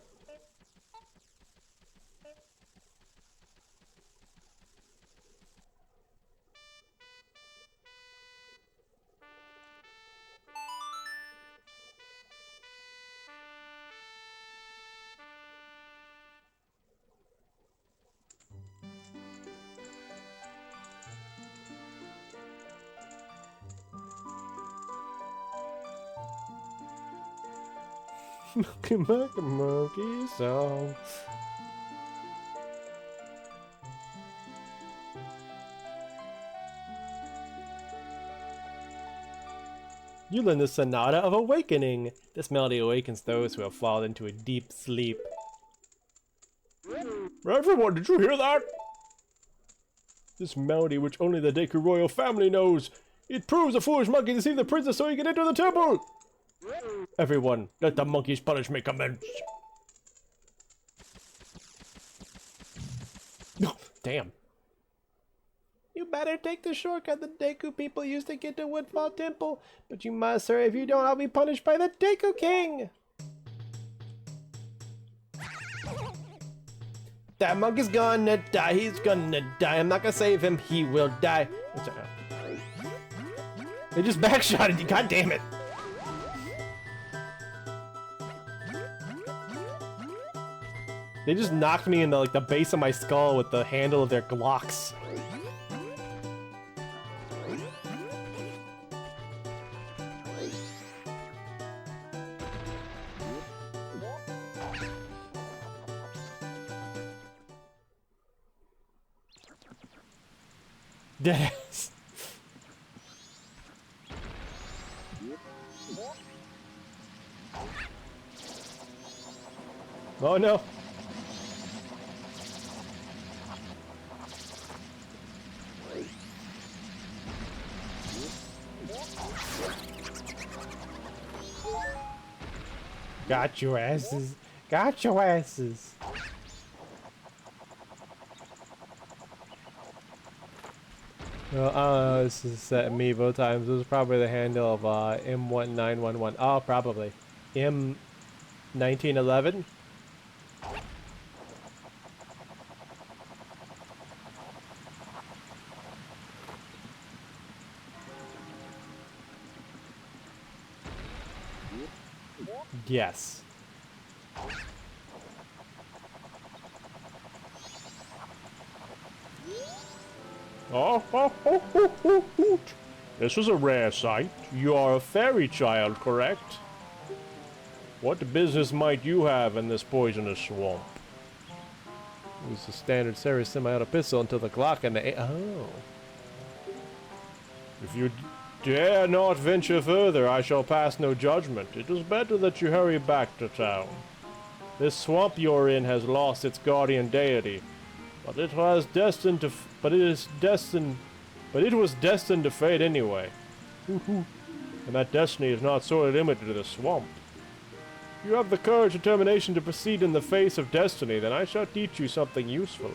Monkey, monkey, monkey song. You learn the Sonata of Awakening. This melody awakens those who have fallen into a deep sleep. Everyone, did you hear that? This melody, which only the Deku royal family knows. It proves a foolish monkey deceived the princess so he can enter the temple. Everyone, let the monkey's punishment commence. Damn. You better take the shortcut the Deku people used to get to Woodfall Temple. But you must, sir. If you don't, I'll be punished by the Deku King. That monkey's gonna die. He's gonna die. I'm not gonna save him. He will die. They just backshotted you. God damn it. They just knocked me into like the base of my skull with the handle of their Glocks. Deadass. Oh no. Got your asses. Got your asses. Well, this is set amiibo times. This is probably the handle of M1911. Oh, probably. M1911? Yes. This is a rare sight. You are a fairy child, correct? What business might you have in this poisonous swamp? It was a standard series semi-auto pistol until the Glock and the oh. If you dare not venture further, I shall pass no judgment. It is better that you hurry back to town. This swamp you're in has lost its guardian deity, but it was destined to fade anyway. And that destiny is not solely limited to the swamp. If you have the courage and determination to proceed in the face of destiny, then I shall teach you something useful.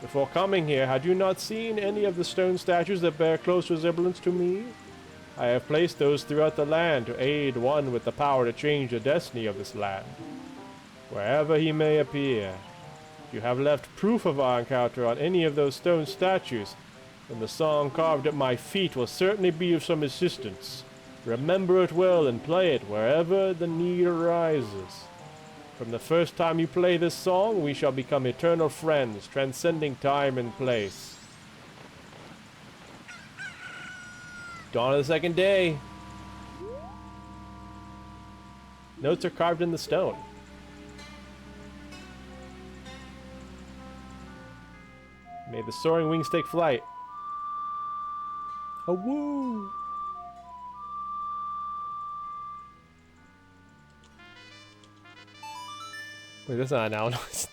Before coming here, had you not seen any of the stone statues that bear close resemblance to me? I have placed those throughout the land to aid one with the power to change the destiny of this land. Wherever he may appear, if you have left proof of our encounter on any of those stone statues, then the song carved at my feet will certainly be of some assistance. Remember it well and play it wherever the need arises. From the first time you play this song, we shall become eternal friends, transcending time and place. Dawn of the second day. Notes are carved in the stone. May the soaring wings take flight. A woo! Wait, that's not an owl noise.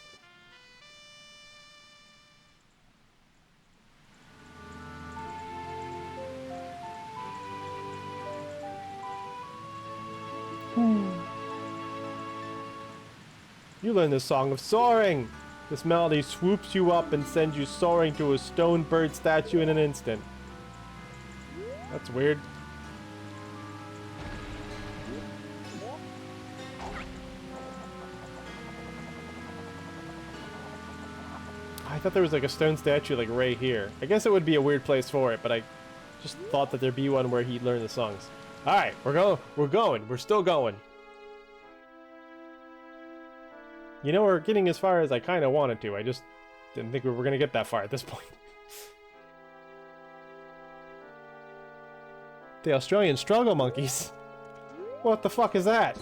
You learn the Song of Soaring. This melody swoops you up and sends you soaring to a stone bird statue in an instant. That's weird. I thought there was like a stone statue like right here. I guess it would be a weird place for it, but I just thought that there'd be one where he'd learn the songs. Alright, we're still going. You know, we're getting as far as I kind of wanted to. I just didn't think we were going to get that far at this point. The Australian struggle monkeys? What the fuck is that?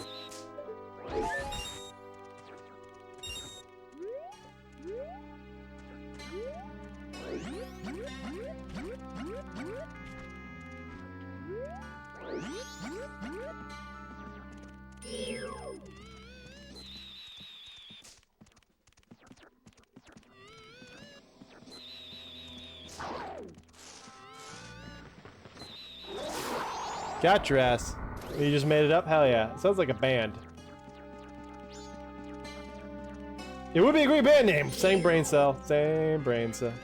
Got your ass. You just made it up? Hell yeah. Sounds like a band. It would be a great band name. Same brain cell. Same brain cell.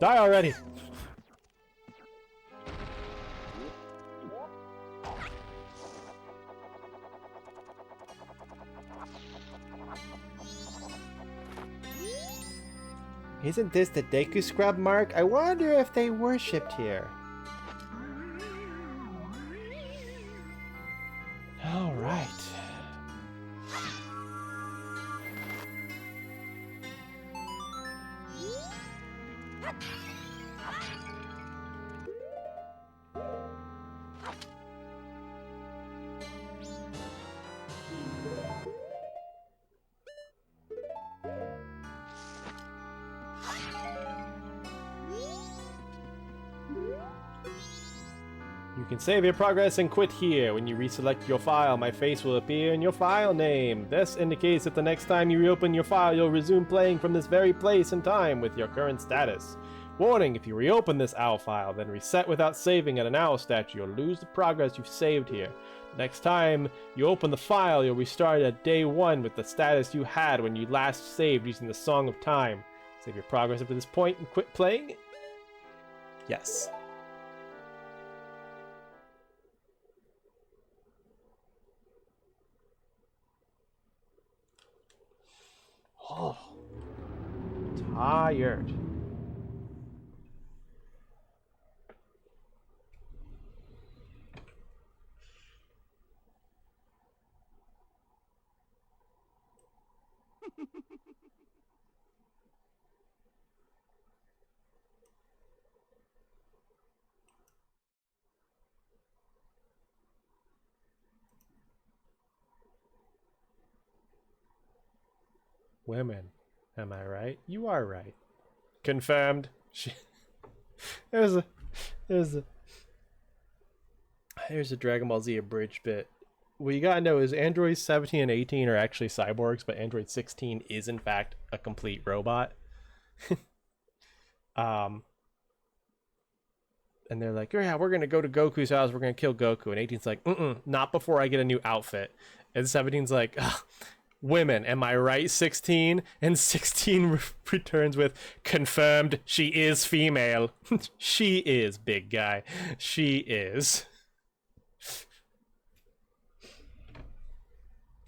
Die already! Isn't this the Deku Scrub mark? I wonder if they worshipped here. All right. You can save your progress and quit here. When you reselect your file, my face will appear in your file name. This indicates that the next time you reopen your file, you'll resume playing from this very place and time with your current status. Warning, if you reopen this OWL file, then reset without saving at an OWL statue, you'll lose the progress you've saved here. Next time you open the file, you'll restart at day 1 with the status you had when you last saved using the Song of Time. Save your progress up to this point and quit playing? Yes. Oh, tired. Women, am I right? You are right. Confirmed. There's a Dragon Ball Z abridged bit. What you gotta know is Android 17 and 18 are actually cyborgs, but Android 16 is in fact a complete robot. And they're like, yeah, we're gonna go to Goku's house, we're gonna kill Goku. And 18's like, not before I get a new outfit. And 17's like, women, am I right, 16? And 16 returns with, confirmed, she is female. She is, big guy. She is.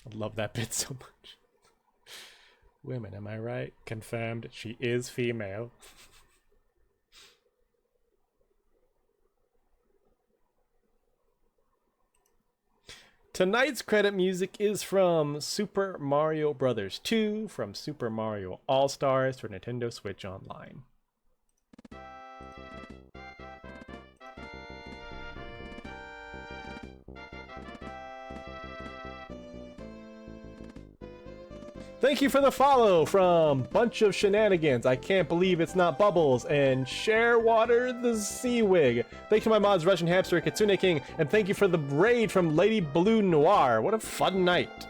I love that bit so much. Women, am I right? Confirmed, she is female. Tonight's credit music is from Super Mario Bros. 2 from Super Mario All-Stars for Nintendo Switch Online. Thank you for the follow from Bunch of Shenanigans. I can't believe it's not Bubbles and Sharewater the Seawig. Thank you to my mods Russian Hamster, Kitsune King, and thank you for the raid from Lady Blue Noir. What a fun night.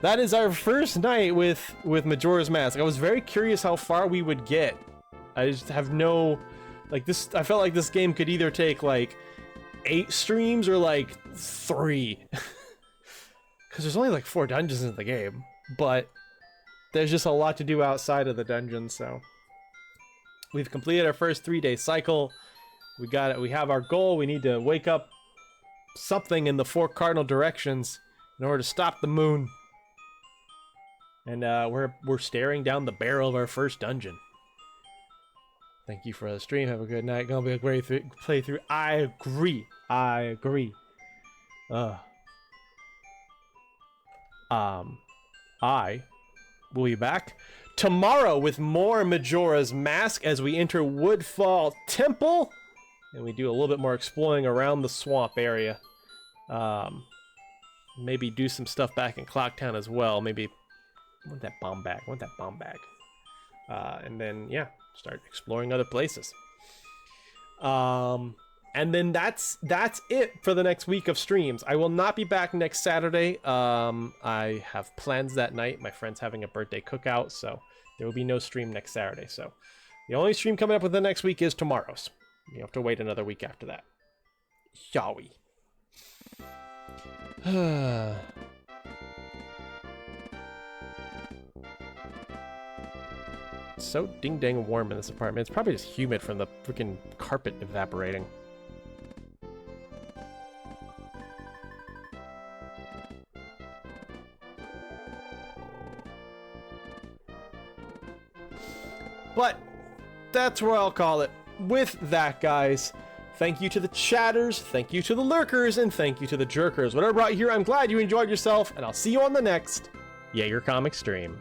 That is our first night with Majora's Mask. I was very curious how far we would get. I just have no, like this, I felt like this game could either take like 8 streams or like 3. Because there's only like 4 dungeons in the game, but there's just a lot to do outside of the dungeon, so. We've completed our first 3-day cycle. We got it. We have our goal. We need to wake up something in the 4 cardinal directions in order to stop the moon. And we're staring down the barrel of our first dungeon. Thank you for the stream. Have a good night. Gonna be a great playthrough. I agree. I agree. I will be back tomorrow with more Majora's Mask as we enter Woodfall Temple, and we do a little bit more exploring around the swamp area. Maybe do some stuff back in Clocktown as well. Maybe I want that bomb bag. And then yeah, start exploring other places. And then that's it for the next week of streams. I will not be back next Saturday. I have plans that night. My friend's having a birthday cookout, so there will be no stream next Saturday. So the only stream coming up with the next week is tomorrow's. You have to wait another week after that. Shall we? It's so ding-dang warm in this apartment. It's probably just humid from the freaking carpet evaporating. But that's where I'll call it. With that, guys, thank you to the chatters, thank you to the lurkers, and thank you to the jerkers. Whatever brought you here, I'm glad you enjoyed yourself, and I'll see you on the next Jaeger Comic stream.